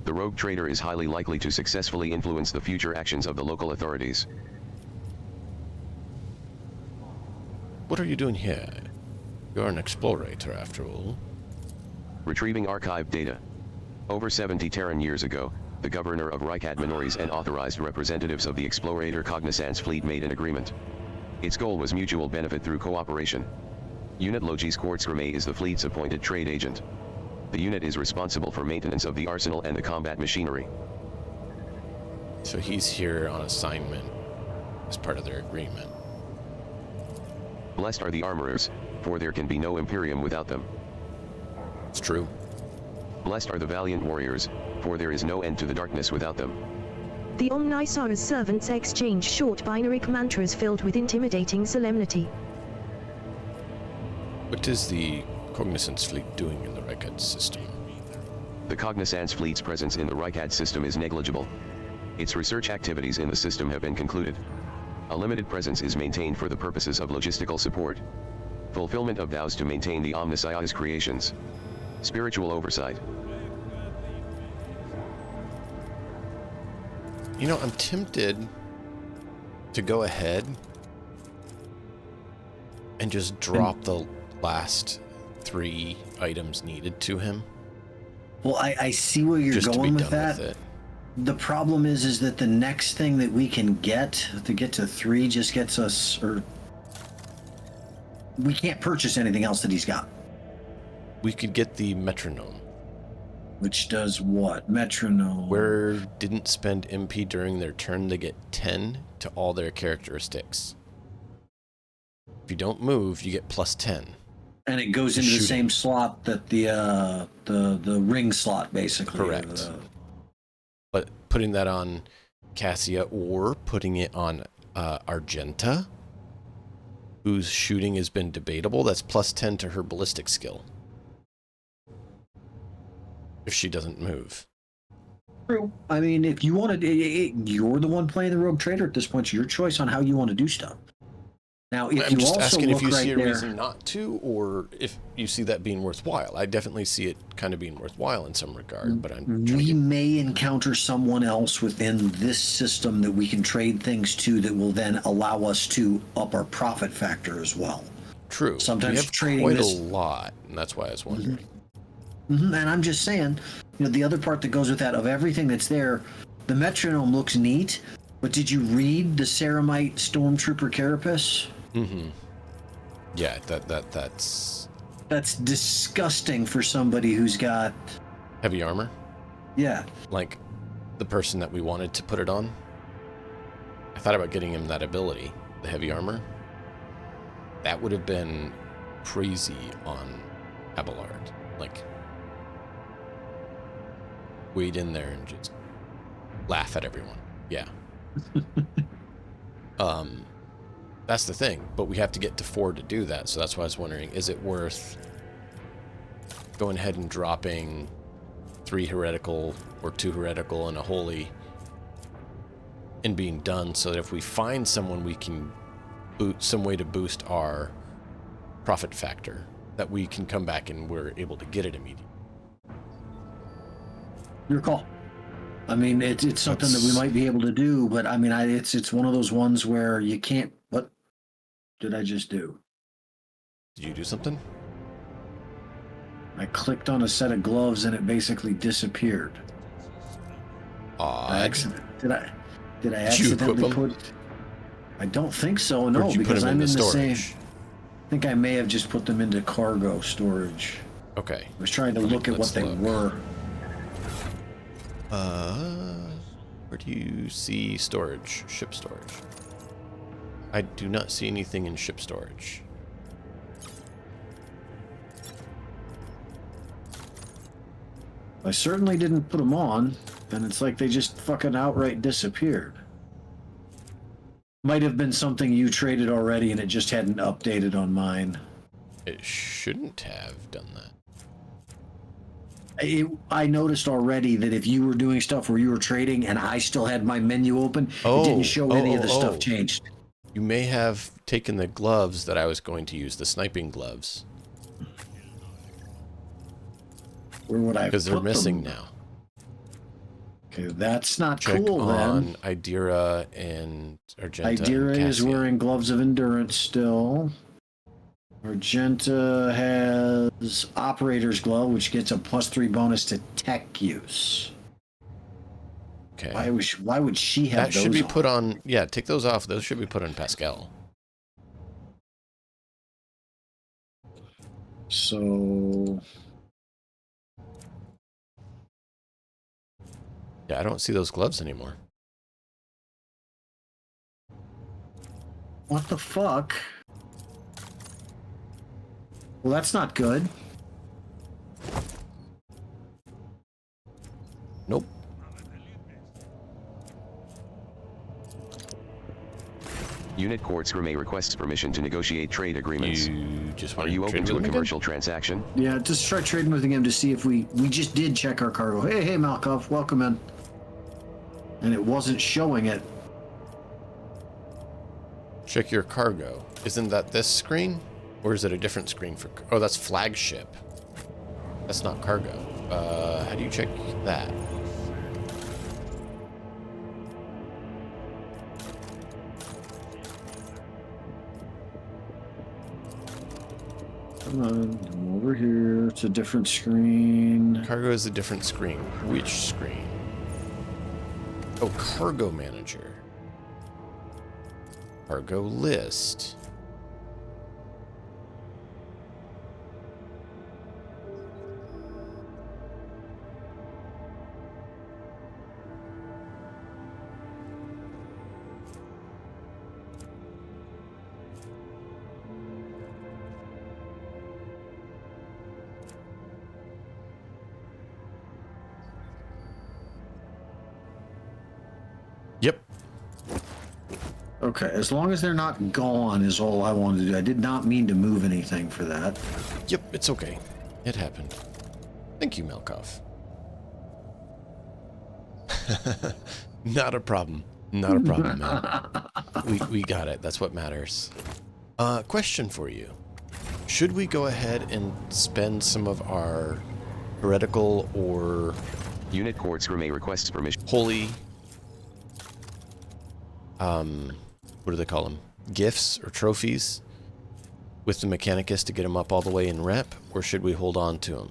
The rogue trader is highly likely to successfully influence the future actions of the local authorities. What are you doing here? You're an explorator, after all. Retrieving archived data. Over 70 Terran years ago, the governor of Raikat Minories and authorized representatives of the explorator Cognizance fleet made an agreement. Its goal was mutual benefit through cooperation. Unit Logis Quartz Grimay is the fleet's appointed trade agent. The unit is responsible for maintenance of the arsenal and the combat machinery. So he's here on assignment as part of their agreement. Blessed are the armorers, for there can be no Imperium without them. It's true. Blessed are the valiant warriors, for there is no end to the darkness without them. The Omnisara's servants exchange short binary mantras filled with intimidating solemnity. What is the Cognizance fleet doing in the Raikat system? The Cognizance fleet's presence in the Raikat system is negligible. Its research activities in the system have been concluded. A limited presence is maintained for the purposes of logistical support, fulfillment of vows to maintain the Omniscia's creations, spiritual oversight. You know, I'm tempted to go ahead and just drop the last 3 items needed to him. Well, I see where you're just going to be with done that. With it. The problem is that the next thing that we can get to 3 just gets us, or we can't purchase anything else that he's got. We could get the metronome. Which does what? Metronome. Where didn't spend MP during their turn, they get 10 to all their characteristics. If you don't move, you get plus 10. And it goes into the same slot that the ring slot, basically. Correct. But putting that on Cassia or putting it on Argenta, whose shooting has been debatable, that's plus 10 to her ballistic skill. If she doesn't move. True. I mean, if you want to, you're the one playing the rogue trader at this point. It's your choice on how you want to do stuff. Now, if I'm you just also asking look if you right see a there, reason not to, or if you see that being worthwhile. I definitely see it kind of being worthwhile in some regard, but we may encounter someone else within this system that we can trade things to that will then allow us to up our profit factor as well. True. Sometimes we have trading quite this... a lot, and that's why I was wondering. And I'm just saying, the other part that goes with that, of everything that's there, the metronome looks neat, but did you read the Ceramite Stormtrooper Carapace? Mm-hmm. Yeah, that's disgusting for somebody who's got heavy armor. Yeah. Like the person that we wanted to put it on. I thought about getting him that ability, the heavy armor. That would have been crazy on Abelard. Like, wade in there and just laugh at everyone. Yeah. That's the thing, but we have to get to 4 to do that, so that's why I was wondering, is it worth going ahead and dropping 3 heretical or 2 heretical and a holy and being done, so that if we find someone we can some way to boost our profit factor, that we can come back and we're able to get it immediately. Your call. I mean, it's something that we might be able to do, but I mean, it's one of those ones where you can't. What did I just do? Did you do something? I clicked on a set of gloves and it basically disappeared. Odd. Did I Did you accidentally equip 'em? put? I don't think so. Or No, did you put because them I'm in into the same. storage? I think I may have just put them into cargo storage. Okay. I was trying to look at what Let's they look. were. Where do you see storage? Ship storage. I do not see anything in ship storage. I certainly didn't put them on, and it's like they just fucking outright disappeared. Might have been something you traded already and it just hadn't updated on mine. It shouldn't have done that. I noticed already that if you were doing stuff where you were trading and I still had my menu open, it didn't show any of the stuff changed. You may have taken the gloves that I was going to use, the sniping gloves. Where would I? Because they're missing now. Okay, that's not Check cool on then. Idira and Argenta. Idira and is Cassia. wearing gloves of endurance still. Argenta has operator's glove, which gets a +3 bonus to tech use. Okay. Why would she have that those should be on? put on. Yeah, take those off. Those should be put on Pascal. So Yeah, I don't see those gloves anymore. what the fuck? Well, that's not good. Nope. Unit Quartz Gourmet requests permission to negotiate trade agreements. You just want Are you open trade to a with them commercial transaction? Yeah, just try trading with him to see if we just did check our cargo. Hey, Malkov, welcome in. And it wasn't showing it. Check your cargo. Isn't that this screen? Or is it a different screen for... Oh, that's flagship. That's not cargo. How do you check that? Come on, come over here. It's a different screen. Cargo is a different screen. Which screen? Oh, cargo manager. Cargo list. Yep. Okay, as long as they're not gone is all I wanted to do. I did not mean to move anything for that. Yep, it's okay. It happened. Thank you, Malkov. Not a problem. Not a problem, man. We got it. That's what matters. Question for you. Should we go ahead and spend some of our heretical or Unit Quartz Gourmet requests permission. holy what do they call them? Gifts or trophies with the Mechanicus to get them up all the way in rep, or should we hold on to them?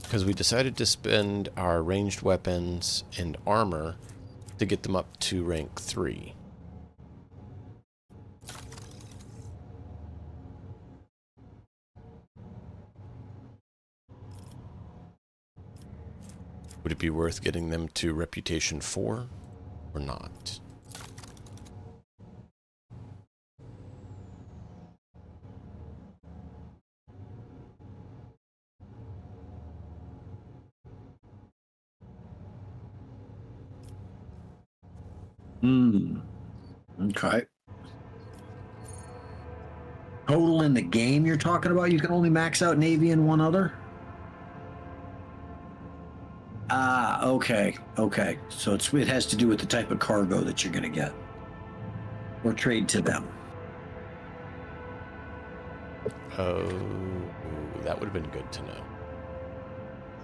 Because we decided to spend our ranged weapons and armor to get them up to rank 3. Would it be worth getting them to reputation 4 or not? Okay. Total in the game you're talking about? You can only max out Navy and one other? Ah, okay. Okay. So it has to do with the type of cargo that you're going to get. Or trade to them. Oh, that would have been good to know.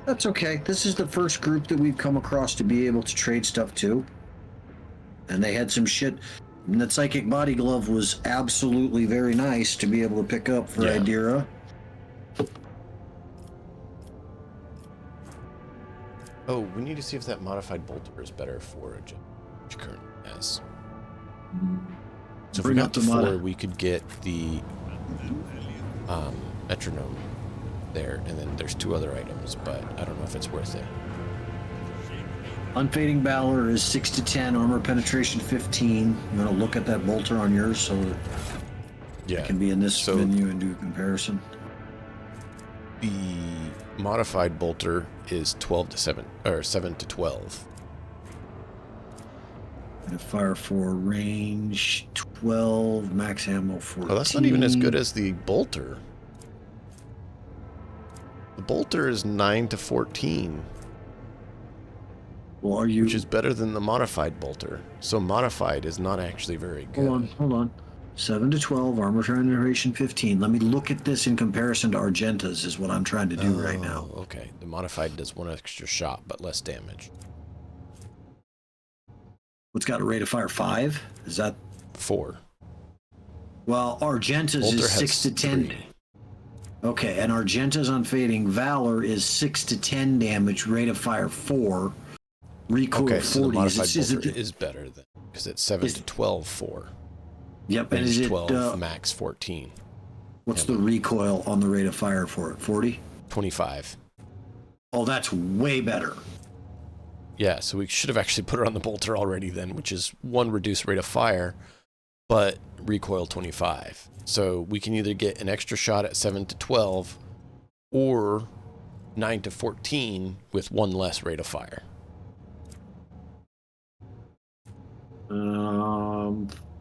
That's okay. This is the first group that we've come across to be able to trade stuff to. And they had some shit. And that Psychic Body Glove was absolutely very nice to be able to pick up for Yeah. Idira. Oh, we need to see if that modified bolter is better for a jet, which currently has. So if we Bring got up to the 4, we could get the metronome there, and then there's 2 other items, but I don't know if it's worth it. Unfading Valor is 6 to 10, armor penetration 15. You want to look at that bolter on yours so that it can be in this menu and do a comparison. The modified bolter is 12 to 7, or 7 to 12. And fire 4, range 12, max ammo 14. Oh, that's not even as good as the bolter. The bolter is 9 to 14. Well, are you... Which is better than the modified bolter. So modified is not actually very good. Hold on. 7 to 12, armor penetration 15. Let me look at this in comparison to Argenta's is what I'm trying to do right now. Okay. The modified does 1 extra shot, but less damage. What's got a rate of fire 5? Is that 4? Well, Argenta's bolter is 6 to 10. 3. Okay, and Argenta's Unfading Valor is 6 to 10 damage, rate of fire 4. Recoil okay, 40. so the modified bolter is better than, because it's 7 to 12, 4. Yep, and and is it 12, max 14. What's the recoil on the rate of fire for it? 40? 25. Oh, that's way better. Yeah, so we should have actually put it on the bolter already then, which is 1 reduced rate of fire, but recoil 25. So we can either get an extra shot at 7 to 12 or 9 to 14 with 1 less rate of fire.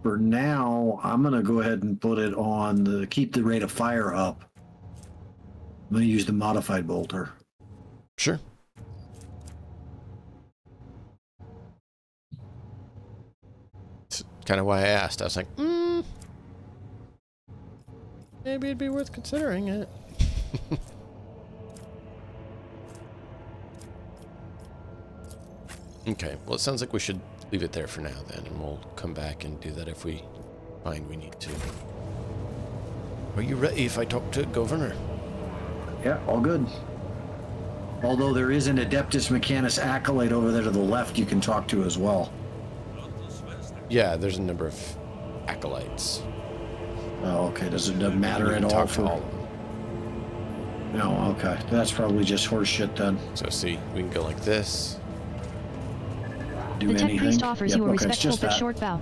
For now, I'm going to go ahead and put it on the keep the rate of fire up. I'm going to use the modified bolter. Sure. That's kind of why I asked. I was like, maybe it'd be worth considering it. Okay, well, it sounds like we should leave it there for now then, and we'll come back and do that if we find we need to. Are you ready if I talk to Governor? Yeah, all good. Although there is an Adeptus Mechanis Acolyte over there to the left you can talk to as well. Yeah, there's a number of acolytes. Oh, okay. Does it matter at all talk for to all of them? No, okay. That's probably just horse shit then. So see, we can go like this. Do the tech anything? priest offers Yep, you a okay, respectful it's just but that. short bow.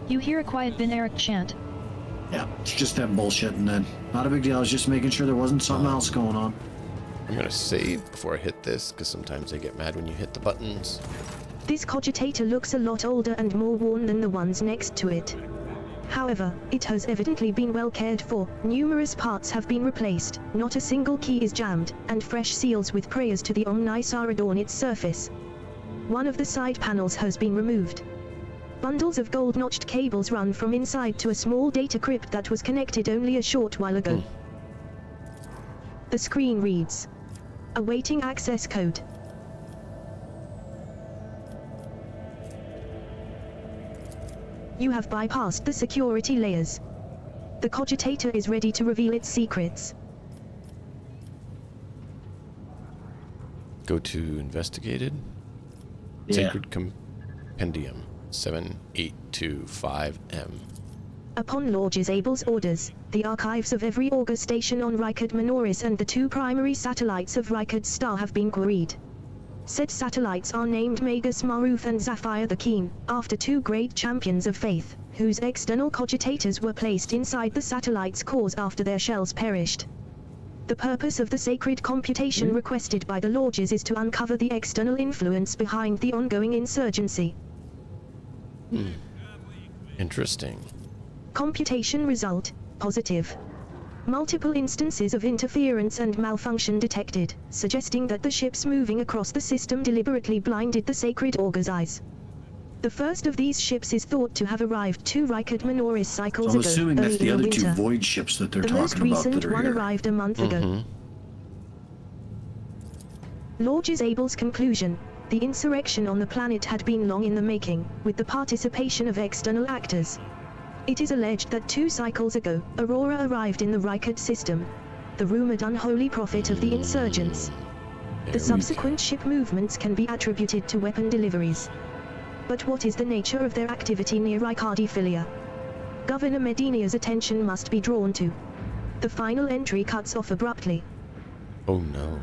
You hear a quiet Ben Eric chant. Yeah, it's just that bullshit and then. Not a big deal. I was just making sure there wasn't something else going on. I'm going to save before I hit this, because sometimes they get mad when you hit the buttons. This cogitator looks a lot older and more worn than the ones next to it. However, it has evidently been well cared for, numerous parts have been replaced, not a single key is jammed, and fresh seals with prayers to the Omnisar adorn its surface. One of the side panels has been removed. Bundles of gold-notched cables run from inside to a small data crypt that was connected only a short while ago. The screen reads, "Awaiting access code." You have bypassed the security layers. The cogitator is ready to reveal its secrets. Go to investigated. Yeah. Sacred Compendium 7825M. Upon Lord Jezabel's orders, the archives of every augur station on Rykard Minoris and the 2 primary satellites of Rykard's star have been queried. Said satellites are named Magus Maruf and Zephyr the Keen, after 2 great champions of faith, whose external cogitators were placed inside the satellites' cores after their shells perished. The purpose of the sacred computation requested by the Lorges is to uncover the external influence behind the ongoing insurgency. Interesting. Computation result, positive. Multiple instances of interference and malfunction detected, suggesting that the ships moving across the system deliberately blinded the sacred augur's eyes. The first of these ships is thought to have arrived 2 Rykard Minoris cycles So I'm ago, assuming that's early the in other winter. 2 void ships that they're The most talking about recent that are one here. arrived a month ago. Lord Jezabel's conclusion: the insurrection on the planet had been long in the making, with the participation of external actors. It is alleged that 2 cycles ago, Aurora arrived in the Rykard system, the rumored unholy prophet of the insurgents. The subsequent ship movements can be attributed to weapon deliveries. But what is the nature of their activity near Ricardiphilia? Governor Medinia's attention must be drawn to. The final entry cuts off abruptly. Oh no.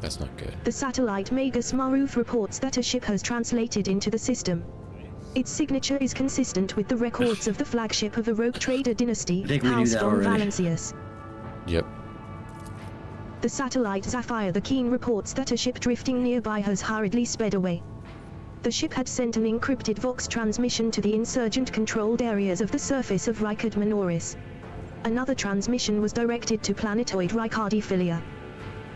That's not good. The satellite Magus Maruf reports that a ship has translated into the system. Its signature is consistent with the records of the flagship of a rogue trader dynasty, House von Valancius. Yep. The satellite Zephyr the Keen reports that a ship drifting nearby has hurriedly sped away. The ship had sent an encrypted Vox transmission to the insurgent-controlled areas of the surface of Ricard Minoris. Another transmission was directed to planetoid Ricardiphilia.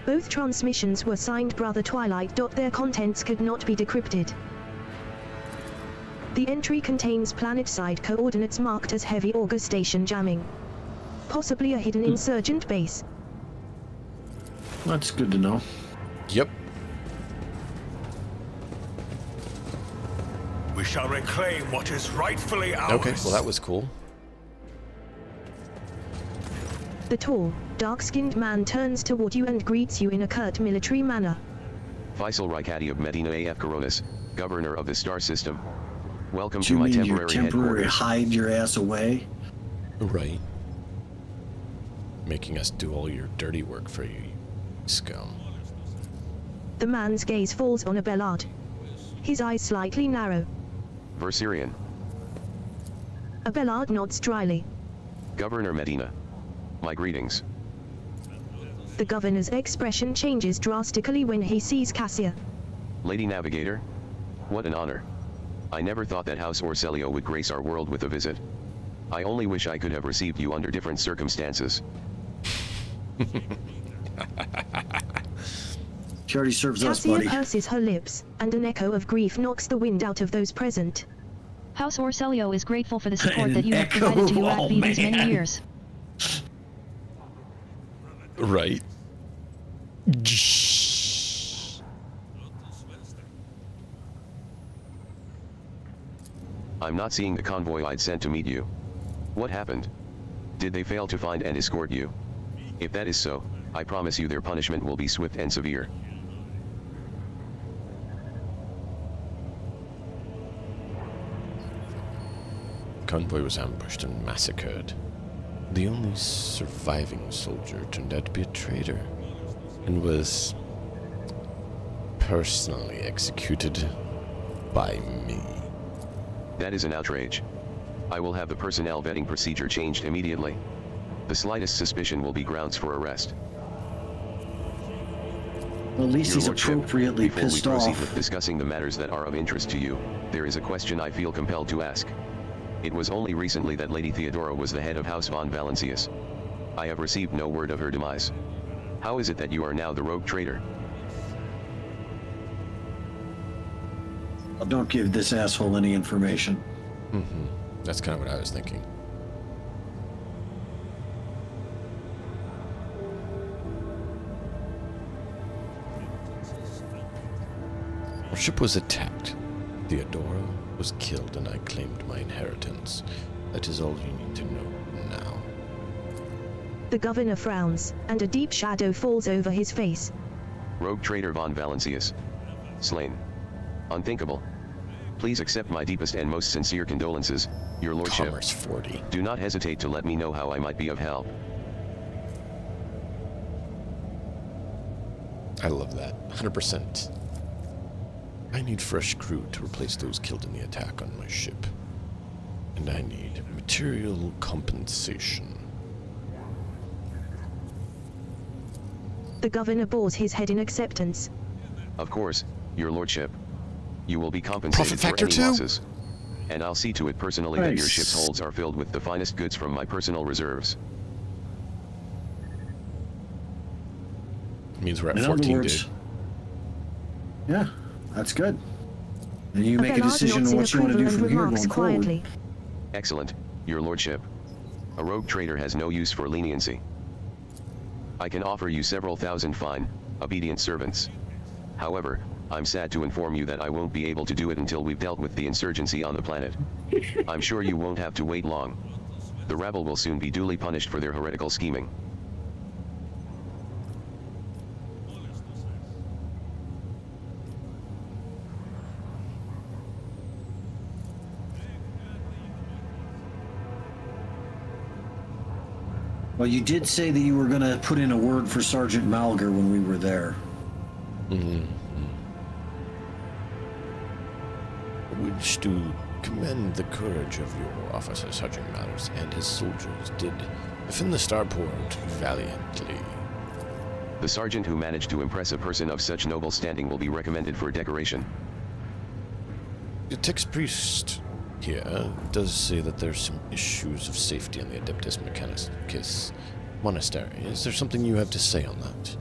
Both transmissions were signed Brother Twilight. Their contents could not be decrypted. The entry contains planet-side coordinates marked as heavy auger station jamming. Possibly a hidden insurgent base. That's good to know. Yep. We shall reclaim what is rightfully ours. Okay, well that was cool. The tall, dark-skinned man turns toward you and greets you in a curt military manner. Faisal Ricadi of Medina AF Coronis, Governor of the Star System. Welcome to You my mean temporary your temporary headquarters. hide your ass away? Right. Making us do all your dirty work for you, scum. The man's gaze falls on a Bellard. His eyes slightly narrow. Verserian. A Bellard nods dryly. Governor Medina. My greetings. The governor's expression changes drastically when he sees Cassia. Lady Navigator. What an honor. I never thought that House Orselio would grace our world with a visit. I only wish I could have received you under different circumstances. She already serves us, Cassia buddy. purses her lips, and an echo of grief knocks the wind out of those present. House Orselio is grateful for the support An that you have echo, provided to oh, UACV these man. many years. Right. I'm not seeing the convoy I'd sent to meet you. What happened? Did they fail to find and escort you? If that is so, I promise you their punishment will be swift and severe. Convoy was ambushed and massacred. The only surviving soldier turned out to be a traitor, and was personally executed by me. That is an outrage. I will have the personnel vetting procedure changed immediately. The slightest suspicion will be grounds for arrest. Well, at least Your he's Lordship, appropriately before pissed we proceed off. with discussing the matters that are of interest to you, there is a question I feel compelled to ask. It was only recently that Lady Theodora was the head of House von Valancius. I have received no word of her demise. How is it that you are now the rogue traitor? Well, don't give this asshole any information. Mm-hmm. That's kind of what I was thinking. Our ship was attacked. Theodora was killed and I claimed my inheritance. That is all you need to know now. The governor frowns, and a deep shadow falls over his face. Rogue traitor von Valancius. Slain. Unthinkable. Please accept my deepest and most sincere condolences, your lordship. Commerce 40. Do not hesitate to let me know how I might be of help. I love that. 100%. I need fresh crew to replace those killed in the attack on my ship. And I need material compensation. The governor bows his head in acceptance. Of course, your lordship. You will be compensated Profit for factor any 2? losses. And I'll see to it personally that your Nice. ship's holds are filled with the finest goods from my personal reserves. Means we're at In other 14, words, dude. yeah, that's good. And you make a Abelard decision nods on in what you want to do approval and from here remarks going forward. quietly. Excellent, your lordship. A rogue traitor has no use for leniency. I can offer you several thousand fine, obedient servants. However, I'm sad to inform you that I won't be able to do it until we've dealt with the insurgency on the planet. I'm sure you won't have to wait long. The rabble will soon be duly punished for their heretical scheming. Well, you did say that you were going to put in a word for Sergeant Malger when we were there. Mm-hmm. I wish to commend the courage of your officer, Sergeant Mallers, and his soldiers did defend the starport valiantly. The sergeant who managed to impress a person of such noble standing will be recommended for decoration. The Tex priest here does say that there's some issues of safety in the Adeptus Mechanicus monastery. Is there something you have to say on that?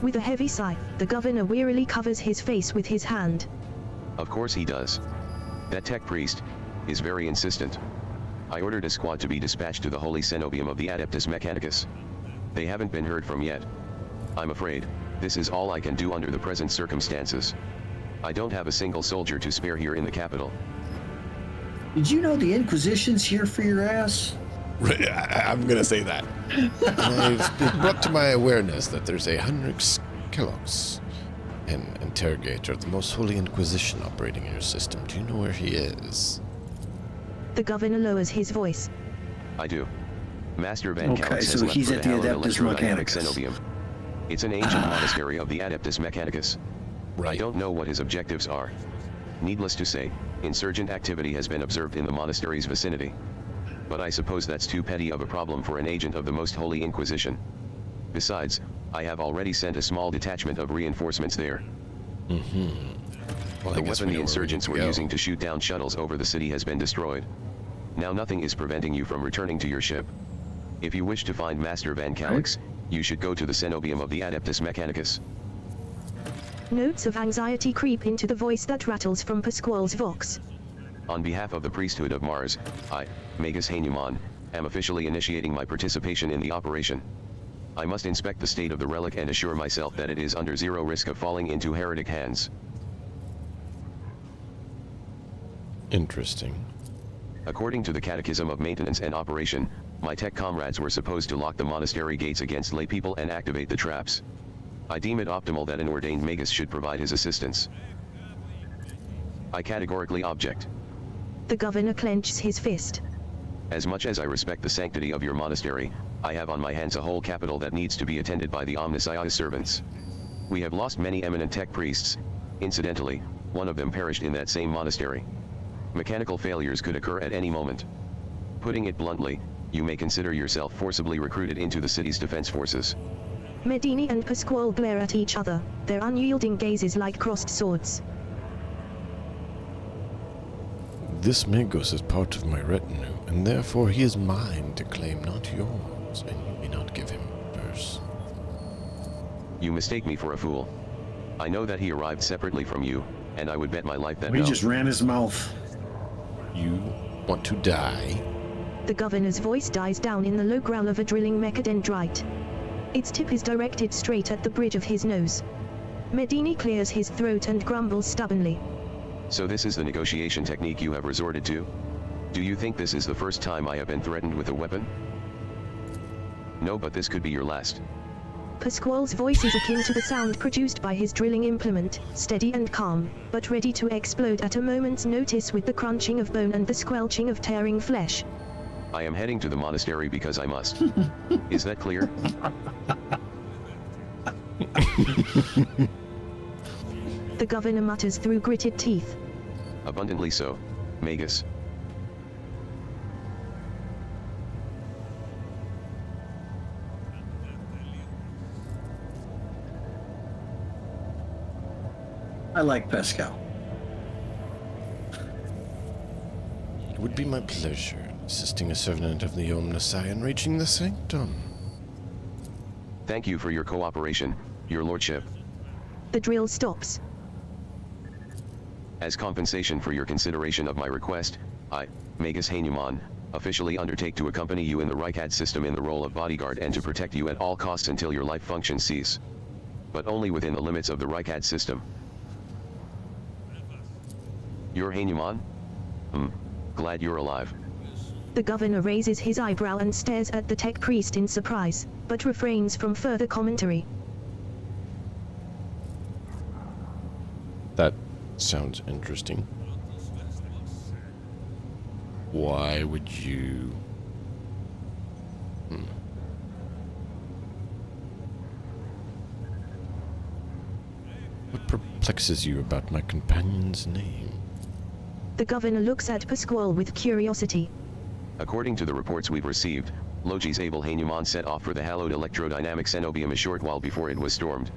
With a heavy sigh, the governor wearily covers his face with his hand. Of course he does. That tech priest is very insistent. I ordered a squad to be dispatched to the Holy Cenobium of the Adeptus Mechanicus. They haven't been heard from yet. I'm afraid this is all I can do under the present circumstances. I don't have a single soldier to spare here in the capital. Did you know the Inquisition's here for your ass? I'm gonna say that. I've been brought to my awareness that there's a Heinrich Kelos, an interrogator of the Most Holy Inquisition, operating in your system. Do you know where he is? The governor lowers his voice. I do. Master Van Okay, Calix has so left he's for at the the Hallowed Adeptus Electrodynamic Mechanicus. Cenobium. It's an ancient monastery of the Adeptus Mechanicus. Right. I don't know what his objectives are. Needless to say, insurgent activity has been observed in the monastery's vicinity. But I suppose that's too petty of a problem for an agent of the Most Holy Inquisition. Besides, I have already sent a small detachment of reinforcements there. Mm-hmm. Well, The weapon the insurgents were using to shoot down shuttles over the city has been destroyed. Now nothing is preventing you from returning to your ship. If you wish to find Master Van Calix, you should go to the Cenobium of the Adeptus Mechanicus. Notes of anxiety creep into the voice that rattles from Pasquale's vox. On behalf of the priesthood of Mars, I, Magus Hanuman, am officially initiating my participation in the operation. I must inspect the state of the relic and assure myself that it is under zero risk of falling into heretic hands. Interesting. According to the Catechism of Maintenance and Operation, my tech comrades were supposed to lock the monastery gates against lay people and activate the traps. I deem it optimal that an ordained magus should provide his assistance. I categorically object. The governor clenches his fist. As much as I respect the sanctity of your monastery, I have on my hands a whole capital that needs to be attended by the Omnissiah's servants. We have lost many eminent tech priests. Incidentally, one of them perished in that same monastery. Mechanical failures could occur at any moment. Putting it bluntly, you may consider yourself forcibly recruited into the city's defense forces. Medini and Pasquale glare at each other, their unyielding gazes like crossed swords. This Magos is part of my retinue, and therefore he is mine to claim, not yours, and you may not give him purse. You mistake me for a fool. I know that he arrived separately from you, and I would bet my life that He just ran his mouth. You want to die? The governor's voice dies down in the low growl of a drilling mechadendrite. Its tip is directed straight at the bridge of his nose. Medini clears his throat and grumbles stubbornly. So this is the negotiation technique you have resorted to? Do you think this is the first time I have been threatened with a weapon? No, but this could be your last. Pasquale's voice is akin to the sound produced by his drilling implement, steady and calm, but ready to explode at a moment's notice with the crunching of bone and the squelching of tearing flesh. I am heading to the monastery because I must. Is that clear? The governor mutters through gritted teeth. Abundantly so, Magus. I like Pascal. It would be my pleasure, assisting a servant of the Omnissiah in reaching the sanctum. Thank you for your cooperation, your lordship. The drill stops. As compensation for your consideration of my request, I, Magus Hanuman, officially undertake to accompany you in the Reichad system in the role of bodyguard and to protect you at all costs until your life functions cease. But only within the limits of the Reichad system. You're Hanuman? Glad you're alive. The governor raises his eyebrow and stares at the tech priest in surprise, but refrains from further commentary. That sounds interesting. Why would you... perplexes you about my companion's name? The governor looks at Pasquale with curiosity. According to the reports we've received, Logi's able Hanuman set off for the hallowed electrodynamic cenobium a short while before it was stormed.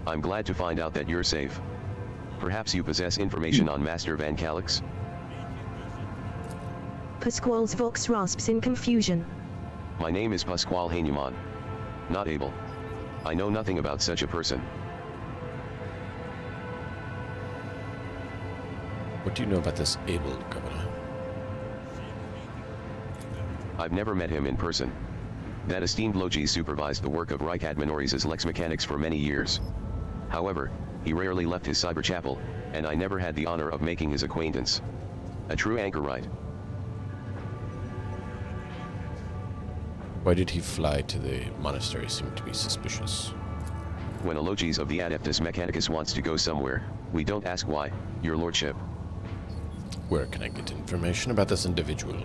I'm glad to find out that you're safe. Perhaps you possess information on Master Van Calix? Pasquale's vox rasps in confusion. My name is Pasquale Hanuman. Not Abel. I know nothing about such a person. What do you know about this Abel, Governor? I've never met him in person. That esteemed Logi supervised the work of Reich Adminories' Lex Mechanics for many years. However, he rarely left his cyber chapel, and I never had the honor of making his acquaintance. A true anchorite. Why did he fly to the monastery? Seemed to be suspicious. When a Logis of the Adeptus Mechanicus wants to go somewhere, we don't ask why, your lordship. Where can I get information about this individual?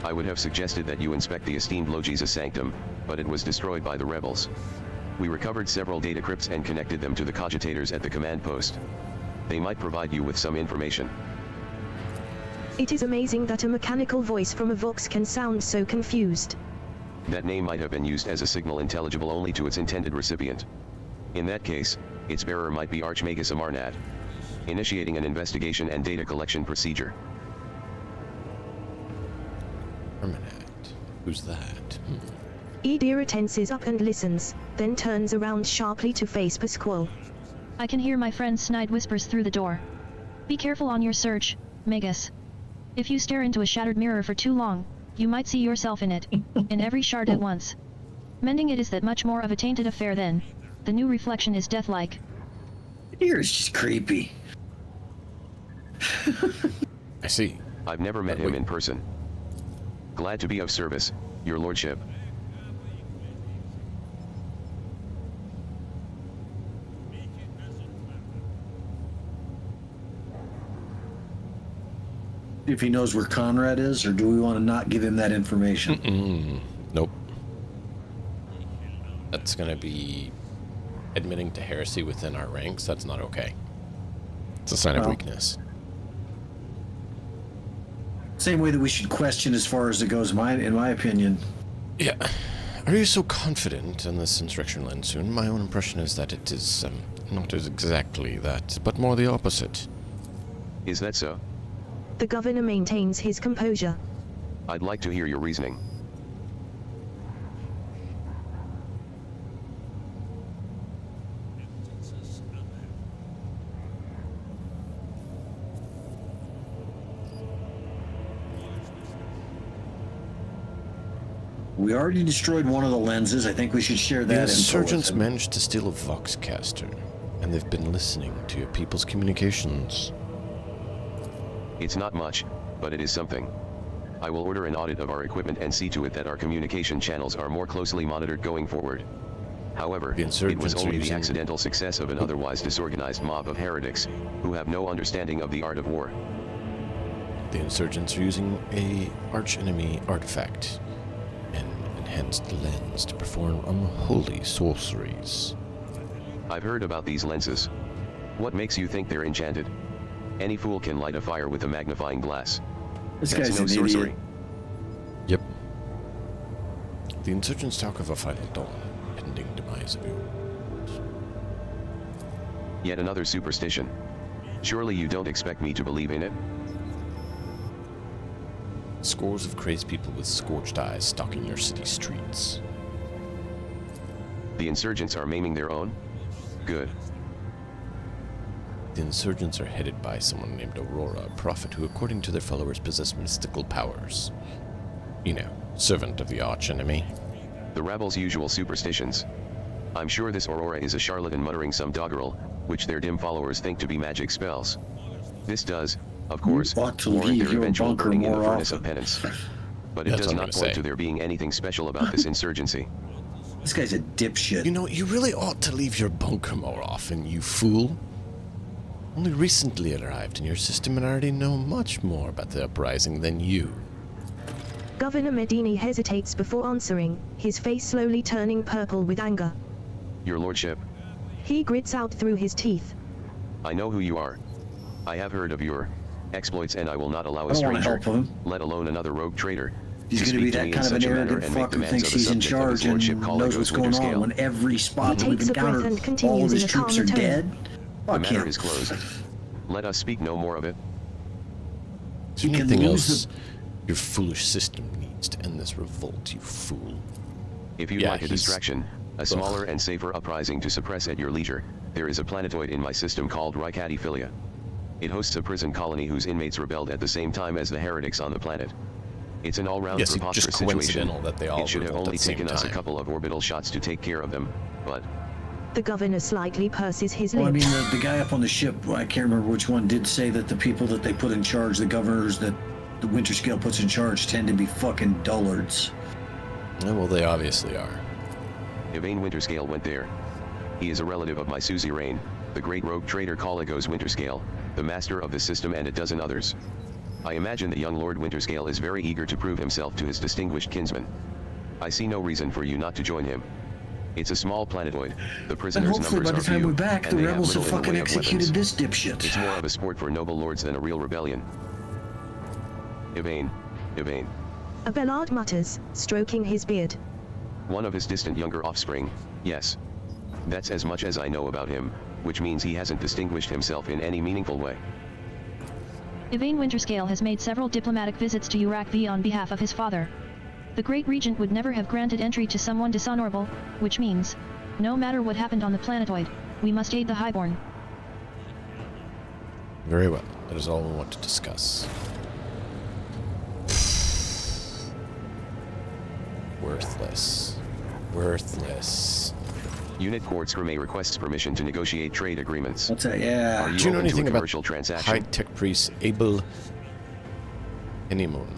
I would have suggested that you inspect the esteemed Logis' sanctum, but it was destroyed by the rebels. We recovered several data crypts and connected them to the cogitators at the command post. They might provide you with some information. It is amazing that a mechanical voice from a vox can sound so confused. That name might have been used as a signal intelligible only to its intended recipient. In that case, its bearer might be Archmagus Amarnad, initiating an investigation and data collection procedure. Amarnad? Who's that? Edira tenses up and listens, then turns around sharply to face Pasquale. I can hear my friend's snide whispers through the door. Be careful on your search, Magus. If you stare into a shattered mirror for too long, you might see yourself in it, in every shard at once. Mending it is that much more of a tainted affair then. The new reflection is death-like. Here's just creepy. I see. I've never met him in person. Glad to be of service, your lordship. If he knows where Conrad is, or do we want to not give him that information? Nope. That's gonna be admitting to heresy within our ranks. That's not okay. It's a sign of weakness. Same way that we should question as far as it goes, in my opinion. Yeah. Are you so confident in this insurrection will end soon? My own impression is that it is not as exactly that, but more the opposite. Is that so? The governor maintains his composure. I'd like to hear your reasoning. We already destroyed one of the lenses. I think we should share that The info with insurgents him. managed to steal a Voxcaster, and they've been listening to your people's communications. It's not much, but it is something. I will order an audit of our equipment and see to it that our communication channels are more closely monitored going forward. However, it was only the accidental success of an otherwise disorganized mob of heretics, who have no understanding of the art of war. The insurgents are using a archenemy artifact, an enhanced lens to perform unholy sorceries. I've heard about these lenses. What makes you think they're enchanted? Any fool can light a fire with a magnifying glass. This That's guy's no an sorcery. idiot. Yep. The insurgents talk of a final dawn, pending demise of you. Yet another superstition. Surely you don't expect me to believe in it? Scores of crazed people with scorched eyes stalking your city streets. The insurgents are maiming their own? Good. The insurgents are headed by someone named Aurora, a prophet who, according to their followers, possess mystical powers. You know, servant of the archenemy. The rabbles' usual superstitions. I'm sure this Aurora is a charlatan muttering some doggerel, which their dim followers think to be magic spells. This does, of course, warrant their eventual burning in the furnace of penance. But it does not point to there being anything special about this insurgency. This guy's a dipshit. You know, you really ought to leave your bunker more often, you fool. Only recently arrived in your system and already know much more about the uprising than you. Governor Medini hesitates before answering, his face slowly turning purple with anger. Your lordship. He grits out through his teeth. I know who you are. I have heard of your exploits, and I will not allow a I don't want to stranger, help him. let alone another rogue trader, He's to going to be speak to that me in kind of an such a manner arrogant and make fuck who demands thinks of the he's in subject of his charge and lordship knows Collego's what's going on Winterscale. when every spot that He we've takes a breath encountered, and all continues of his in a troops are calmer tone. dead. The Fuck matter him. is closed. Let us speak no more of it. Is there He can anything lose else your foolish system needs to end this revolt, you fool? If you'd Yeah, like a he's- distraction, a smaller and safer uprising to suppress at your leisure, there is a planetoid in my system called Heretic. It hosts a prison colony whose inmates rebelled at the same time as the heretics on the planet. It's an all-round Yes, it's preposterous just situation. coincidental that they all It should have revolt at only the same taken us a time. couple of orbital shots to take care of them, but The governor slightly purses his Well, I lips. mean, the guy up on the ship, I can't remember which one, did say that the people that they put in charge, the governors that the Winterscale puts in charge, tend to be fucking dullards. Yeah, well, they obviously are. Yvain Winterscale went there. He is a relative of my suzerain, the great rogue trader Collego's Winterscale, the master of the system and a dozen others. I imagine the young Lord Winterscale is very eager to prove himself to his distinguished kinsman. I see no reason for you not to join him. It's a small planetoid. The And prisoners' hopefully numbers by the are time few, we're back, and the they have rebels have little in the fucking way of executed weapons. this dipshit. It's more of a sport for noble lords than a real rebellion. Yvain. A Bellard mutters, stroking his beard. One of his distant younger offspring, yes. That's as much as I know about him, which means he hasn't distinguished himself in any meaningful way. Yvain Winterscale has made several diplomatic visits to Urak on behalf of his father. The Great Regent would never have granted entry to someone dishonorable, which means, no matter what happened on the planetoid, we must aid the Highborn. Very well. That is all we want to discuss. Worthless. Worthless. Unit Quartz Gourmet requests permission to negotiate trade agreements. What's that? Yeah. Are you Do you know open to a anything about commercial transaction? high-tech priest Abel Honeymoon?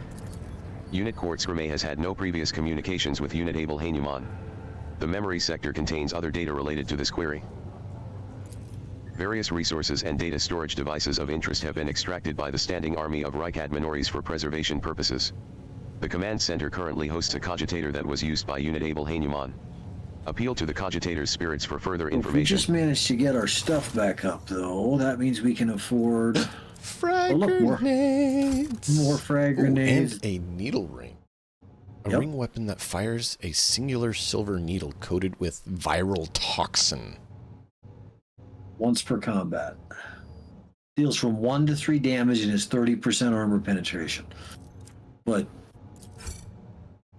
Unit Quartz Gourmet has had no previous communications with Unit Abel Hanuman. The memory sector contains other data related to this query. Various resources and data storage devices of interest have been extracted by the standing army of Reich Minories for preservation purposes. The command center currently hosts a cogitator that was used by Unit Abel Hanuman. Appeal to the cogitator's spirits for further If we information. just managed to get our stuff back up, though, that means we can afford Frag look, more grenades! frag Ooh, grenades. and a needle ring. A Yep. ring weapon that fires a singular silver needle coated with viral toxin. Once per combat. Deals from 1 to 3 damage and is 30% armor penetration. But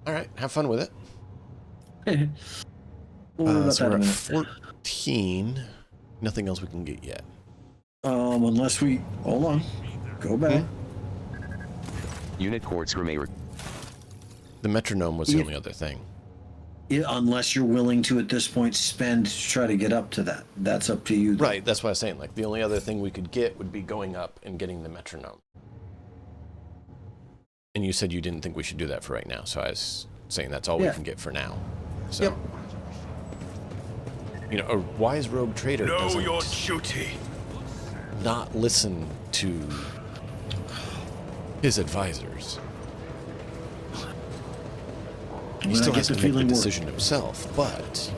Alright, have fun with it. we'll worry about So that we're in a at minute. 14. Nothing else we can get yet. Unless we hold on, go back. Unit Quartz Gourmet The metronome was the Yeah. only other thing. Unless you're willing to at this point spend to try to get up to that. That's up to you. Right, that's what I was saying. Like, the only other thing we could get would be going up and getting the metronome. And you said you didn't think we should do that for right now, so I was saying that's all we Yeah. can get for now. So, Yep. you know, a wise rogue trader Know doesn't your duty. not listen to his advisors. He Well, I still get has the to make the feeling decision himself, but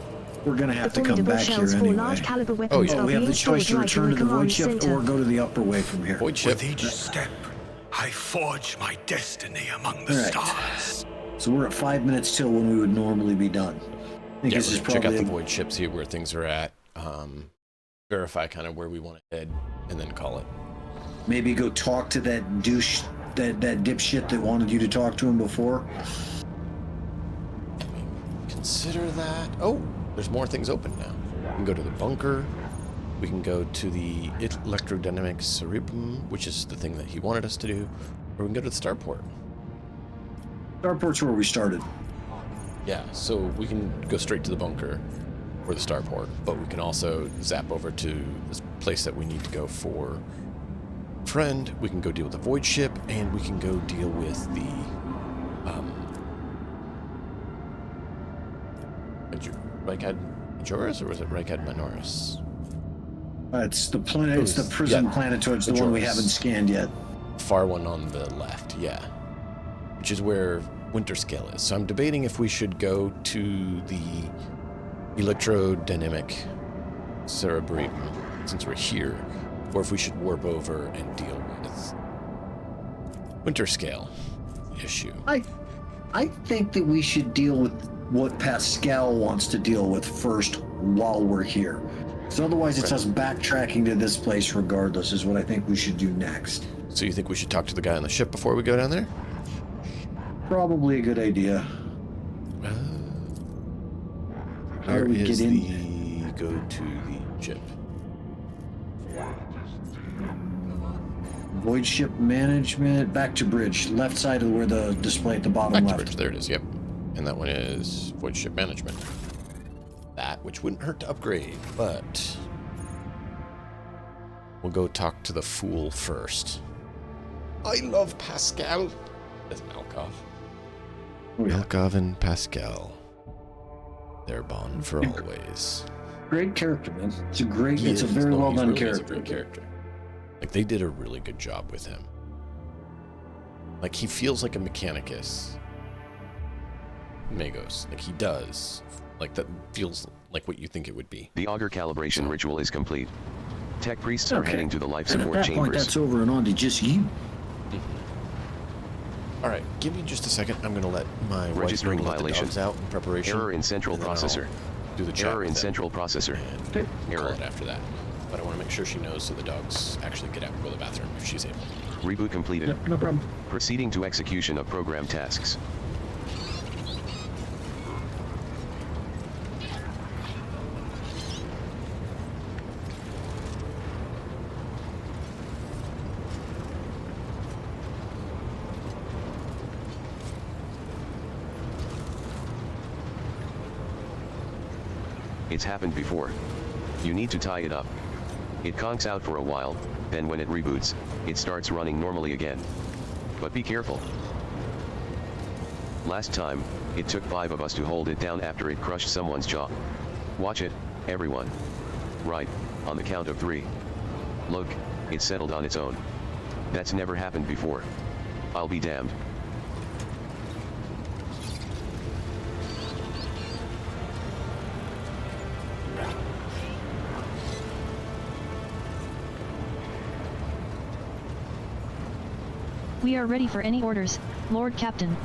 we're going to have The to come formidable back here shells for anyway. large caliber Oh, weapons yeah. are We have being the choice to stored right return in to the the void command ship center. or go to the upper way from here. void ship. With each step, I forge my destiny among the All right. stars. So we're at 5 minutes till when we would normally be done. I think Yeah, this we're is gonna check out probably the void ship, see where things are at, verify kind of where we want to head, and then call it. maybe go talk to that douche, that dipshit that wanted you to talk to him before. Consider that. Oh, there's more things open now. We can go to the bunker. We can go to the electrodynamic cerebrum, which is the thing that he wanted us to do. Or we can go to the starport. Starport's where we started. Yeah, so we can go straight to the bunker or the starport, but we can also zap over to this place that we need to go for friend. We can go deal with the void ship, and we can go deal with the Reichad Majoris, or was it Reichad Minoris? It's the planet. It's the prison Yeah, planetoid. It's the one we Majoris. haven't scanned yet. Far one on the left, yeah. Which is where Winterscale is. So I'm debating if we should go to the electrodynamic cerebrum, since we're here, or if we should warp over and deal with winter scale issue. I think that we should deal with what Pascal wants to deal with first while we're here. So otherwise it's us backtracking to this place regardless is what I think we should do next. So you think we should talk to the guy on the ship before we go down there? Probably a good idea. How do we get in? Go to the ship. Void ship management, back to bridge, left side of where the display at the bottom Back to left. bridge, there it is, yep. And that one is void ship management. That, which wouldn't hurt to upgrade, but we'll go talk to the fool first. I love Pascal. That's Malkov. Malkov and Pascal. Their bond for always. Great character, man. It's a very well done character. He's a great character. Like, they did a really good job with him. Like, he feels like a Mechanicus. Magos. Like, he does. Like, that feels like what you think it would be. The auger calibration ritual is complete. Tech priests are heading to the life support and at that chambers. point, that's over and on to just you. All right, give me just a second. I'm going to let my Registering wife let the violation. dogs out in preparation. Error in central and then processor. I'll do the chat Error in with them central processor. and Error. call it after that. But I want to make sure she knows so the dogs actually get out and go to the bathroom if she's able. Reboot completed. No problem. Proceeding to execution of program tasks. It's happened before. You need to tie it up. It conks out for a while, then when it reboots, it starts running normally again. But be careful. Last time, it took 5 of us to hold it down after it crushed someone's jaw. Watch it, everyone. Right, on the count of 3. Look, it settled on its own. That's never happened before. I'll be damned. We are ready for any orders, Lord Captain.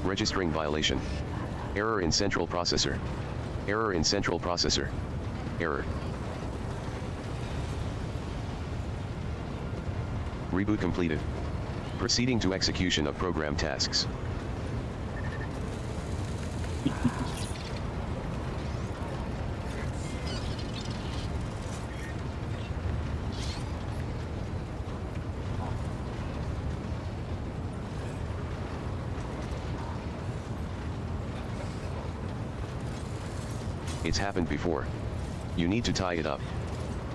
Registering violation. Error in central processor. Error in central processor. Error. Reboot completed. Proceeding to execution of program tasks. It's happened before. You need to tie it up.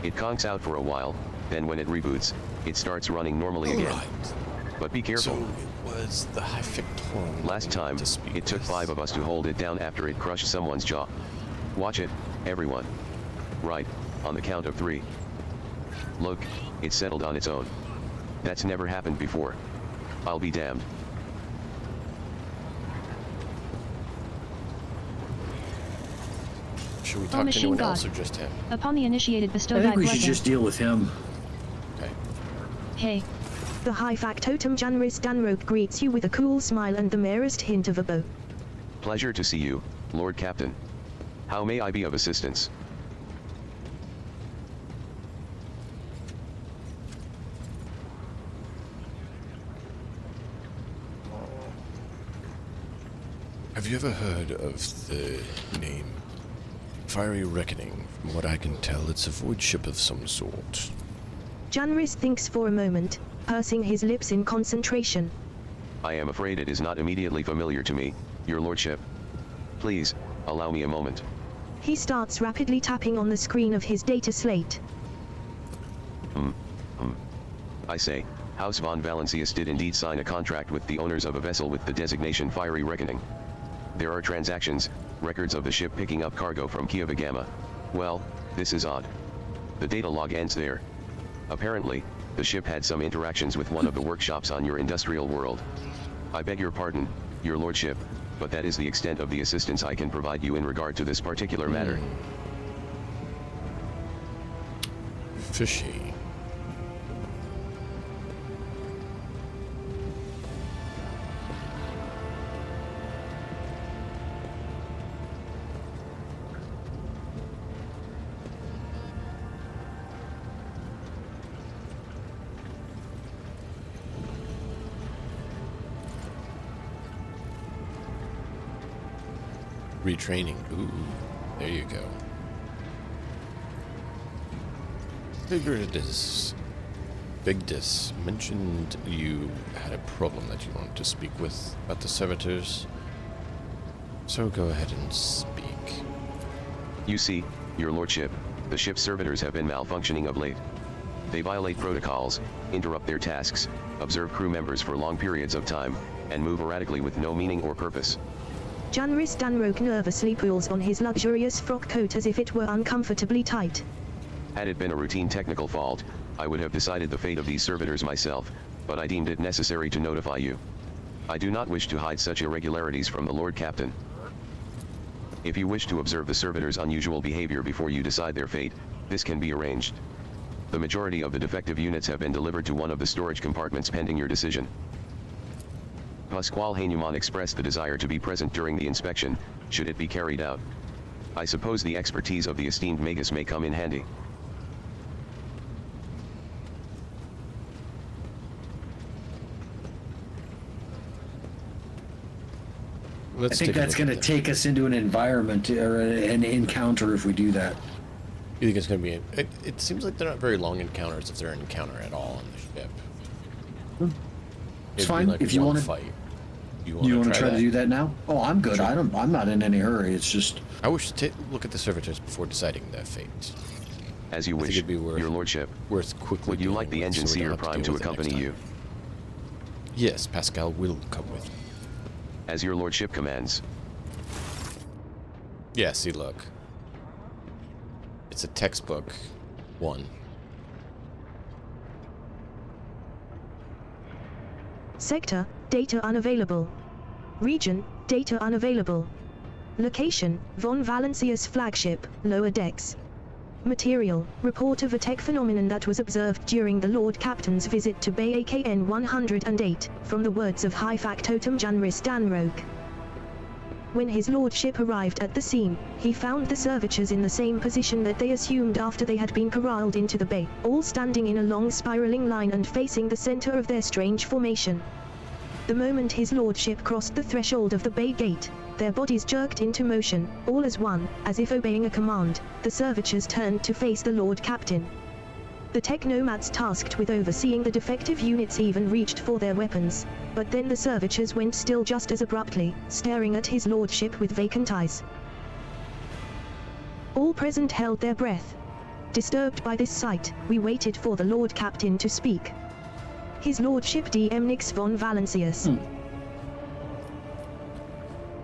It conks out for a while, then when it reboots, it starts running normally again. Right. But be careful. So it was the High Victorian. Last time, it took 5 of us to hold it down after it crushed someone's jaw. Watch it, everyone. Right, on the count of 3. Look, it settled on its own. That's never happened before. I'll be damned. Should we Oh, talk to machine anyone god. else or just him? Upon the initiated bestow I thy think we should blessing. just deal with him. Okay. Hey, The High Factotum Janris Danroke greets you with a cool smile and the merest hint of a bow. Pleasure to see you, Lord Captain. How may I be of assistance? Have you ever heard of the name Fiery Reckoning? From what I can tell, it's a void ship of some sort. Janris thinks for a moment, pursing his lips in concentration. I am afraid it is not immediately familiar to me, your lordship. Please, allow me a moment. He starts rapidly tapping on the screen of his data slate. I say, House von Valancius did indeed sign a contract with the owners of a vessel with the designation Fiery Reckoning. There are transactions, records of the ship picking up cargo from Kiev Gamma. Well, this is odd. The data log ends there. Apparently, the ship had some interactions with one of the workshops on your industrial world. I beg your pardon, your lordship, but that is the extent of the assistance I can provide you in regard to this particular matter. Fishy. Retraining. Ooh, there you go. Big Dis mentioned you had a problem that you wanted to speak with about the servitors. So go ahead and speak. You see, your lordship, the ship's servitors have been malfunctioning of late. They violate protocols, interrupt their tasks, observe crew members for long periods of time, and move erratically with no meaning or purpose. Janris Danroke nervously pulls on his luxurious frock coat as if it were uncomfortably tight. Had it been a routine technical fault, I would have decided the fate of these servitors myself, but I deemed it necessary to notify you. I do not wish to hide such irregularities from the Lord Captain. If you wish to observe the servitors' unusual behavior before you decide their fate, this can be arranged. The majority of the defective units have been delivered to one of the storage compartments pending your decision. Pasquale Hanuman expressed the desire to be present during the inspection, should it be carried out. I suppose the expertise of the esteemed Magus may come in handy. I think that's going to take us into an environment or an encounter if we do that. You think it's going to be... It seems like they're not very long encounters if they're an encounter at all on the ship. It's fine. Like if you want to fight. You want to try to do that now? Oh, I'm good. Sure. I'm not in any hurry. It's just... I wish to look at the servitors before deciding their fate. As you wish, your lordship. Would you like the Engine Seer Prime to accompany you? Yes, Pascal will come with you. As your lordship commands. Yeah, see, look. It's a textbook. 1. Sector, data unavailable. Region, data unavailable. Location, Von Valencia's flagship, lower decks. Material, report of a tech phenomenon that was observed during the Lord Captain's visit to Bay AKN 108, from the words of High Factotum Janris Danroke. When his lordship arrived at the scene, he found the servitors in the same position that they assumed after they had been corralled into the bay, all standing in a long spiraling line and facing the center of their strange formation. The moment his lordship crossed the threshold of the bay gate, their bodies jerked into motion, all as one, as if obeying a command. The servitors turned to face the Lord Captain. The technomads tasked with overseeing the defective units even reached for their weapons, but then the servitors went still just as abruptly, staring at his lordship with vacant eyes. All present held their breath. Disturbed by this sight, we waited for the Lord Captain to speak. His lordship DM Nix von Valencius.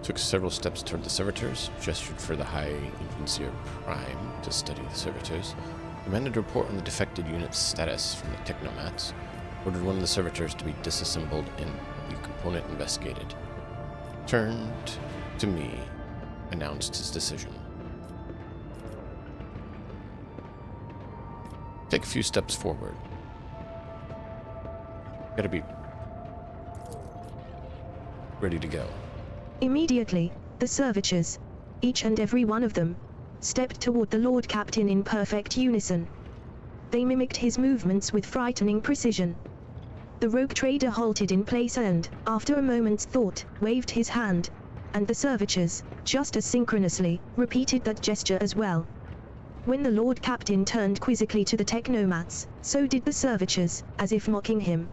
Took several steps toward the servitors, gestured for the High Infantier Prime to study the servitors, demanded a report on the defected unit's status from the technomats, ordered one of the servitors to be disassembled and the component investigated. Turned to me, announced his decision. Take a few steps forward. Gotta be ready to go. Immediately, the servitors, each and every one of them, stepped toward the Lord Captain in perfect unison. They mimicked his movements with frightening precision. The rogue trader halted in place and, after a moment's thought, waved his hand, and the servitors, just as synchronously, repeated that gesture as well. When the Lord Captain turned quizzically to the technomats, so did the servitors, as if mocking him.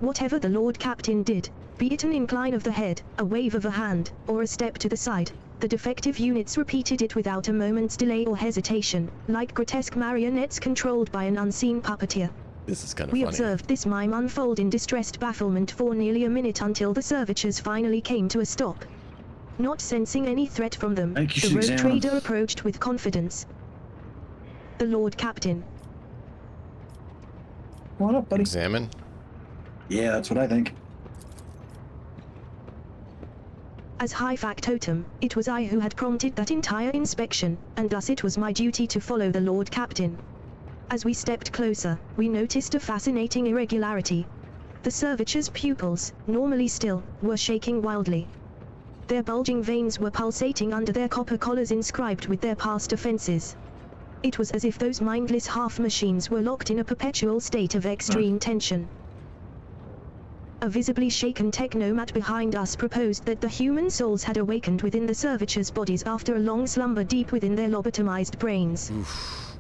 Whatever the Lord Captain did, be it an incline of the head, a wave of a hand, or a step to the side, the defective units repeated it without a moment's delay or hesitation, like grotesque marionettes controlled by an unseen puppeteer. This is kind of funny. We funny. observed this mime unfold in distressed bafflement for nearly a minute until the servitors finally came to a stop. Not sensing any threat from them, the rogue trader approached with confidence. The Lord Captain. Come on up, buddy. Examine? Yeah, that's what I think. As High Factotum, it was I who had prompted that entire inspection, and thus it was my duty to follow the Lord Captain. As we stepped closer, we noticed a fascinating irregularity. The servitors' pupils, normally still, were shaking wildly. Their bulging veins were pulsating under their copper collars inscribed with their past offenses. It was as if those mindless half-machines were locked in a perpetual state of extreme tension. A visibly shaken technomat behind us proposed that the human souls had awakened within the servitors' bodies after a long slumber deep within their lobotomized brains.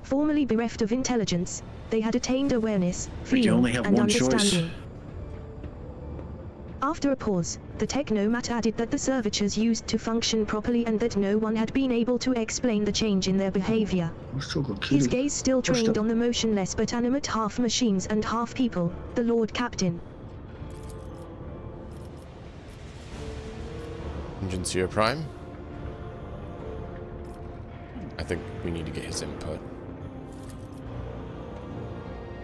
Formerly bereft of intelligence, they had attained awareness, feeling, and understanding. After a pause, the technomat added that the servitors used to function properly and that no one had been able to explain the change in their behavior. His gaze still trained on the motionless but animate half-machines and half-people, the Lord Captain. Engine Seer Prime? I think we need to get his input.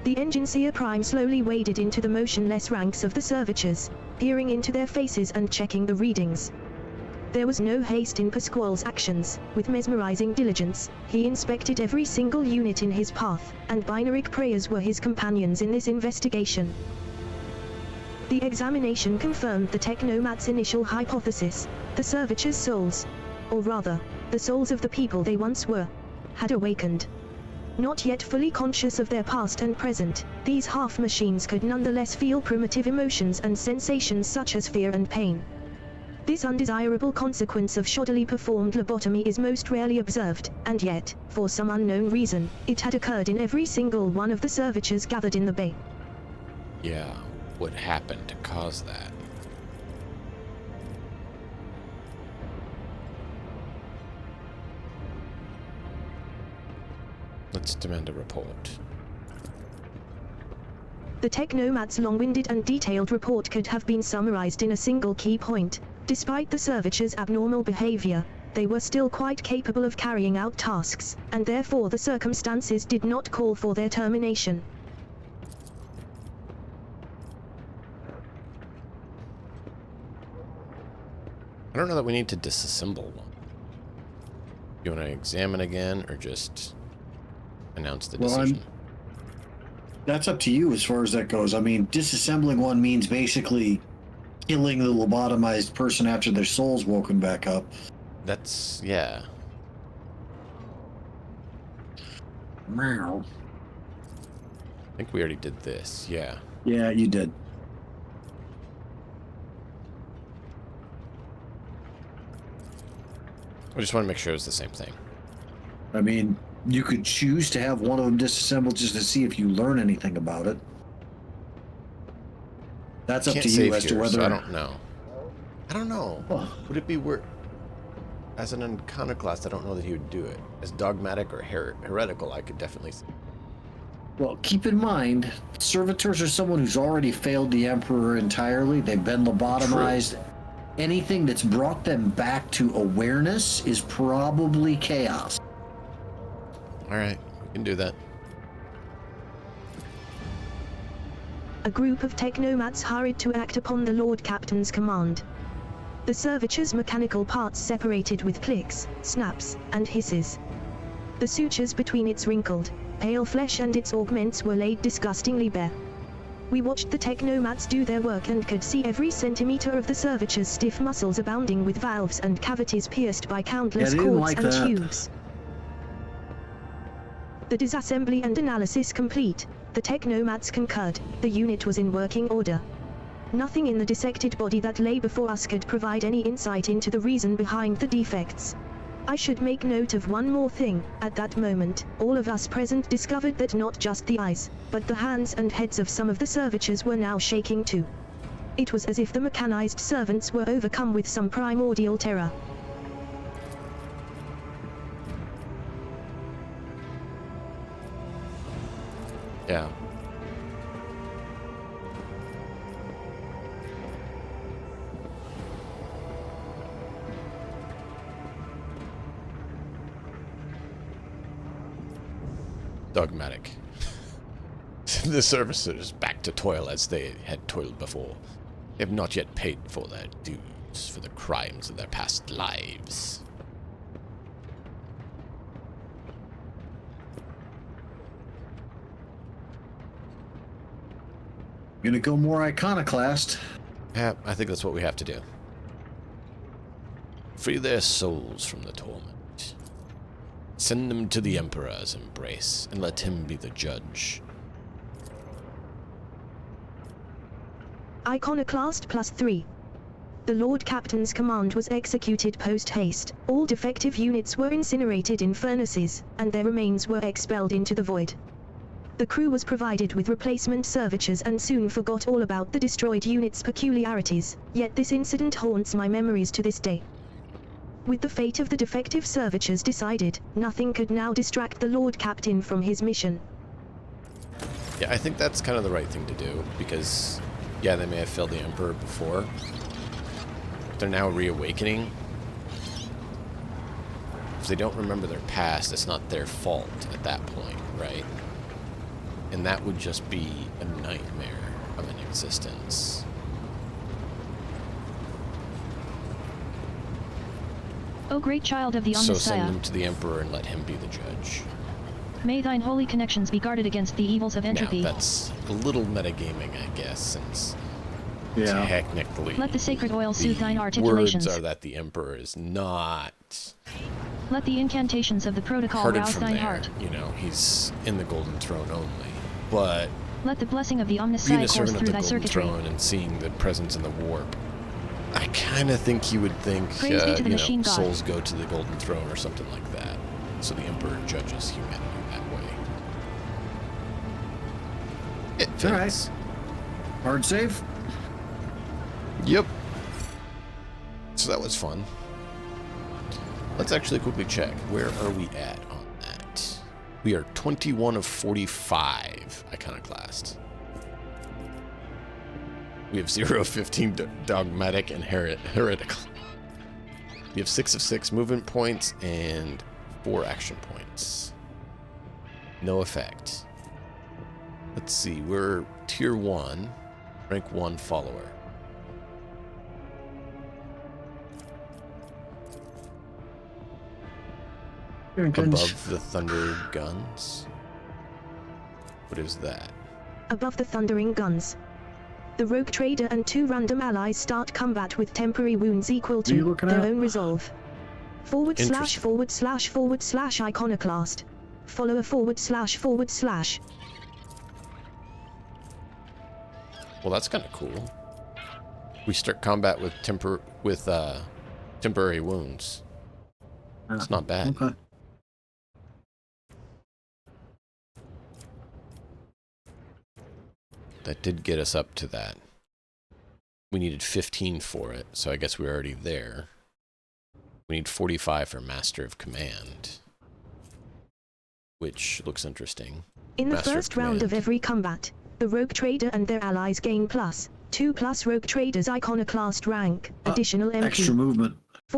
The Enginseer Prime slowly waded into the motionless ranks of the servitors, peering into their faces and checking the readings. There was no haste in Pasquale's actions. With mesmerizing diligence, he inspected every single unit in his path, and binary prayers were his companions in this investigation. The examination confirmed the technomat's initial hypothesis: the servitors' souls, or rather, the souls of the people they once were, had awakened. Not yet fully conscious of their past and present, these half-machines could nonetheless feel primitive emotions and sensations such as fear and pain. This undesirable consequence of shoddily performed lobotomy is most rarely observed, and yet, for some unknown reason, it had occurred in every single one of the servitors gathered in the bay. Yeah, what happened to cause that? Let's demand a report. The technomat's long-winded and detailed report could have been summarized in a single key point. Despite the servitors' abnormal behavior, they were still quite capable of carrying out tasks, and therefore the circumstances did not call for their termination. I don't know that we need to disassemble one. You want to examine again, or just announce the decision? That's up to you as far as that goes. I mean, disassembling one means basically killing the lobotomized person after their soul's woken back up. That's, yeah. Meow. I think we already did this, yeah. Yeah, you did. I just want to make sure it's the same thing. I mean, you could choose to have one of them disassembled just to see if you learn anything about it. That's up to you as to whether... So I don't know. I don't know. Well, would it be worth... As an iconoclast, I don't know that he would do it. As dogmatic or heretical, I could definitely see. Well, keep in mind, servitors are someone who's already failed the Emperor entirely. They've been lobotomized. True. Anything that's brought them back to awareness is probably chaos. Alright, we can do that. A group of technomats hurried to act upon the Lord Captain's command. The servitors' mechanical parts separated with clicks, snaps, and hisses. The sutures between its wrinkled, pale flesh and its augments were laid disgustingly bare. We watched the technomats do their work and could see every centimeter of the servitors' stiff muscles abounding with valves and cavities pierced by countless cords and tubes. The disassembly and analysis complete, the technomats concurred, the unit was in working order. Nothing in the dissected body that lay before us could provide any insight into the reason behind the defects. I should make note of one more thing. At that moment, all of us present discovered that not just the eyes, but the hands and heads of some of the servitors were now shaking too. It was as if the mechanized servants were overcome with some primordial terror. Yeah. Dogmatic. The servitors back to toil as they had toiled before. They have not yet paid for their dues. wounds for the crimes of their past lives. Gonna go more iconoclast. Yeah, I think that's what we have to do. Free their souls from the torment. Send them to the Emperor's embrace, and let him be the judge. Iconoclast +3. The Lord Captain's command was executed post-haste. All defective units were incinerated in furnaces, and their remains were expelled into the void. The crew was provided with replacement servitors and soon forgot all about the destroyed unit's peculiarities, yet this incident haunts my memories to this day. With the fate of the defective servitors decided, nothing could now distract the Lord Captain from his mission. Yeah, I think that's kind of the right thing to do, because, yeah, they may have failed the Emperor before. They're now reawakening. If they don't remember their past, it's not their fault at that point, right? And that would just be a nightmare of an existence. O great child of the So Omnissiah, send them to the Emperor and let him be the judge. may thine holy connections be guarded against the evils of entropy. Now, that's a little metagaming, I guess, since Yeah. technically Let the sacred oil soothe thine the articulations. words are that the Emperor is not Let the incantations of the protocol parted rouse from thine there. heart. You know, he's in the Golden Throne only. But Let the blessing of the being Omnissiah a course servant of through the thy Golden circuitry. Throne and seeing the presence in the warp, I kind of think you would think, Praise be to the machine god. souls go to the Golden Throne or something like that. So the Emperor judges humanity that way. It fits. All right. Hard save. Yep. So that was fun. Let's actually quickly check. Where are we at on that? We are 21 of 45 iconoclast. We have 0 of 15 dogmatic and heretical. We have 6 of 6 movement points and 4 action points. No effect. Let's see. We're tier 1, rank 1 follower. Above the thunder guns? What is that? Above the thundering guns. The rogue trader and 2 random allies start combat with temporary wounds equal Are you to looking their at? own resolve. / / iconoclast. Follow a / / Well, that's kind of cool. We start combat with temporary wounds. It's not bad. Okay. That did get us up to that. We needed 15 for it, so I guess we're already there. We need 45 for Master of Command, which looks interesting. In the Master first round of Command. every combat, the rogue trader and their allies gain +2 rogue traders iconoclast rank, additional MP. Extra movement. /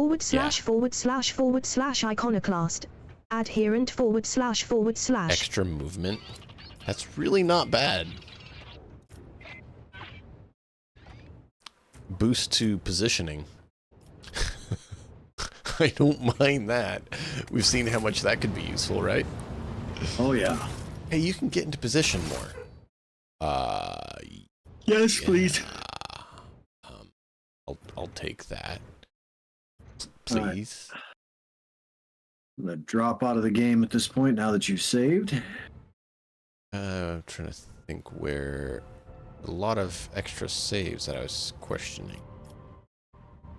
iconoclast. Adherent / Extra movement. That's really not bad. Boost to positioning. I don't mind that. We've seen how much that could be useful, right? Oh yeah. Hey, you can get into position more. Yes, please. I'll take that. Please. I'm gonna drop out of the game at this point now that you've saved. I'm trying to think where a lot of extra saves that I was questioning.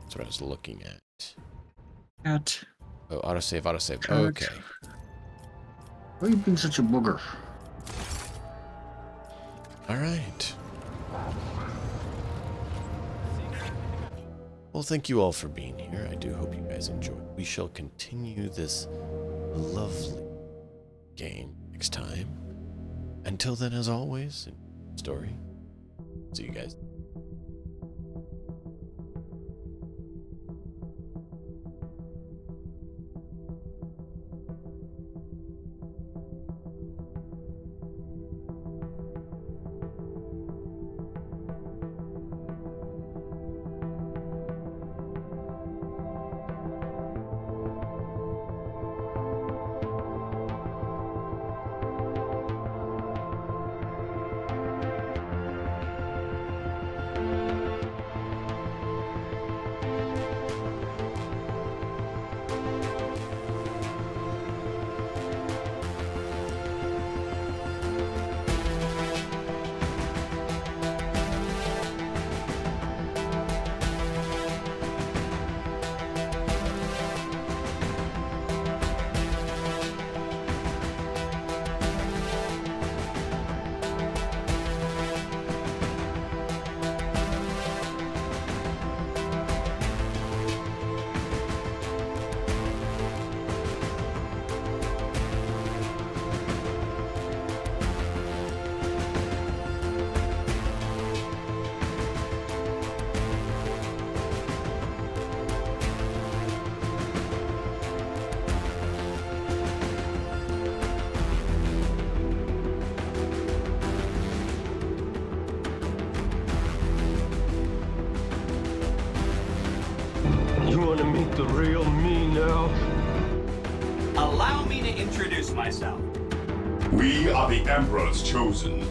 That's what I was looking at. Oh, autosave. Okay. Why are you being such a booger? All right. Well, thank you all for being here. I do hope you guys enjoyed. We shall continue this lovely game next time. Until then, as always, story. See you guys. the real me now? Allow me to introduce myself. We are the Emperor's chosen.